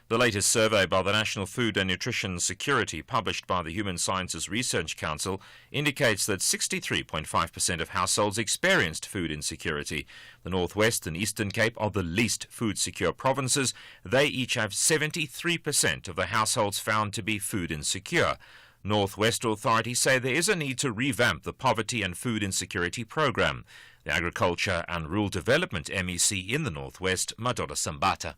The latest survey by the National Food and Nutrition Security, published by the Human Sciences Research Council, indicates that 63.5% of households experienced food insecurity. The North West and Eastern Cape are the least food-secure provinces. They each have 73% of the households found to be food insecure. North West authorities say there is a need to revamp the poverty and food insecurity program. The Agriculture and Rural Development MEC in the North West, Madoda Sambata.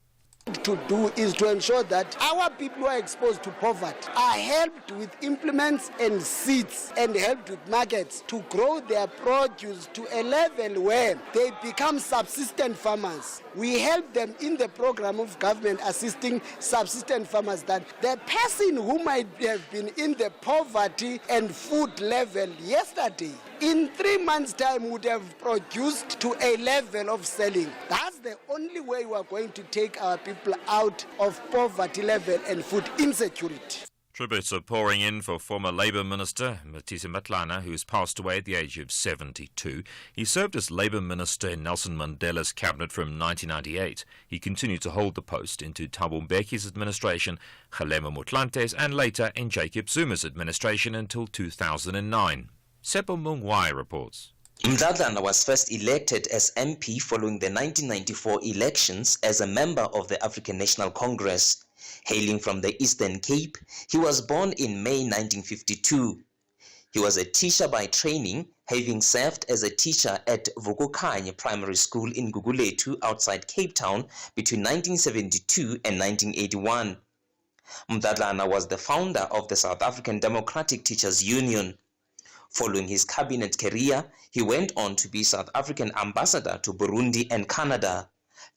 To do is to ensure that our people who are exposed to poverty are helped with implements and seeds and helped with markets to grow their produce to a level where they become subsistent farmers. We help them in the program of government assisting subsistent farmers, that the person who might have been in the poverty and food level yesterday in 3 months' time would have produced to a level of selling. That's the only way we are going to take our people out of poverty level and food insecurity. Tributes are pouring in for former Labour Minister Matisa Matlana, who's passed away at the age of 72. He served as Labour Minister in Nelson Mandela's cabinet from 1998. He continued to hold the post into Thabo Mbeki's administration, Kgalema Motlante's, and later in Jacob Zuma's administration until 2009. Seppo Mungwai reports. Mdladlana was first elected as MP following the 1994 elections as a member of the African National Congress. Hailing from the Eastern Cape, he was born in May 1952. He was a teacher by training, having served as a teacher at Vukukanye Primary School in Gugulethu outside Cape Town between 1972 and 1981. Mdladlana was the founder of the South African Democratic Teachers Union. Following his cabinet career, he went on to be South African ambassador to Burundi and Canada.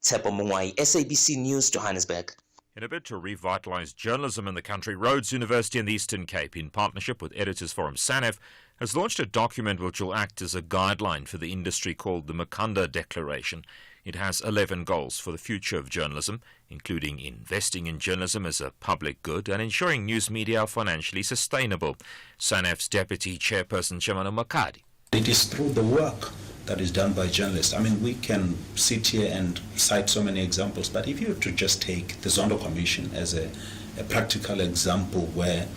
Tsepo Mungwai, SABC News, Johannesburg. In a bid to revitalise journalism in the country, Rhodes University in the Eastern Cape, in partnership with Editors Forum SANEF, has launched a document which will act as a guideline for the industry called the Makhanda Declaration. It has 11 goals for the future of journalism, including investing in journalism as a public good and ensuring news media are financially sustainable. SANEF's Deputy Chairperson Shemano Makadi. It is through the work that is done by journalists. I mean, we can sit here and cite so many examples, but if you were to just take the Zondo Commission as a practical example where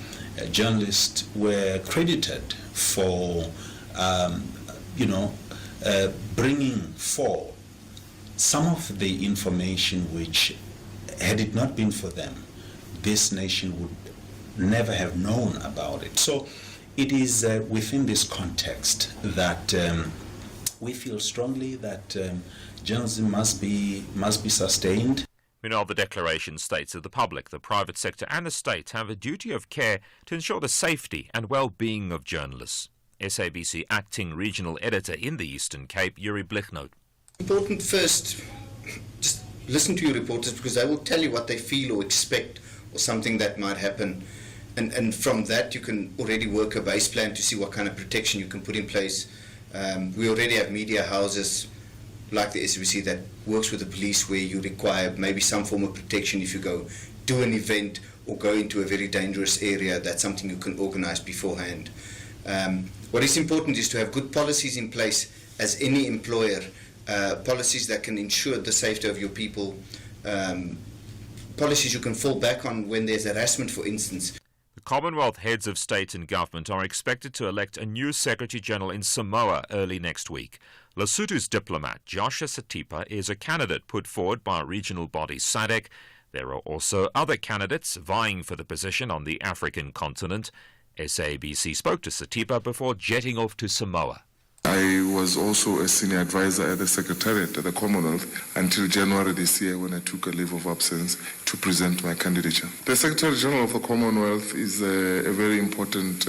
journalists were credited for, bringing forth some of the information which, had it not been for them, this nation would never have known about it. So it is within this context that we feel strongly that journalism must be sustained. Meanwhile, the declaration states that the public, the private sector and the state have a duty of care to ensure the safety and well-being of journalists. SABC Acting Regional Editor in the Eastern Cape, Yuri Blichnote. Important first, just listen to your reporters because they will tell you what they feel or expect or something that might happen. And from that you can already work a base plan to see what kind of protection you can put in place. We already have media houses like the SABC that works with the police where you require maybe some form of protection if you go do an event or go into a very dangerous area. That's something you can organize beforehand. What is important is to have good policies in place as any employer, policies that can ensure the safety of your people, policies you can fall back on when there's harassment, for instance. The Commonwealth heads of state and government are expected to elect a new Secretary-General in Samoa early next week. Lesotho's diplomat Joshua Satipa is a candidate put forward by regional body SADC. There are also other candidates vying for the position on the African continent. SABC spoke to Satipa before jetting off to Samoa. I was also a senior advisor at the Secretariat at the Commonwealth until January this year when I took a leave of absence to present my candidature. The Secretary General of the Commonwealth is a very important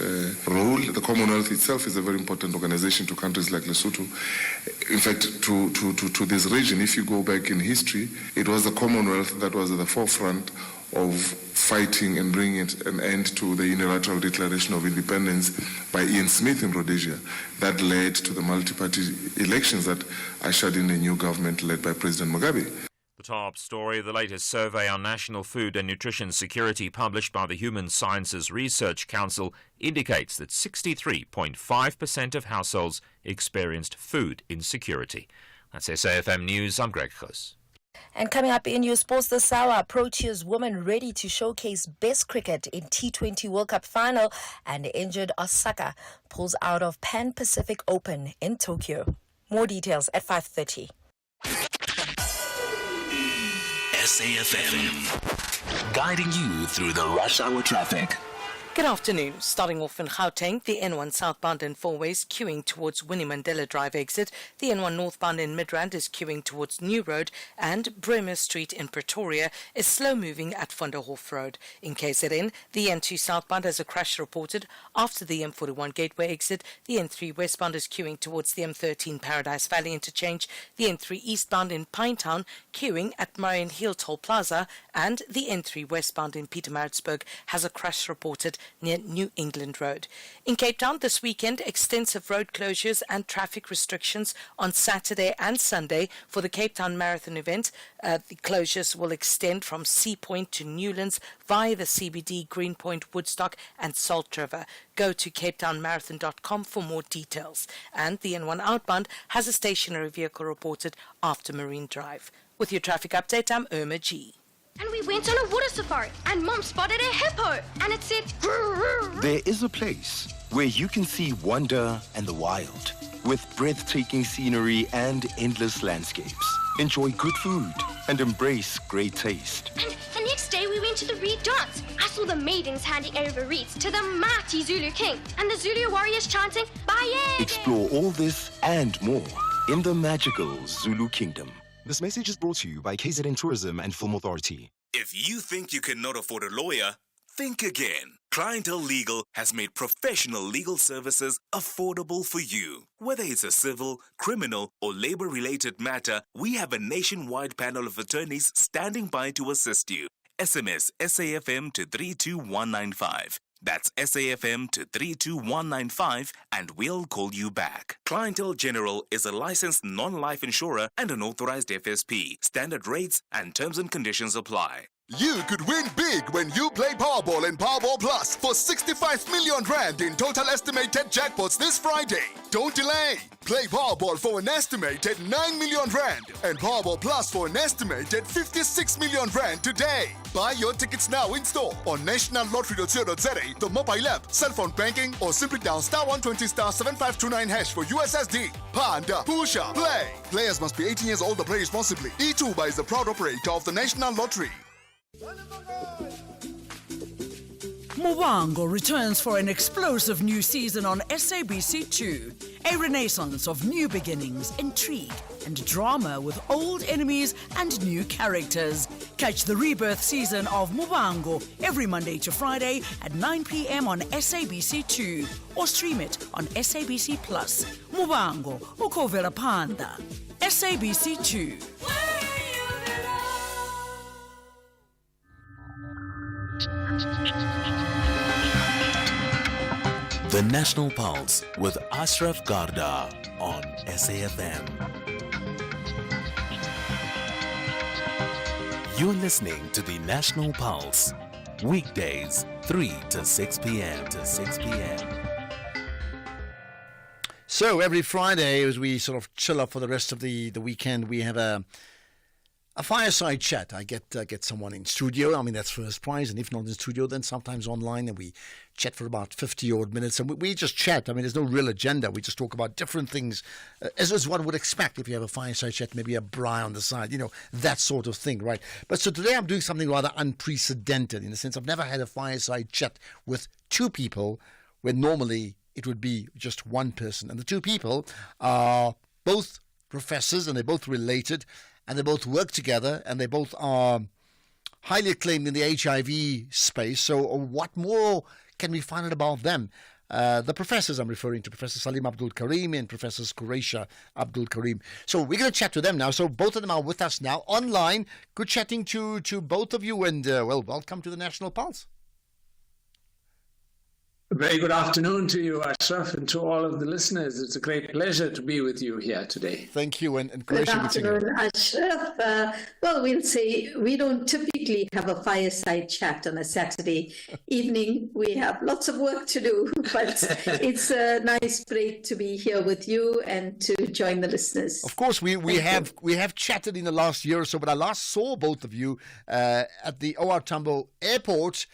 role. The Commonwealth itself is a very important organization to countries like Lesotho. In fact, to this region, if you go back in history, it was the Commonwealth that was at the forefront of fighting and bringing an end to the unilateral declaration of independence by Ian Smith in Rhodesia. That led to the multi-party elections that ushered in a new government led by President Mugabe. The top story, the latest survey on national food and nutrition security published by the Human Sciences Research Council indicates that 63.5% of households experienced food insecurity. That's SAFM News. I'm Greg Khos. And coming up in your sports this hour, Proteas women ready to showcase best cricket in T20 World Cup final, and injured Osaka pulls out of Pan Pacific Open in Tokyo. More details at 5:30. SAFM, guiding you through the rush hour traffic. Good afternoon. Starting off in Gauteng, the N1 southbound in four ways queuing towards Winnie Mandela Drive exit. The N1 northbound in Midrand is queuing towards New Road, and Bremer Street in Pretoria is slow moving at Vonderhof Road. In KZN, the N2 southbound has a crash reported after the M41 Gateway exit. The N3 westbound is queuing towards the M13 Paradise Valley interchange. The N3 eastbound in Pinetown queuing at Marion Hill Toll Plaza, and the N3 westbound in Pietermaritzburg has a crash reported near New England Road. In Cape Town this weekend, extensive road closures and traffic restrictions on Saturday and Sunday for the Cape Town Marathon event. The closures will extend from Sea Point to Newlands via the CBD, Greenpoint, Woodstock and Salt River. Go to capetownmarathon.com for more details. And the N1 outbound has a stationary vehicle reported after Marine Drive. With your traffic update, I'm Irma G. And we went on a water safari, and Mom spotted a hippo, and it said, There is a place where you can see wonder and the wild, with breathtaking scenery and endless landscapes. Enjoy good food and embrace great taste. And the next day we went to the Reed dance. I saw the maidens handing over reeds to the mighty Zulu king, and the Zulu warriors chanting, Bayede! Explore all this and more in the magical Zulu Kingdom. This message is brought to you by KZN Tourism and Film Authority. If you think you cannot afford a lawyer, think again. Clientele Legal has made professional legal services affordable for you. Whether it's a civil, criminal, or labor-related matter, we have a nationwide panel of attorneys standing by to assist you. SMS SAFM to 32195. That's SAFM to 32195 and we'll call you back. Clientele General is a licensed non-life insurer and an authorized FSP. Standard rates and terms and conditions apply. You could win big when you play Powerball and Powerball Plus for 65 million rand in total estimated jackpots this Friday. Don't delay. Play Powerball for an estimated 9 million rand and Powerball Plus for an estimated 56 million rand today. Buy your tickets now in store on nationallottery.co.za, the mobile app, cell phone banking, or simply dial *120*7529# for USSD. Panda, Pusha, play. Players must be 18 years old or play responsibly. E2 is the proud operator of the National Lottery. Mubango returns for an explosive new season on SABC2. A renaissance of new beginnings, intrigue, and drama with old enemies and new characters. Catch the rebirth season of Mubango every Monday to Friday at 9 p.m. on SABC2 or stream it on SABC Plus. Mubango, ukovela panda. SABC2. The National Pulse with Ashraf Garda on SAFM. You're listening to the National Pulse, weekdays 3 to 6 p.m. So every Friday, as we sort of chill up for the rest of the weekend, we have a fireside chat. I get someone in studio. I mean, that's first prize. And if not in studio, then sometimes online. And we chat for about 50-odd minutes. And we just chat. I mean, there's no real agenda. We just talk about different things, as one would expect if you have a fireside chat, maybe a braai on the side, that sort of thing, right? But so today I'm doing something rather unprecedented in the sense I've never had a fireside chat with two people where normally it would be just one person. And the two people are both professors and they're both related. And they both work together, and they both are highly acclaimed in the HIV space. So what more can we find out about them? The professors I'm referring to, Professor Salim Abdul Karim and Professor Qureisha Abdul Karim. So we're going to chat to them now. So both of them are with us now online. Good chatting to both of you, and welcome to the National Pulse. Very good afternoon to you, Ashraf, and to all of the listeners. It's a great pleasure to be with you here today. Thank you. And good afternoon, Ashraf. Well, we'll say we don't typically have a fireside chat on a Saturday evening. We have lots of work to do, but it's a nice break to be here with you and to join the listeners. Of course, we have chatted in the last year or so, but I last saw both of you at the OR Tambo airport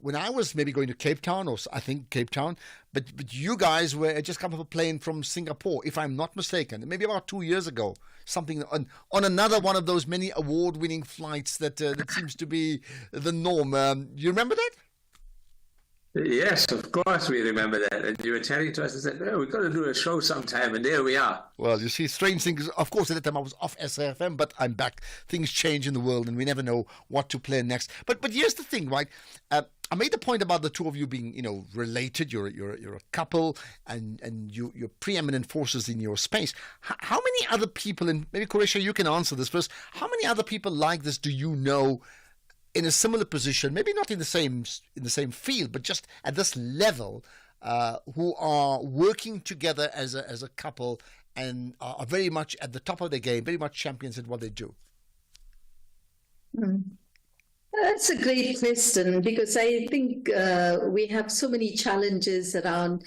when I was maybe going to Cape Town, or I think Cape Town, but you guys were just come off a plane from Singapore, if I'm not mistaken, maybe about 2 years ago, something on another one of those many award-winning flights that seems to be the norm. You remember that? Yes, of course we remember that. And you were chatting to us and said, we've got to do a show sometime, and there we are. Well, you see, strange things. Of course, at the time I was off SAFM, but I'm back. Things change in the world, and we never know what to play next. But here's the thing, right? I made the point about the two of you being, related. You're a couple, and you're preeminent forces in your space. How many other people, and maybe Qureisha, you can answer this first. How many other people like this do you know in a similar position, maybe not in the same field, but just at this level, who are working together as a couple and are very much at the top of their game, very much champions at what they do? That's a great question, because I think we have so many challenges around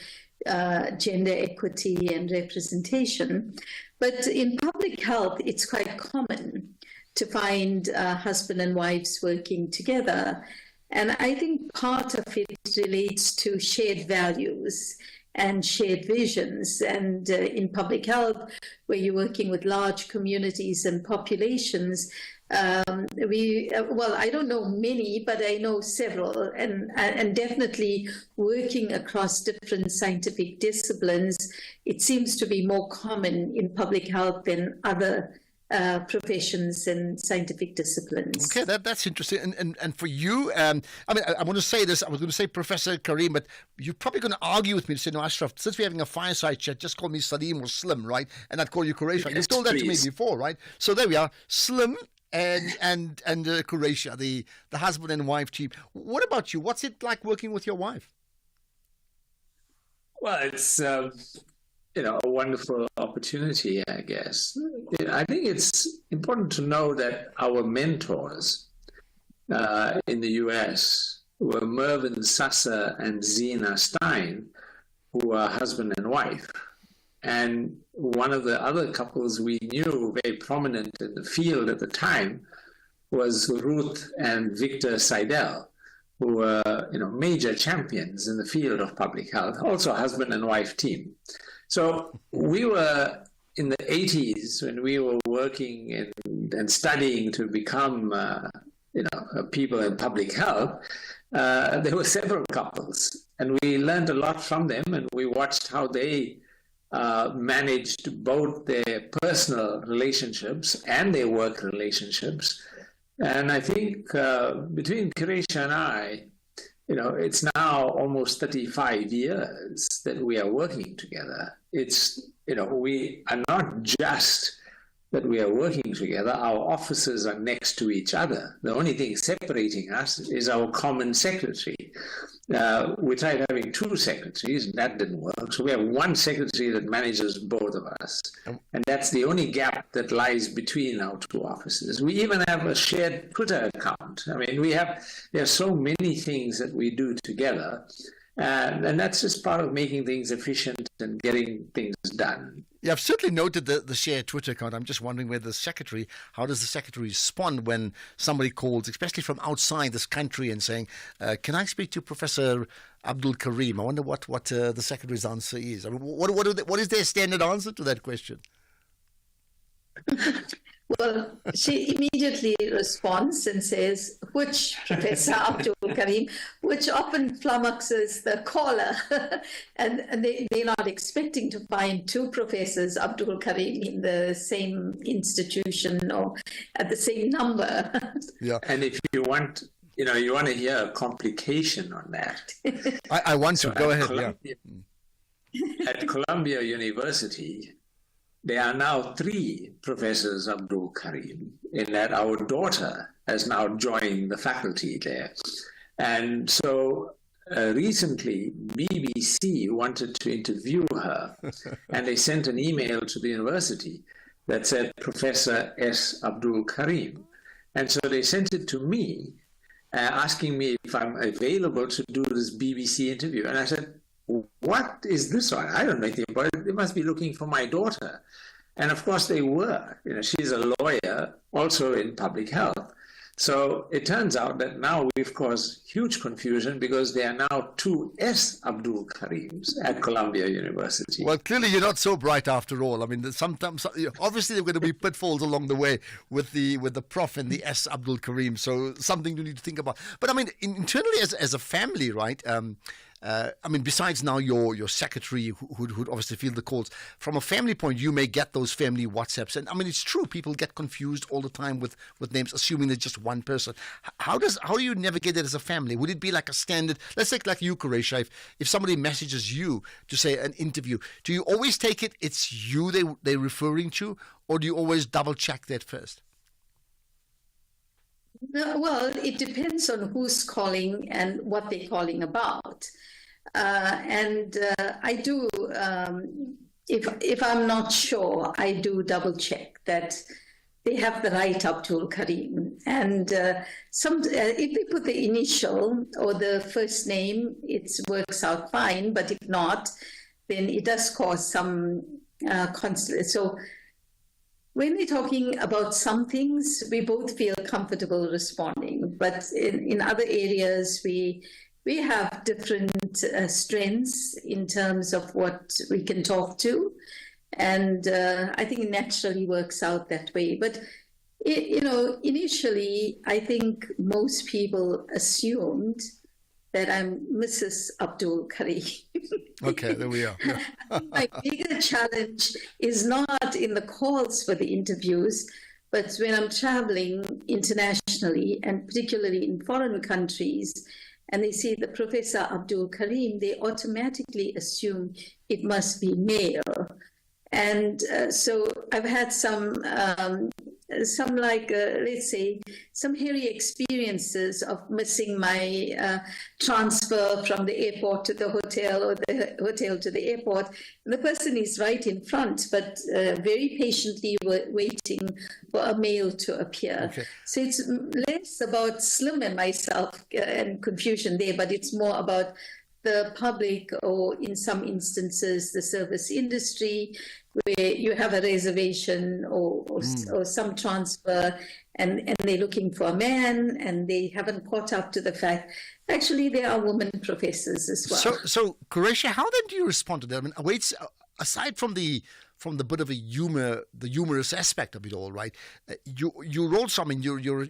gender equity and representation. But in public health, it's quite common to find husband and wives working together. And I think part of it relates to shared values and shared visions. And in public health, where you're working with large communities and populations, I don't know many, but I know several, and definitely working across different scientific disciplines, it seems to be more common in public health than other professions and scientific disciplines. Okay, that's interesting. And for you, I want to say this. I was going to say Professor Karim, but you're probably going to argue with me to say, no, Ashraf, since we're having a fireside chat, just call me Salim or Slim, right? And I'd call you Qureshi. You've told that to me before, right? So there we are, Slim and Qureshi, the husband and wife team. What about you? What's it like working with your wife? Well, it's a wonderful opportunity, I guess. I think it's important to know that our mentors in the U.S. were Mervyn Sasser and Zena Stein, who are husband and wife. And one of the other couples we knew very prominent in the field at the time was Ruth and Victor Seidel, who were major champions in the field of public health, also a husband and wife team. So we were in the 80s when we were working and studying to become people in public health. There were several couples, and we learned a lot from them, and we watched how they managed both their personal relationships and their work relationships. And I think between Qureshi and I, it's now almost 35 years that we are working together. It's, we are not just that we are working together. Our offices are next to each other. The only thing separating us is our common secretary. We tried having two secretaries, and that didn't work. So we have one secretary that manages both of us. And that's the only gap that lies between our two offices. We even have a shared Twitter account. I mean, there are so many things that we do together. And that's just part of making things efficient and getting things done. Yeah, I've certainly noted the shared Twitter account. I'm just wondering how does the secretary respond when somebody calls, especially from outside this country, and saying, can I speak to Professor Abdul Karim? I wonder what the secretary's answer is. I mean, what is their standard answer to that question? Well, she immediately responds and says, which Professor Abdul Karim, which often flummoxes the caller. and they're not expecting to find two Professors Abdul Karim in the same institution or at the same number. Yeah. And if you want, you want to hear a complication on that. I want to. Go ahead. At Columbia University, there are now 3 Professors Abdul Karim, in that our daughter has now joined the faculty there. And so recently, BBC wanted to interview her, and they sent an email to the university that said Professor S. Abdul Karim. And so they sent it to me, asking me if I'm available to do this BBC interview. And I said, what is this one? I don't know anything about it. They must be looking for my daughter. And of course they were. She's a lawyer, also in public health. So it turns out that now we've caused huge confusion because there are now 2 S. Abdul Karims at Columbia University. Well, clearly you're not so bright after all. I mean, sometimes obviously there are going to be pitfalls along the way with the Prof and the S. Abdul Karim. So something you need to think about. But I mean, internally as a family, right? Besides now your secretary who'd obviously field the calls, from a family point, you may get those family WhatsApps. And I mean, it's true, people get confused all the time with names, assuming there's just one person. How do you navigate it as a family? Would it be like a standard, let's take like you, Qureshi, if somebody messages you to say an interview, do you always take it's you they're referring to, or do you always double check that first? No, well, it depends on who's calling and what they're calling about. I do, if I'm not sure, I do double check that they have the right Abdul Karim. And if they put the initial or the first name, it works out fine. But if not, then it does cause some conflict. So when we're talking about some things, we both feel comfortable responding. But in other areas, we have different strengths in terms of what we can talk to. And I think it naturally works out that way. But, initially, I think most people assumed that I'm Mrs. Abdul Karim. Okay, there we are. My bigger challenge is not in the calls for the interviews, but when I'm traveling internationally, and particularly in foreign countries, and they see the Professor Abdul Karim, they automatically assume it must be male. And so I've had some let's say, some hairy experiences of missing my transfer from the airport to the hotel or the hotel to the airport. And the person is right in front, but very patiently waiting for a male to appear. Okay. So it's less about Slim and myself and confusion there, but it's more about the public, or in some instances, the service industry, where you have a reservation or some transfer, and they're looking for a man, and they haven't caught up to the fact actually there are women professors as well. So Qureshi, how then do you respond to that? I mean, aside from the bit of the humorous aspect of it all, right? You're also, I mean, you're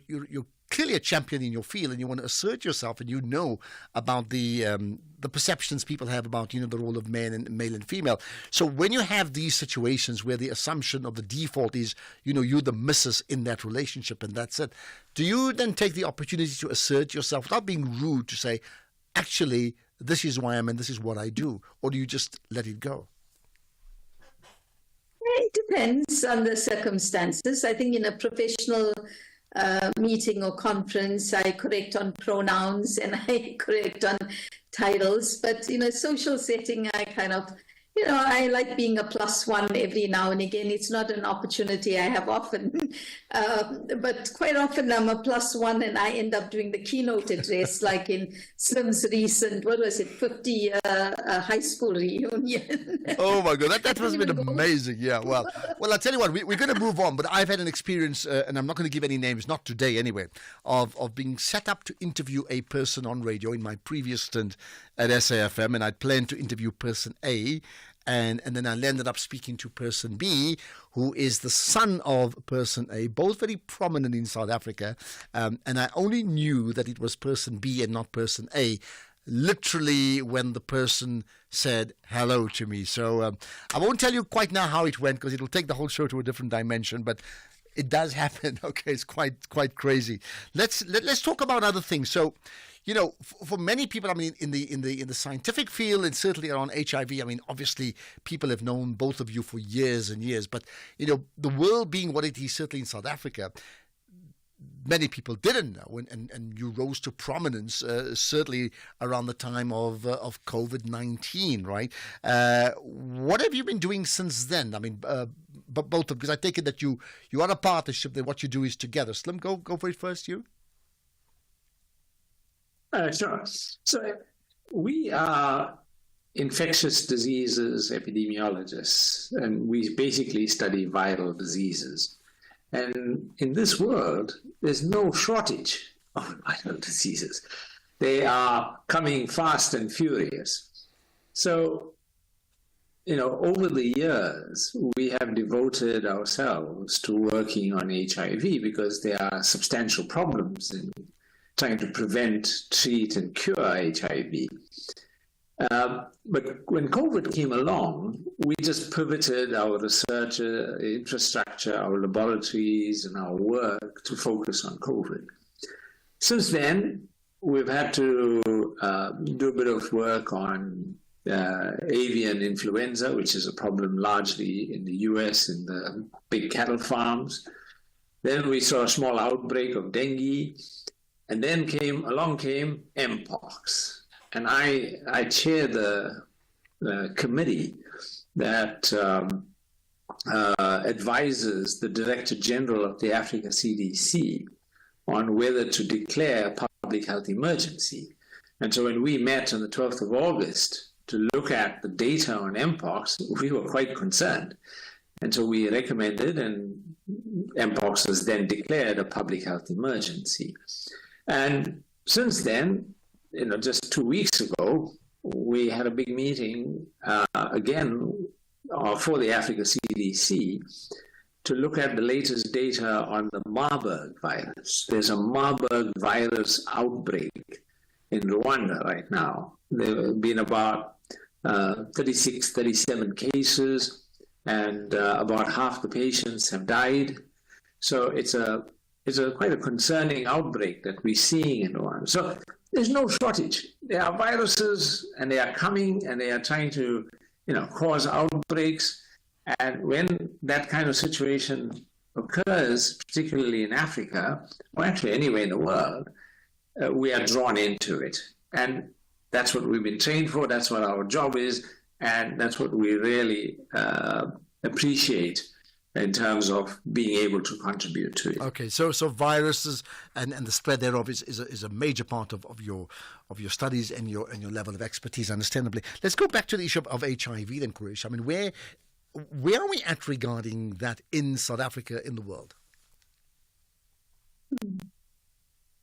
clearly a champion in your field, and you want to assert yourself, and about the perceptions people have about the role of male and female. So when you have these situations where the assumption of the default is you're the missus in that relationship and that's it, do you then take the opportunity to assert yourself without being rude to say, actually, this is who I am and this is what I do, or do you just let it go? It depends on the circumstances. I think in a professional meeting or conference, I correct on pronouns and I correct on titles. But in a social setting, I kind of, I like being a +1 every now and again. It's not an opportunity I have often, but quite often I'm a +1 and I end up doing the keynote address, like in Slim's recent, 50 high school reunion. Oh my God, that must have been amazing. Yeah, well, I'll tell you what, we're going to move on, but I've had an experience, and I'm not going to give any names, not today anyway, of being set up to interview a person on radio in my previous stint at SAFM, and I'd planned to interview person A, and then I ended up speaking to person B, who is the son of person A, both very prominent in South Africa, and I only knew that it was person B and not person A literally when the person said hello to me. So I won't tell you quite now how it went, because it'll take the whole show to a different dimension, but it does happen. Okay, it's quite crazy. Let's talk about other things. So, for many people, I mean, in the scientific field, and certainly around HIV, I mean, obviously people have known both of you for years and years. But the world being what it is, certainly in South Africa, many people didn't know, and you rose to prominence certainly around the time of COVID-19, right? What have you been doing since then? I mean, but both of, because I take it that you are a partnership, that what you do is together. Slim, go for it first, you. Sure. So we are infectious diseases epidemiologists, and we basically study viral diseases. And in this world, there's no shortage of viral diseases. They are coming fast and furious. So, over the years, we have devoted ourselves to working on HIV because there are substantial problems in trying to prevent, treat, and cure HIV. But when COVID came along, we just pivoted our research infrastructure, our laboratories, and our work to focus on COVID. Since then, we've had to do a bit of work on avian influenza, which is a problem largely in the US in the big cattle farms. Then we saw a small outbreak of dengue, and then along came Mpox. And I chair the committee that advises the Director General of the Africa CDC on whether to declare a public health emergency. And so when we met on the 12th of August to look at the data on Mpox, we were quite concerned. And so we recommended, and Mpox was then declared a public health emergency. And since then, just 2 weeks ago, we had a big meeting again for the Africa CDC to look at the latest data on the Marburg virus. There's a Marburg virus outbreak in Rwanda right now. There have been about 36, 37 cases, and about half the patients have died. So it's quite a concerning outbreak that we're seeing in Rwanda. So there's no shortage. There are viruses, and they are coming, and they are trying to, cause outbreaks. And when that kind of situation occurs, particularly in Africa, or actually anywhere in the world, we are drawn into it. And that's what we've been trained for, that's what our job is, and that's what we really appreciate in terms of being able to contribute to it. Okay, so viruses and the spread thereof is a major part of your studies and your level of expertise, understandably. Let's go back to the issue of HIV then, Qureshi. I mean, where are we at regarding that in South Africa, in the world?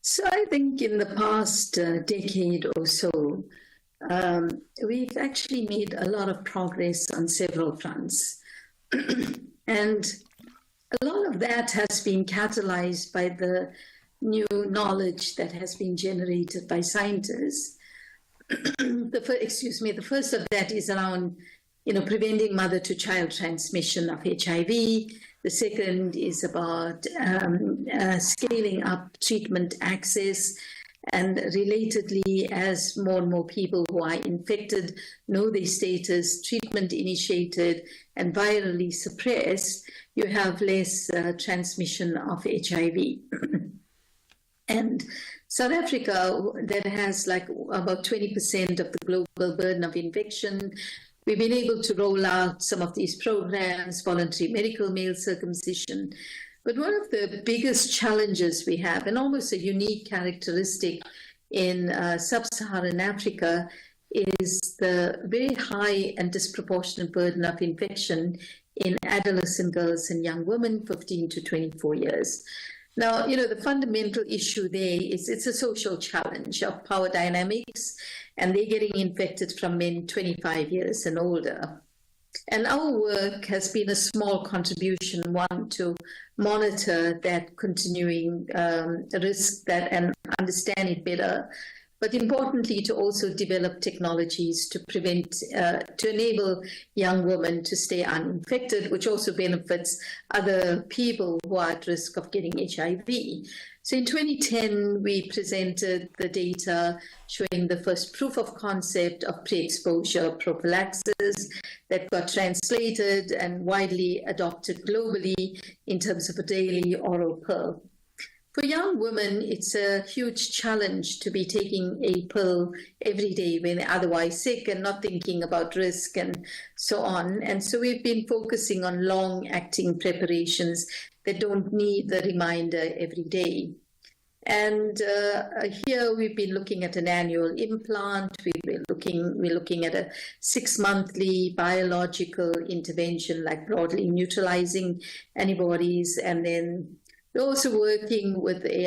So I think in the past decade or so, we've actually made a lot of progress on several fronts. And a lot of that has been catalyzed by the new knowledge that has been generated by scientists. The first of that is around, preventing mother-to-child transmission of HIV. The second is about scaling up treatment access. And relatedly, as more and more people who are infected know their status, treatment initiated, and virally suppressed, you have less transmission of HIV. And South Africa, that has about 20% of the global burden of infection, we've been able to roll out some of these programs, voluntary medical male circumcision. But one of the biggest challenges we have, and almost a unique characteristic in sub-Saharan Africa, is the very high and disproportionate burden of infection in adolescent girls and young women, 15 to 24 years. Now, the fundamental issue there is it's a social challenge of power dynamics, and they're getting infected from men 25 years and older. And our work has been a small contribution, one, to monitor that continuing risk and understand it better, but importantly to also develop technologies to to enable young women to stay uninfected, which also benefits other people who are at risk of getting HIV. So in 2010, we presented the data showing the first proof of concept of pre-exposure prophylaxis that got translated and widely adopted globally in terms of a daily oral pill. For young women, it's a huge challenge to be taking a pill every day when they're otherwise sick and not thinking about risk and so on. And so we've been focusing on long-acting preparations that don't need the reminder every day. And here we've been looking at an annual implant. We're looking at a 6-monthly biological intervention, like broadly neutralizing antibodies, and then we're also working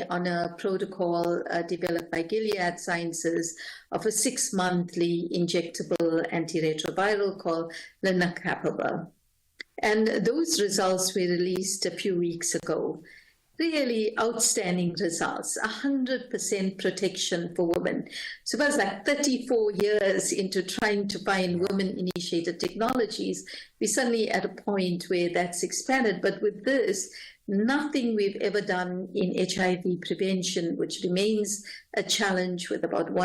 on a protocol developed by Gilead Sciences of a 6-monthly injectable antiretroviral called lenacapavir. And those results were released a few weeks ago. Really outstanding results, 100% protection for women. So it was 34 years into trying to find women-initiated technologies. We're suddenly at a point where that's expanded. But with this, nothing we've ever done in HIV prevention, which remains a challenge with about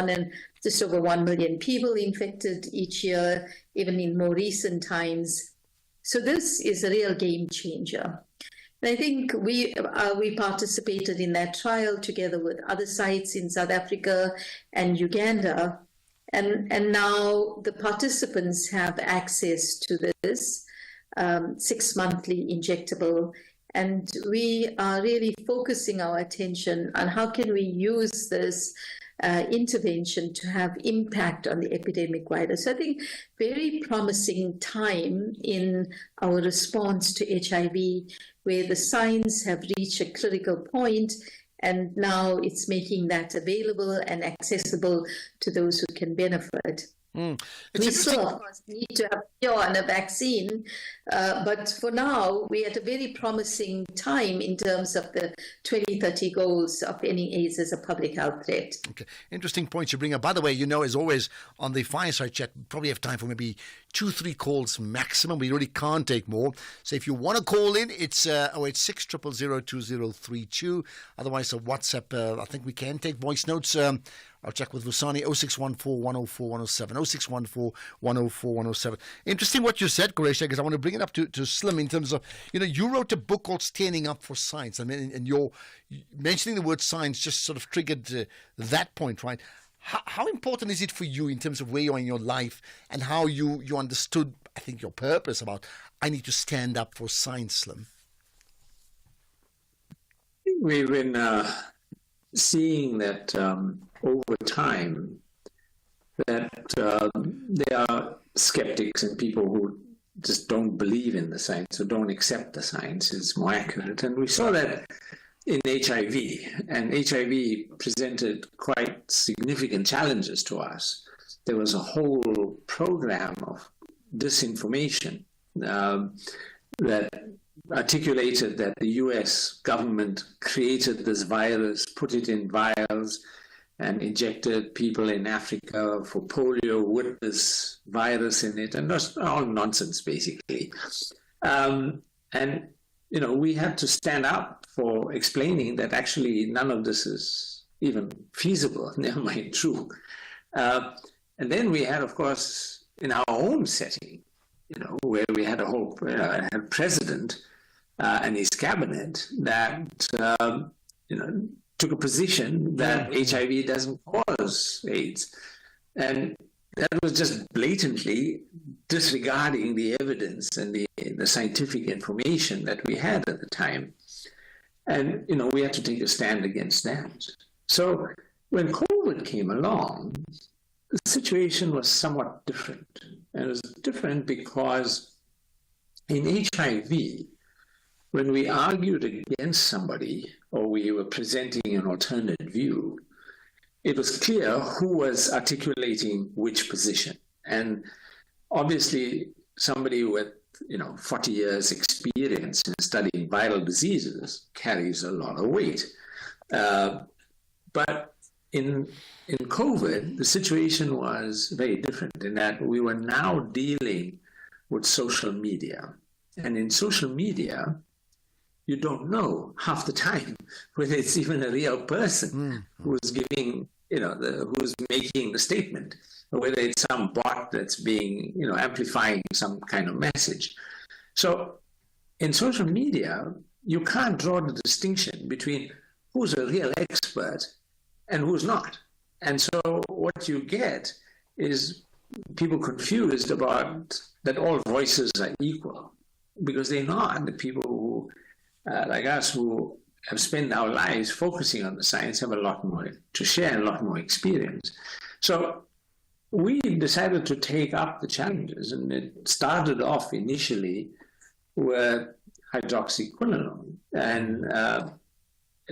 just over 1 million people infected each year, even in more recent times. So this is a real game changer. And I think we participated in that trial together with other sites in South Africa and Uganda. And now the participants have access to this 6-monthly injectable. And we are really focusing our attention on how can we use this intervention to have impact on the epidemic wider. So I think very promising time in our response to HIV, where the science have reached a critical point, and now it's making that available and accessible to those who can benefit. We still, of course, need to have a cure and a vaccine, but for now, we're at a very promising time in terms of the 2030 goals of ending AIDS as a public health threat. Okay, interesting points you bring up. By the way, as always, on the fireside chat, we probably have time for maybe 2-3 calls maximum. We really can't take more. So if you want to call in, it's 086 000 2032. Otherwise, a WhatsApp, I think we can take voice notes. I'll check with Lusani, 0614 104 107, 0614 104 107. Interesting what you said, Qureshi, because I want to bring it up to Slim in terms of, you wrote a book called Standing Up for Science. I mean, and you're mentioning the word science just sort of triggered that point, right? How important is it for you in terms of where you are in your life and how you understood, I think, your purpose about, I need to stand up for science, Slim? We've been seeing that over time that there are skeptics and people who just don't believe in the science or don't accept the science is more accurate. And we saw that in HIV, and HIV presented quite significant challenges to us. There was a whole program of disinformation that articulated that the US government created this virus, put it in vials, and injected people in Africa for polio with this virus in it, and that's all nonsense, basically. We had to stand up for explaining that actually none of this is even feasible, never mind true. And then we had, of course, in our own setting, where we had a whole president and his cabinet that, took a position that HIV doesn't cause AIDS. And that was just blatantly disregarding the evidence and the scientific information that we had at the time. And, we had to take a stand against that. So when COVID came along, the situation was somewhat different. And it was different because in HIV, when we argued against somebody or we were presenting an alternate view, it was clear who was articulating which position. And obviously, somebody with 40 years experience in studying viral diseases carries a lot of weight. But in COVID, the situation was very different in that we were now dealing with social media. And in social media, you don't know half the time whether it's even a real person who's giving, who's making the statement, or whether it's some bot that's being, amplifying some kind of message. So in social media, you can't draw the distinction between who's a real expert and who's not. And so what you get is people confused about that all voices are equal, because they're not. The people who like us who have spent our lives focusing on the science have a lot more to share, a lot more experience. So we decided to take up the challenges, and it started off initially with hydroxyquinone, and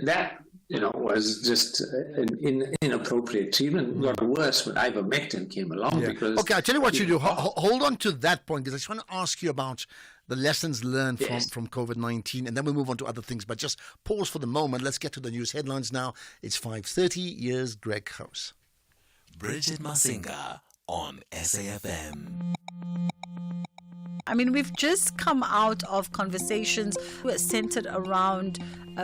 that was just an inappropriate treatment. Got worse when ivermectin came along. Because okay, I'll tell you what you do. Hold on to that point, because I just want to ask you about the lessons learned from COVID-19, and then we'll move on to other things. But just pause for the moment. Let's get to the news headlines now. It's 5:30. Here's Greg House. Bridget Masinga on SAFM. I mean, we've just come out of conversations centered around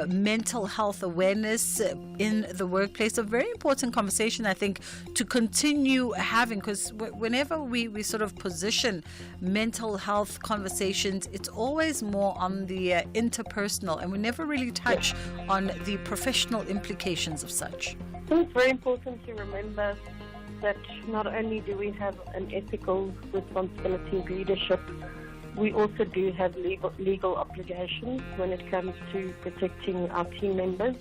mental health awareness in the workplace. A very important conversation, I think, to continue having, because whenever we sort of position mental health conversations, it's always more on the interpersonal, and we never really touch on the professional implications of such. I think it's very important to remember that not only do we have an ethical responsibility of leadership, we also do have legal obligations when it comes to protecting our team members.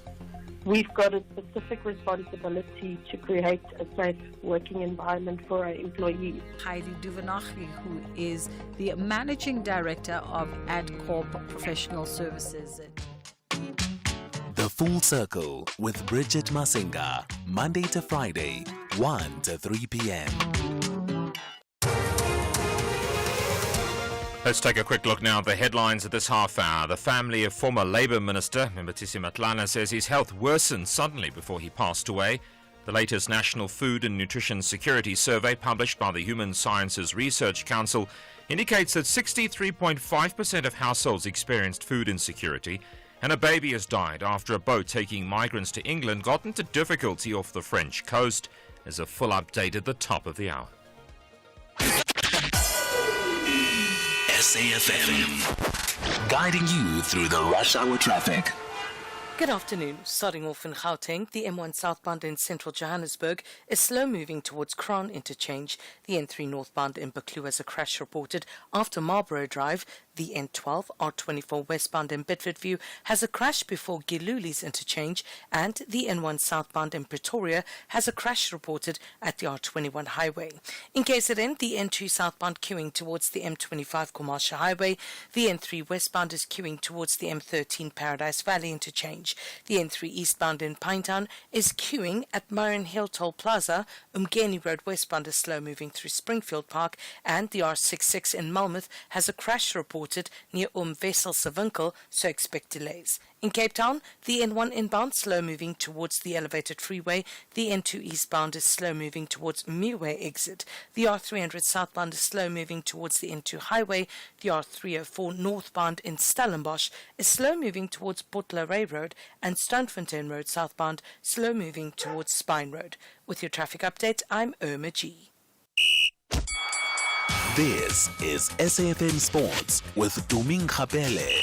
We've got a specific responsibility to create a safe working environment for our employees. Heidi Duvenaghi, who is the Managing Director of AdCorp Professional Services. The Full Circle with Bridget Masinga, Monday to Friday, 1 to 3 p.m. Let's take a quick look now at the headlines at this half hour. The family of former Labour Minister Mbatisi Matlana says his health worsened suddenly before he passed away. The latest National Food and Nutrition Security Survey published by the Human Sciences Research Council indicates that 63.5% of households experienced food insecurity, and a baby has died after a boat taking migrants to England got into difficulty off the French coast. There's a full update at the top of the hour. SAFM, guiding you through the rush hour traffic. Good afternoon. Starting off in Gauteng, the M1 southbound in central Johannesburg is slow moving towards Crown Interchange. The N3 northbound in Buccleuch has a crash reported after Marlborough Drive. The N12 R24 westbound in Bedfordview has a crash before Giluli's interchange, and the N1 southbound in Pretoria has a crash reported at the R21 highway. In KZN, the N2 southbound queuing towards the M25 Komarsha highway. The N3 westbound is queuing towards the M13 Paradise Valley interchange. The N3 eastbound in Pinetown is queuing at Myron Hill Toll Plaza. Umgeni Road westbound is slow moving through Springfield Park, and the R66 in Malmouth has a crash reported near Wesselse Winkel, so expect delays. In Cape Town, the N1 inbound slow moving towards the elevated freeway. The N2 eastbound is slow moving towards Muway exit. The R300 southbound is slow moving towards the N2 highway. The R304 northbound in Stellenbosch is slow moving towards Port Lorraine Road, and Stonefontein Road southbound slow moving towards Spine Road. With your traffic update, I'm Irma G. This is SAFM Sports with Tuming Khapele.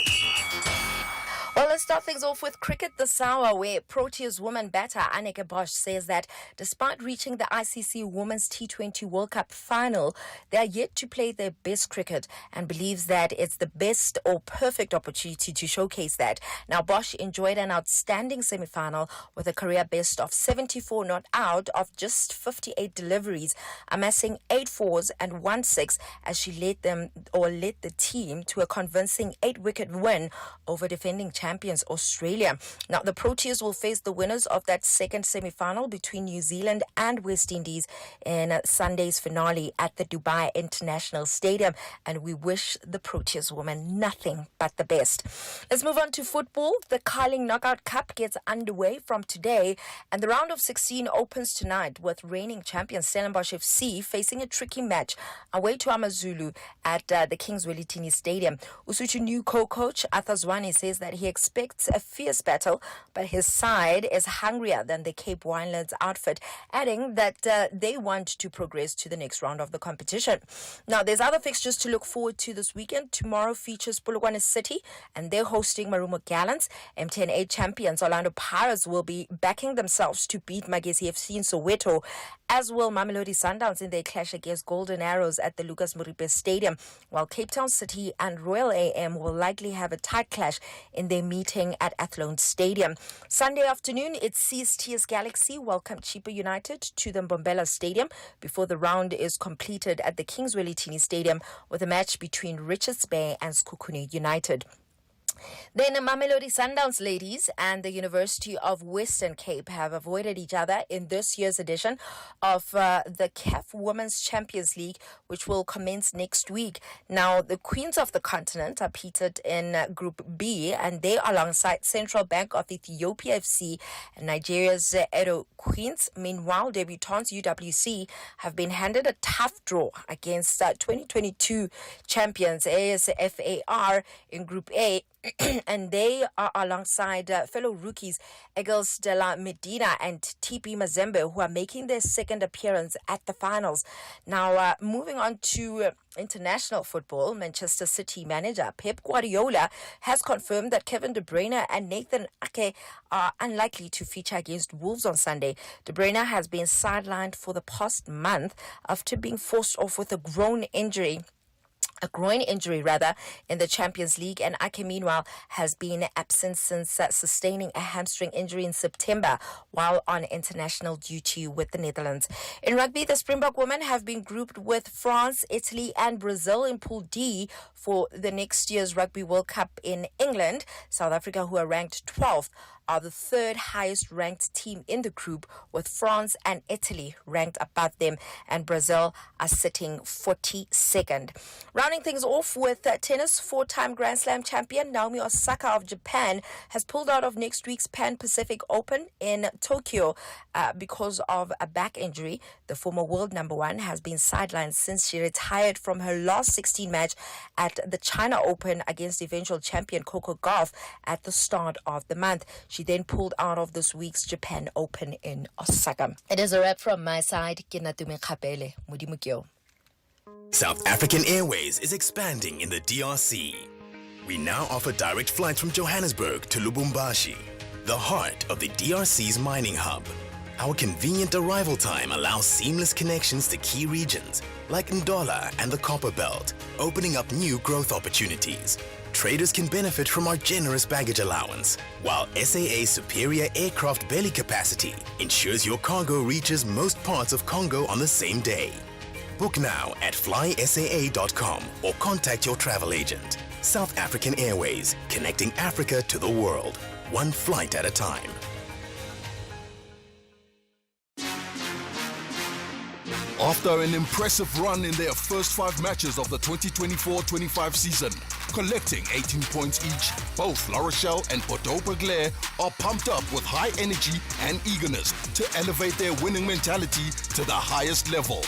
Well, let's start things off with cricket this hour, where Proteas woman batter Anneke Bosch says that despite reaching the ICC Women's T20 World Cup final, they are yet to play their best cricket and believes that it's the best or perfect opportunity to showcase that. Now, Bosch enjoyed an outstanding semi-final with a career best of 74 not out of just 58 deliveries, amassing 8 fours and 1 6 as she led the team to a convincing 8-wicket win over defending champions Australia. Now, the Proteas will face the winners of that second semi-final between New Zealand and West Indies in Sunday's finale at the Dubai International Stadium, and we wish the Proteas women nothing but the best. Let's move on to football. The Carling Knockout Cup gets underway from today, and the round of 16 opens tonight with reigning champions Stellenbosch FC facing a tricky match away to AmaZulu at the Kings Welitini Stadium. Usutu new co-coach Arthur Zwane says that he expects a fierce battle, but his side is hungrier than the Cape Winelands outfit, adding that they want to progress to the next round of the competition. Now, there's other fixtures to look forward to this weekend. Tomorrow features Polokwane City, and they're hosting Marumo Gallants. MTN8 champions Orlando Pirates will be backing themselves to beat Magesi FC in Soweto, as will Mamelodi Sundowns in their clash against Golden Arrows at the Lucas Moripe Stadium, while Cape Town City and Royal AM will likely have a tight clash in their meeting at Athlone Stadium. Sunday afternoon, it sees TS Galaxy welcome Chippa United to the Mbombela Stadium before the round is completed at the Kings Welitini Stadium with a match between Richards Bay and Sekhukhune United. Then Mamelodi Sundowns ladies and the University of Western Cape have avoided each other in this year's edition of the CAF Women's Champions League, which will commence next week. Now, the Queens of the Continent are pitted in Group B, and they alongside Central Bank of Ethiopia FC and Nigeria's Edo Queens. Meanwhile, debutants UWC have been handed a tough draw against 2022 champions ASFAR in Group A. And they are alongside fellow rookies Eagles de la Medina and TP Mazembe, who are making their second appearance at the finals. Now, moving on to international football, Manchester City manager Pep Guardiola has confirmed that Kevin De Bruyne and Nathan Ake are unlikely to feature against Wolves on Sunday. De Bruyne has been sidelined for the past month after being forced off with a groin injury in the Champions League, and Ake meanwhile has been absent since sustaining a hamstring injury in September while on international duty with the Netherlands. In rugby, the Springbok women have been grouped with France, Italy and Brazil in Pool D for the next year's Rugby World Cup in England. South Africa, who are ranked 12th, are the third highest ranked team in the group, with France and Italy ranked above them, and Brazil are sitting 42nd. Rounding things off with tennis, four-time Grand Slam champion Naomi Osaka of Japan has pulled out of next week's Pan Pacific Open in Tokyo because of a back injury. The former world number one has been sidelined since she retired from her last 16 match at the China Open against eventual champion Coco Gauff at the start of the month. She then pulled out of this week's Japan Open in Osaka. It is a wrap from my side. South African Airways is expanding in the DRC. We now offer direct flights from Johannesburg to Lubumbashi, the heart of the DRC's mining hub. Our convenient arrival time allows seamless connections to key regions like Ndola and the Copper Belt, opening up new growth opportunities. Traders can benefit from our generous baggage allowance, while SAA's superior aircraft belly capacity ensures your cargo reaches most parts of Congo on the same day. Book now at flysaa.com or contact your travel agent. South African Airways, connecting Africa to the world, one flight at a time. After an impressive run in their first 5 matches of the 2024-25 season, collecting 18 points each, both La Rochelle and Bordeaux-Bègles are pumped up with high energy and eagerness to elevate their winning mentality to the highest level.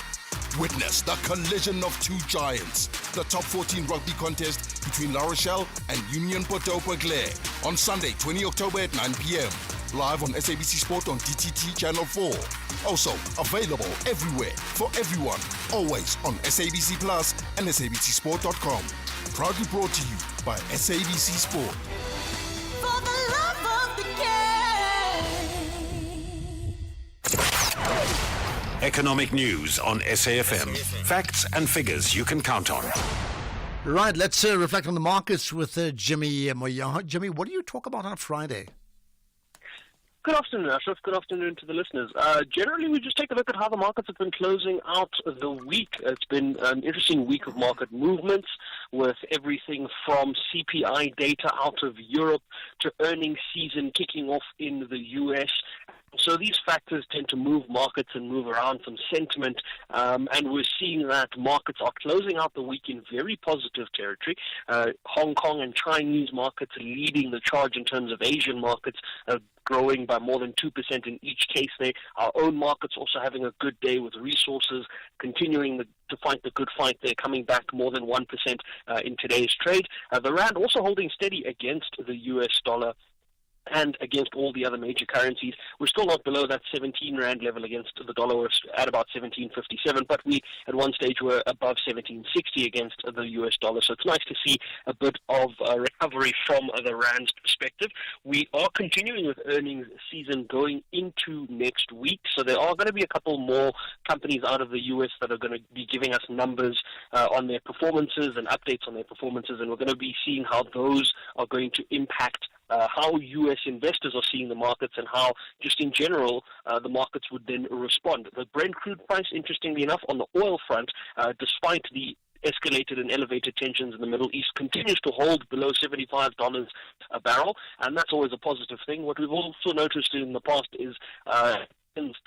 Witness the collision of two giants, the top 14 rugby contest between La Rochelle and Union Bordeaux-Bègles on Sunday, 20 October at 9 p.m. Live on SABC Sport on DTT Channel 4. Also available everywhere for everyone, always on SABC Plus and SABCSport.com. Proudly brought to you by SABC Sport. For the love of the game. Economic news on SAFM. Facts and figures you can count on. Right, let's reflect on the markets with Jimmy Moya. Jimmy, what do you talk about on Friday? Good afternoon, Ashraf. Good afternoon to the listeners. Generally, we just take a look at how the markets have been closing out the week. It's been an interesting week of market movements with everything from CPI data out of Europe to earnings season kicking off in the US. So these factors tend to move markets and move around some sentiment, and we're seeing that markets are closing out the week in very positive territory. Hong Kong and Chinese markets leading the charge in terms of Asian markets, growing by more than 2% in each case there. Our own markets also having a good day with resources continuing to fight the good fight there, coming back more than 1% in today's trade. The Rand also holding steady against the US dollar and against all the other major currencies. We're still not below that 17 Rand level against the dollar. We're at about 17.57, but we at one stage were above 17.60 against the US dollar. So it's nice to see a bit of recovery from the Rand's perspective. We are continuing with earnings season going into next week. So there are going to be a couple more companies out of the US that are going to be giving us numbers on their performances and updates on their performances, and we're going to be seeing how those are going to impact how U.S. investors are seeing the markets and how, just in general, the markets would then respond. The Brent crude price, interestingly enough, on the oil front, despite the escalated and elevated tensions in the Middle East continues to hold below $75 a barrel, and that's always a positive thing. What we've also noticed in the past is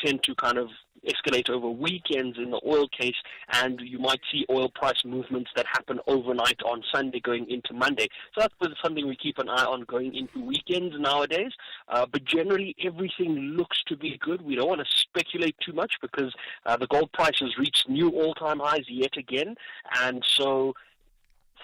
tend to kind of escalate over weekends in the oil case, and you might see oil price movements that happen overnight on Sunday going into Monday. So that's something we keep an eye on going into weekends nowadays. But generally, everything looks to be good. We don't want to speculate too much because the gold price has reached new all-time highs yet again, and so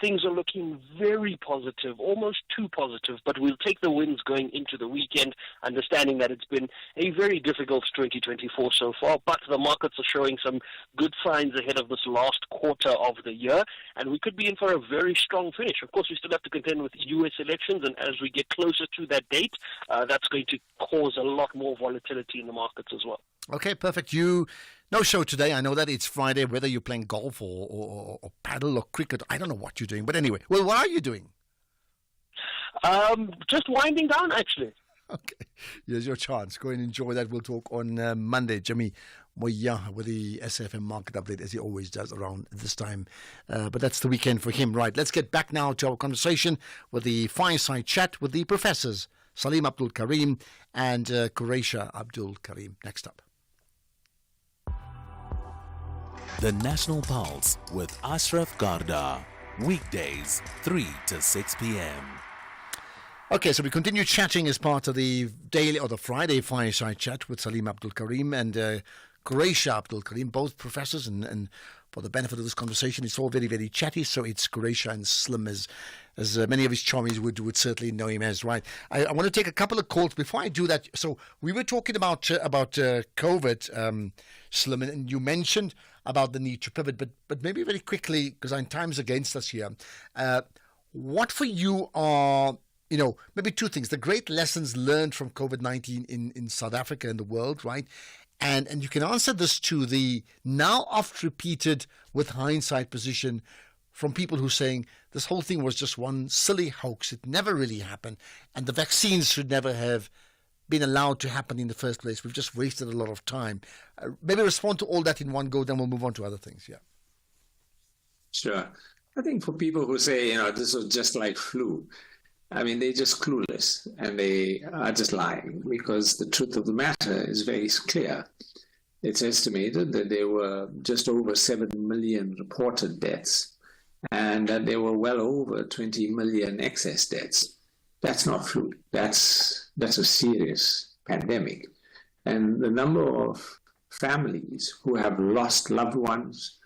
things are looking very positive, almost too positive, but we'll take the wins going into the weekend, understanding that it's been a very difficult 2024 so far, but the markets are showing some good signs ahead of this last quarter of the year, and we could be in for a very strong finish. Of course, we still have to contend with U.S. elections, and as we get closer to that date, that's going to cause a lot more volatility in the markets as well. Okay, perfect. No show today. I know that it's Friday, whether you're playing golf or paddle or cricket. I don't know what you're doing. But anyway, well, what are you doing? Just winding down, actually. Okay. Here's your chance. Go and enjoy that. We'll talk on Monday. Jimmy Moya with the SAFM market update, as he always does around this time. But that's the weekend for him. Right. Let's get back now to our conversation with the fireside chat with the professors, Salim Abdul Karim and Quraisha Abdul Karim. Next up. The National Pulse with Ashraf Garda. Weekdays, 3 to 6 p.m. Okay, so we continue chatting as part of the daily or the Friday fireside chat with Salim Abdul Karim and Quraisha Abdul Karim, both professors, and for the benefit of this conversation, it's all very, very chatty, so it's Quraisha and Slim as many of his chummies would certainly know him as, right? I want to take a couple of calls. Before I do that, so we were talking about COVID, Slim, and you mentioned about the need to pivot, but maybe very quickly, because time's against us here, what for you are, maybe two things, the great lessons learned from COVID-19 in South Africa and the world, right? And you can answer this to the now oft-repeated, with hindsight, position from people who are saying this whole thing was just one silly hoax. It never really happened. And the vaccines should never have been allowed to happen in the first place. We've just wasted a lot of time. Maybe respond to all that in one go, then we'll move on to other things. Yeah. Sure. I think for people who say, this was just like flu, they're just clueless and they are just lying, because the truth of the matter is very clear. It's estimated that there were just over 7 million reported deaths and that there were well over 20 million excess deaths. That's not flu. That's a serious pandemic. And the number of families who have lost loved ones,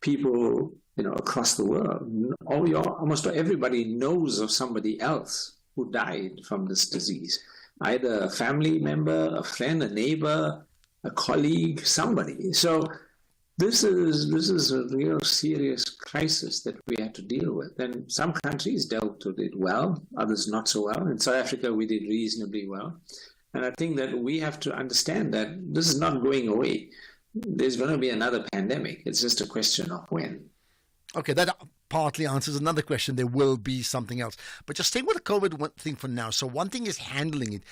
people across the world, almost everybody knows of somebody else who died from this disease. Either a family member, a friend, a neighbor, a colleague, somebody. So this is a real serious crisis that we had to deal with. And some countries dealt with it well, others not so well. In South Africa, we did reasonably well. And I think that we have to understand that this is not going away. There's going to be another pandemic. It's just a question of when. Okay, that partly answers another question. There will be something else. But just staying with the COVID thing for now. So one thing is handling it.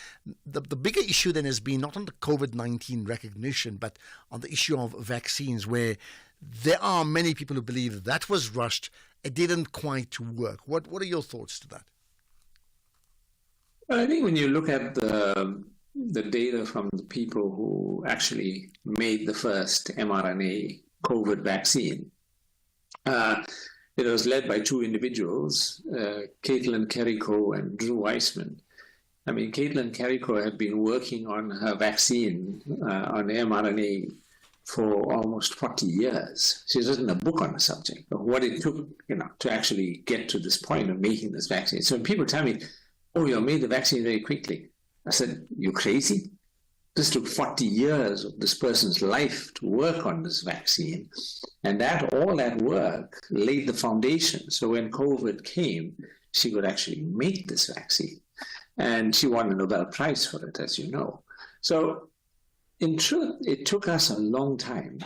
The bigger issue then has been not on the COVID-19 recognition, but on the issue of vaccines, where there are many people who believe that was rushed. It didn't quite work. What are your thoughts to that? Well, I think when you look at the data from the people who actually made the first mRNA COVID vaccine, it was led by two individuals, Caitlin Carrico and Drew Weissman. Caitlin Carrico had been working on her vaccine, on mRNA, for almost 40 years. She's written a book on the subject of what it took, to actually get to this point of making this vaccine. So when people tell me, "Oh, you made the vaccine very quickly," I said, "You crazy? This took 40 years of this person's life to work on this vaccine. And all that work laid the foundation. So when COVID came, she could actually make this vaccine. And she won a Nobel Prize for it, as you know. So in truth, it took us a long time.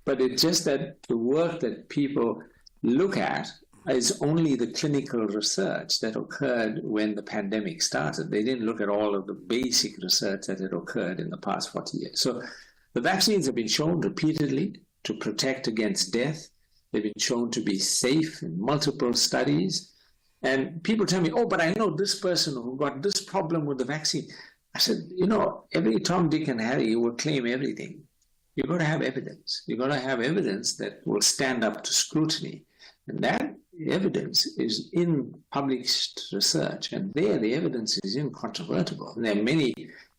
But it's just that the work that people look at is only the clinical research that occurred when the pandemic started. They didn't look at all of the basic research that had occurred in the past 40 years. So the vaccines have been shown repeatedly to protect against death, They've been shown to be safe in multiple studies. And people tell me, oh, but I know this person who got this problem with the vaccine. I said, every Tom, Dick, and Harry will claim everything. You've got to have evidence. You've got to have evidence that will stand up to scrutiny. And that evidence is in published research. And there, the evidence is incontrovertible. And there are many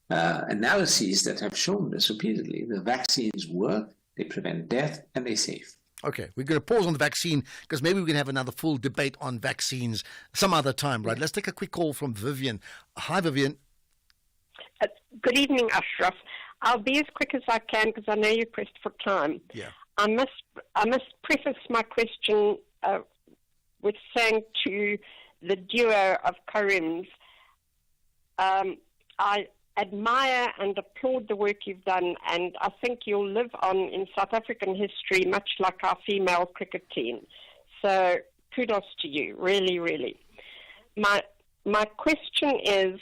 analyses that have shown this repeatedly. The vaccines work, they prevent death, and they're safe. Okay, we're going to pause on the vaccine because maybe we can have another full debate on vaccines some other time, right? Let's take a quick call from Vivian. Hi, Vivian. Good evening, Ashraf. I'll be as quick as I can because I know you're pressed for time. Yeah. I must preface my question with saying to the duo of Karims, I admire and applaud the work you've done, and I think you'll live on in South African history much like our female cricket team. So kudos to you, really, really. My question is,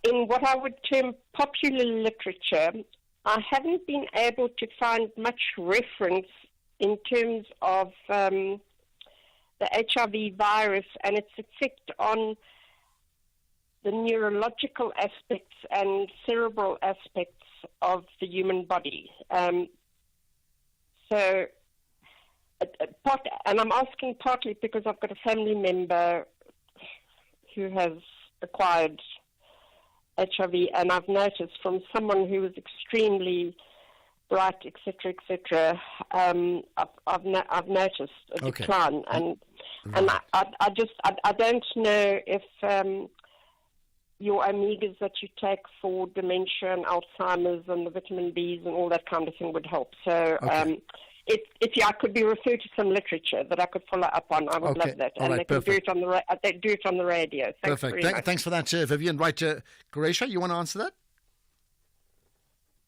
in what I would term popular literature, I haven't been able to find much reference in terms of the HIV virus and its effect on the neurological aspects and cerebral aspects of the human body. And I'm asking partly because I've got a family member who has acquired HIV, and I've noticed from someone who was extremely bright, etc., I've noticed a decline, and I don't know if your omegas that you take for dementia and Alzheimer's and the vitamin Bs and all that kind of thing would help. So if I could be referred to some literature that I could follow up on, I would love that. And they can do it on the radio. Thanks Perfect. very much. Thanks for that, Vivian. Right, Qureisha, you want to answer that?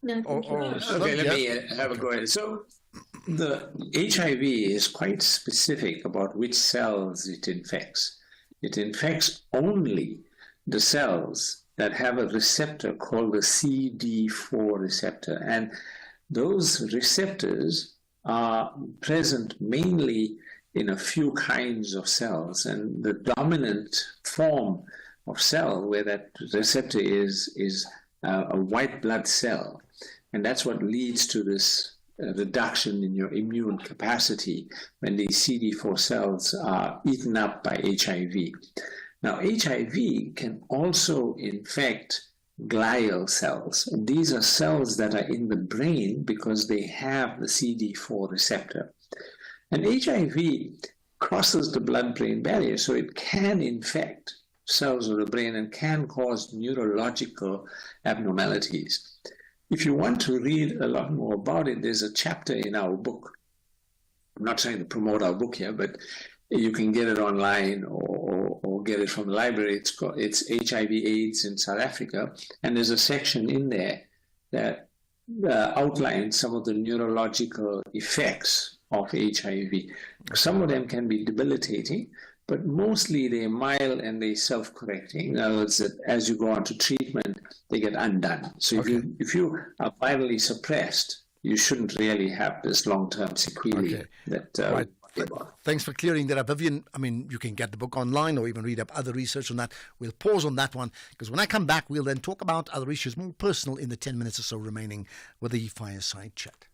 No, thank you. Okay, let me have a go ahead. So the HIV is quite specific about which cells it infects. It infects only the cells that have a receptor called the CD4 receptor. And those receptors are present mainly in a few kinds of cells. And the dominant form of cell where that receptor is a white blood cell. And that's what leads to this reduction in your immune capacity when these CD4 cells are eaten up by HIV. Now, HIV can also infect glial cells. And these are cells that are in the brain because they have the CD4 receptor. And HIV crosses the blood-brain barrier, so it can infect cells of the brain and can cause neurological abnormalities. If you want to read a lot more about it, there's a chapter in our book. I'm not trying to promote our book here, but you can get it online or get it from the library. It's HIV/AIDS in South Africa, and there's a section in there that outlines some of the neurological effects of HIV. Some of them can be debilitating, but mostly they're mild and they're self-correcting. In other words, that as you go on to treatment, they get undone. So if you are virally suppressed, you shouldn't really have this long-term sequelae that Thanks for clearing that up, Vivian. I mean, you can get the book online or even read up other research on that. We'll pause on that one because when I come back, we'll then talk about other issues more personal in the 10 minutes or so remaining with the Fireside Chat.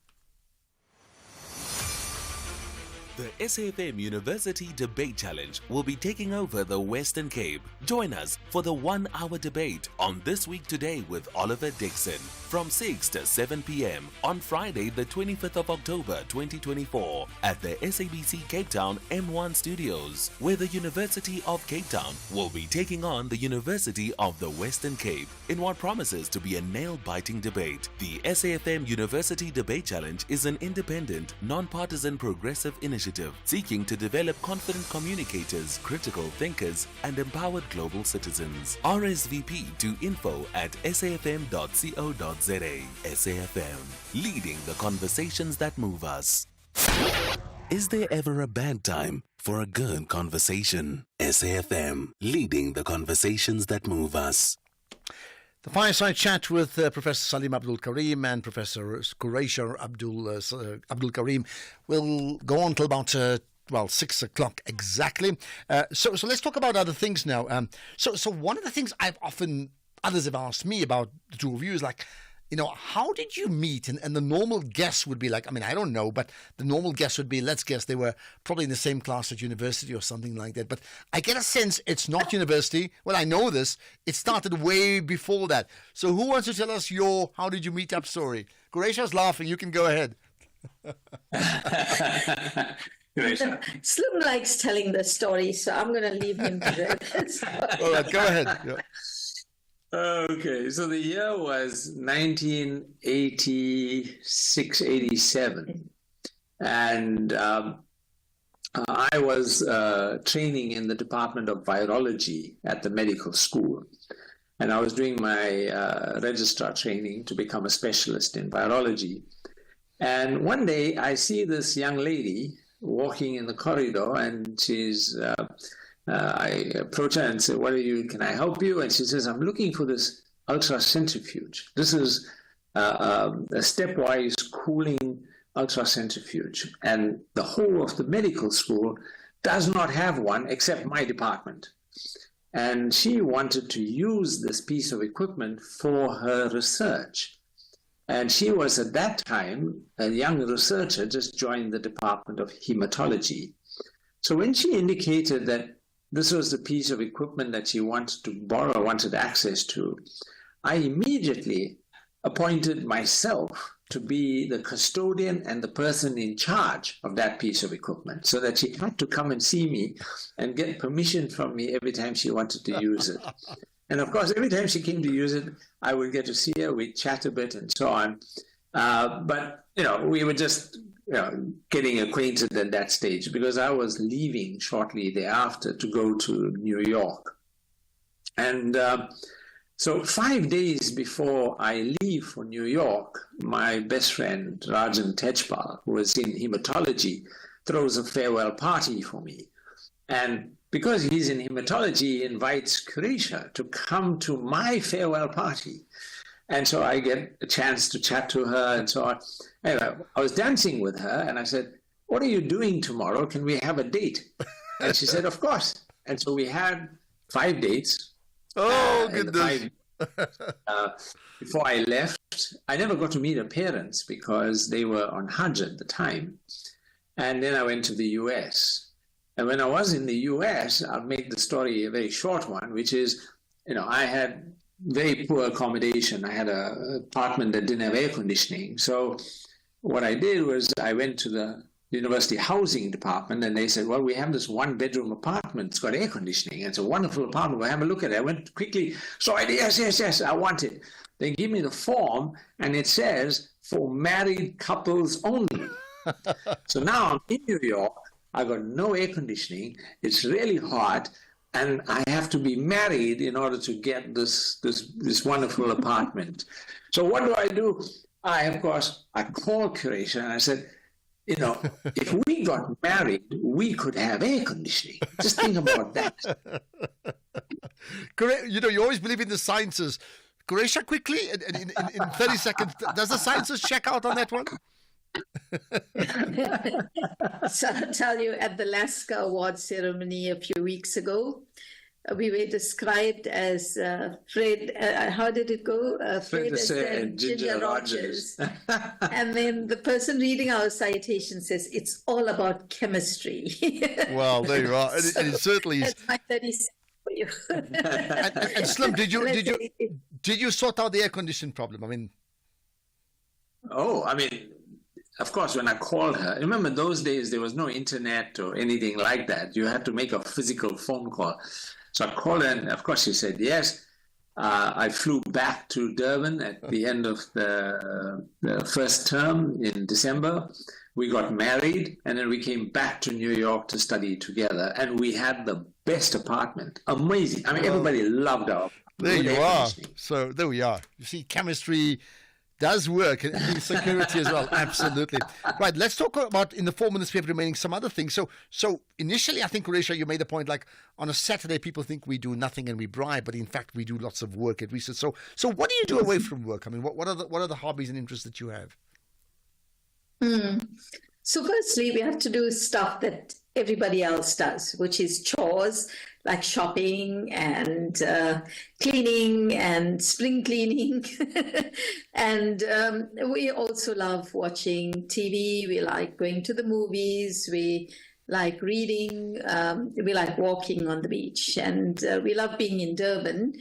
The SAFM University Debate Challenge will be taking over the Western Cape. Join us for the 1 hour debate on This Week Today with Oliver Dixon from 6 to 7 p.m. on Friday, the 25th of October 2024 at the SABC Cape Town M1 Studios, where the University of Cape Town will be taking on the University of the Western Cape in what promises to be a nail-biting debate. The SAFM University Debate Challenge is an independent, non-partisan progressive initiative seeking to develop confident communicators, critical thinkers, and empowered global citizens. RSVP to info@safm.co.za. SAFM, leading the conversations that move us. Is there ever a bad time for a good conversation? SAFM, leading the conversations that move us. The fireside chat with Professor Salim Abdul Karim and Professor Qureisha Abdul Karim will go on till about 6 o'clock exactly. So let's talk about other things now. So one of the things others have asked me about the two of you is like, how did you meet? And the normal guess would be like, I don't know, but the normal guess would be, let's guess they were probably in the same class at university or something like that. But I get a sense it's not university. Well, I know this. It started way before that. So who wants to tell us your how did you meet up story? Qureisha's laughing. You can go ahead. Slim likes telling the story, so I'm going to leave him to it. All right, go ahead. Yeah. Okay, so the year was 1986, 87. And I was training in the Department of Virology at the medical school. And I was doing my registrar training to become a specialist in virology. And one day I see this young lady walking in the corridor, and she's... I approach her and say, can I help you? And she says, I'm looking for this ultracentrifuge. This is a stepwise cooling ultracentrifuge. And the whole of the medical school does not have one except my department. And she wanted to use this piece of equipment for her research. And she was at that time a young researcher, just joined the Department of Hematology. So when she indicated that this was the piece of equipment that she wanted to borrow, wanted access to, I immediately appointed myself to be the custodian and the person in charge of that piece of equipment, so that she had to come and see me and get permission from me every time she wanted to use it. And of course, every time she came to use it, I would get to see her, we'd chat a bit and so on. But, we were just getting acquainted at that stage, because I was leaving shortly thereafter to go to New York. And so 5 days before I leave for New York, my best friend, Rajan Tejpal, who was in hematology, throws a farewell party for me. And because he's in hematology, he invites Qureisha to come to my farewell party. And so I get a chance to chat to her and so on. Anyway, I was dancing with her and I said, what are you doing tomorrow? Can we have a date? And she said, of course. And so we had 5 dates. Oh, goodness. Before I left, I never got to meet her parents because they were on Hajj at the time. And then I went to the US. And when I was in the US, I'll make the story a very short one, which is, I had very poor accommodation. I had an apartment that didn't have air conditioning. So what I did was I went to the university housing department and they said, well, we have this 1-bedroom apartment. It's got air conditioning. It's a wonderful apartment. We'll have a look at it. I went quickly. So I did, yes, I want it. They give me the form and it says for married couples only. So now I'm in New York. I got no air conditioning. It's really hot. And I have to be married in order to get this wonderful apartment. So what do? I called Qureisha and I said, if we got married, we could have air conditioning. Just think about that. You always believe in the sciences. Qureisha, quickly, in 30 seconds, does the sciences check out on that one? So I'll tell you, at the Lasker Award ceremony a few weeks ago, we were described as Fred, how did it go? Fred Astaire and Ginger Rogers. And then the person reading our citation says, it's all about chemistry. Well, there you are. And it certainly is. That's my 30 seconds for you. and Slim, did you sort out the air conditioning problem? Of course, when I called her, remember those days there was no internet or anything like that. You had to make a physical phone call. So I called her and of course she said yes. I flew back to Durban at the end of the first term in December. We got married and then we came back to New York to study together. And we had the best apartment. Amazing. Everybody loved our There you are. So there we are. You see, chemistry does work, and security as well. Absolutely. Right, let's talk about, in the 4 minutes we have remaining, some other things. So initially, I think, Quretia, you made a point, like, on a Saturday, people think we do nothing and we bribe, but in fact, we do lots of work at research. So what do you do away from work? I mean, what are the hobbies and interests that you have? So firstly, we have to do stuff that everybody else does, which is chores like shopping and cleaning and spring cleaning. And we also love watching TV. We like going to the movies. We like reading. We like walking on the beach. And we love being in Durban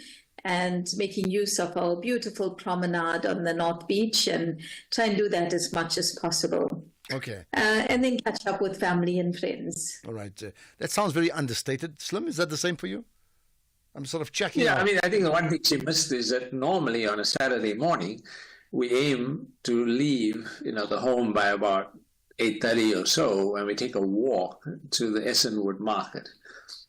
and making use of our beautiful promenade on the North Beach, and try and do that as much as possible. Okay. And then catch up with family and friends. All right. That sounds very understated. Slim, is that the same for you? I'm sort of checking Yeah, out. I mean, I think the one thing she missed is that normally on a Saturday morning, we aim to leave, the home by about 8:30 or so, and we take a walk to the Essenwood Market.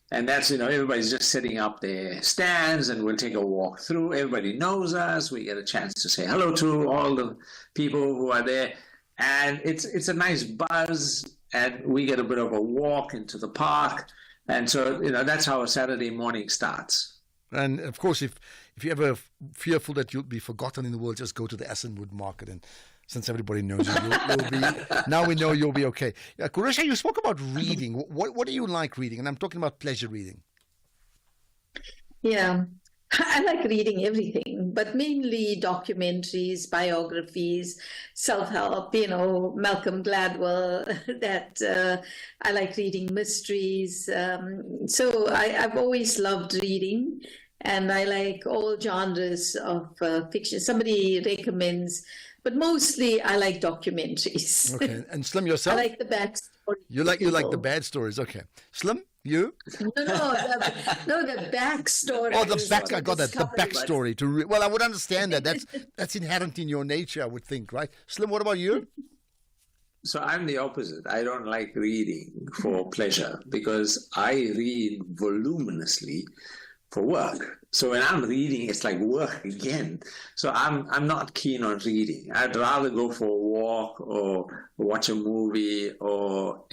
And that's, everybody's just setting up their stands, and we'll take a walk through. Everybody knows us. We get a chance to say hello to all the people who are there. And it's a nice buzz, and we get a bit of a walk into the park. And so, that's how a Saturday morning starts. And of course, if you're ever fearful that you'll be forgotten in the world, just go to the Essenwood Market. And since everybody knows you, you'll be, now we know you'll be okay. Quretia, you spoke about reading. What do you like reading? And I'm talking about pleasure reading. Yeah, I like reading everything, but mainly documentaries, biographies, self-help, Malcolm Gladwell, that I like reading mysteries. So I've always loved reading, and I like all genres of fiction. Somebody recommends, but mostly I like documentaries. Okay, and Slim, yourself? I like the backstory. You like the bad stories. Okay, Slim, you? No, the backstory. Oh, I got that. The backstory well, I would understand that. That's inherent in your nature, I would think, right? Slim, what about you? So I'm the opposite. I don't like reading for pleasure because I read voluminously for work. So when I'm reading, it's like work again. So I'm not keen on reading. I'd rather go for a walk or watch a movie or,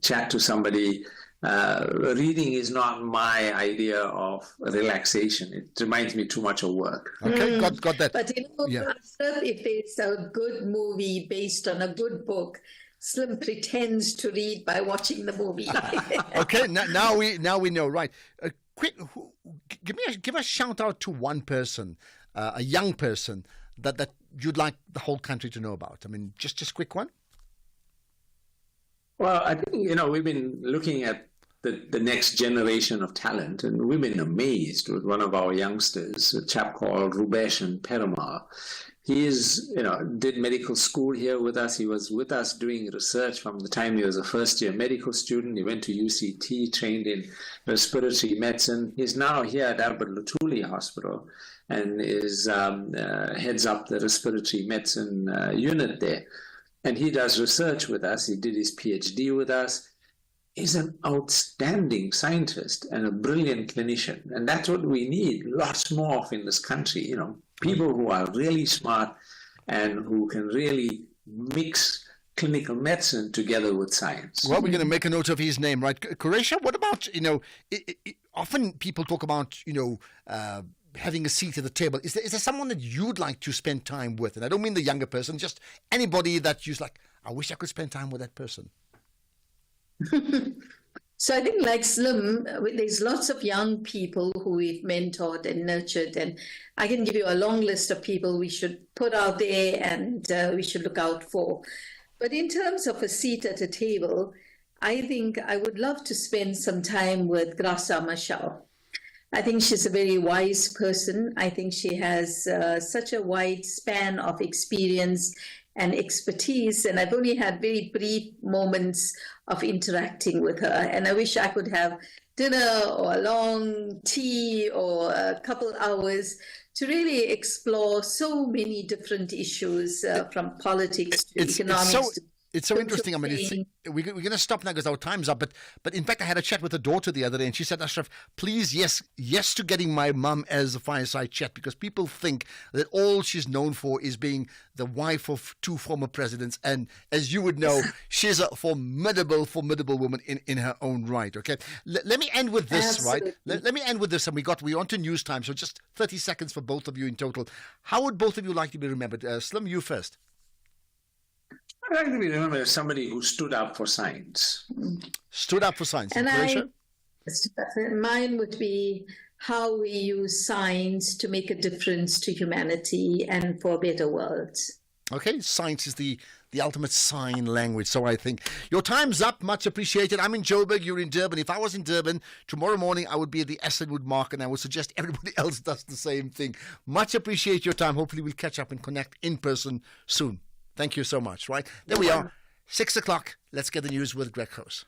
chat to somebody. Reading is not my idea of relaxation. It reminds me too much of work. Okay, got that. But if it's a good movie based on a good book, Slim pretends to read by watching the movie. Okay, now we know, right? Quick, give a shout out to one person, a young person that you'd like the whole country to know about. I mean, just quick one. Well, I think we've been looking at the next generation of talent, and we've been amazed with one of our youngsters, a chap called Rubeshan Perumal. He did medical school here with us. He was with us doing research from the time he was a first-year medical student. He went to UCT, trained in respiratory medicine. He's now here at Albert Luthuli Hospital and heads up the respiratory medicine unit there. And he does research with us. He did his PhD with us. He's an outstanding scientist and a brilliant clinician. And that's what we need lots more of in this country, people who are really smart and who can really mix clinical medicine together with science. Well, we're going to make a note of his name, right? Quretia, what about, often people talk about, having a seat at the table. Is there someone that you'd like to spend time with? And I don't mean the younger person, just anybody that you're like, I wish I could spend time with that person. So I think like Slim, there's lots of young people who we've mentored and nurtured, and I can give you a long list of people we should put out there and we should look out for. But in terms of a seat at a table, I think I would love to spend some time with Graça Machel. I think she's a very wise person. I think she has such a wide span of experience and expertise, and I've only had very brief moments of interacting with her, and I wish I could have dinner or a long tea or a couple hours to really explore so many different issues from politics to economics. It's so interesting. I mean, we're going to stop now because our time's up. But in fact, I had a chat with her daughter the other day, and she said, Ashraf, please, yes to getting my mum as a fireside chat, because people think that all she's known for is being the wife of 2 former presidents. And as you would know, she's a formidable woman in her own right. Okay, let me end with this, Absolutely. right? Let me end with this, and we're on to news time. So just 30 seconds for both of you in total. How would both of you like to be remembered? Slim, you first. I'd like to be remembered as somebody who stood up for science. Stood up for science. And mine would be how we use science to make a difference to humanity and for a better world. Okay, science is the ultimate sign language, so I think. Your time's up, much appreciated. I'm in Joburg, you're in Durban. If I was in Durban, tomorrow morning I would be at the Essenwood Market, and I would suggest everybody else does the same thing. Much appreciate your time. Hopefully we'll catch up and connect in person soon. Thank you so much, right? There we are, 6 o'clock. Let's get the news with Greg House.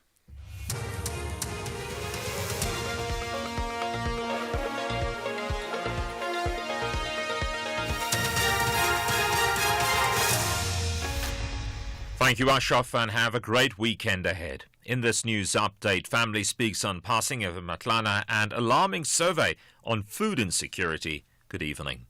Thank you, Ashraf, and have a great weekend ahead. In this news update, family speaks on passing of Matlana and alarming survey on food insecurity. Good evening.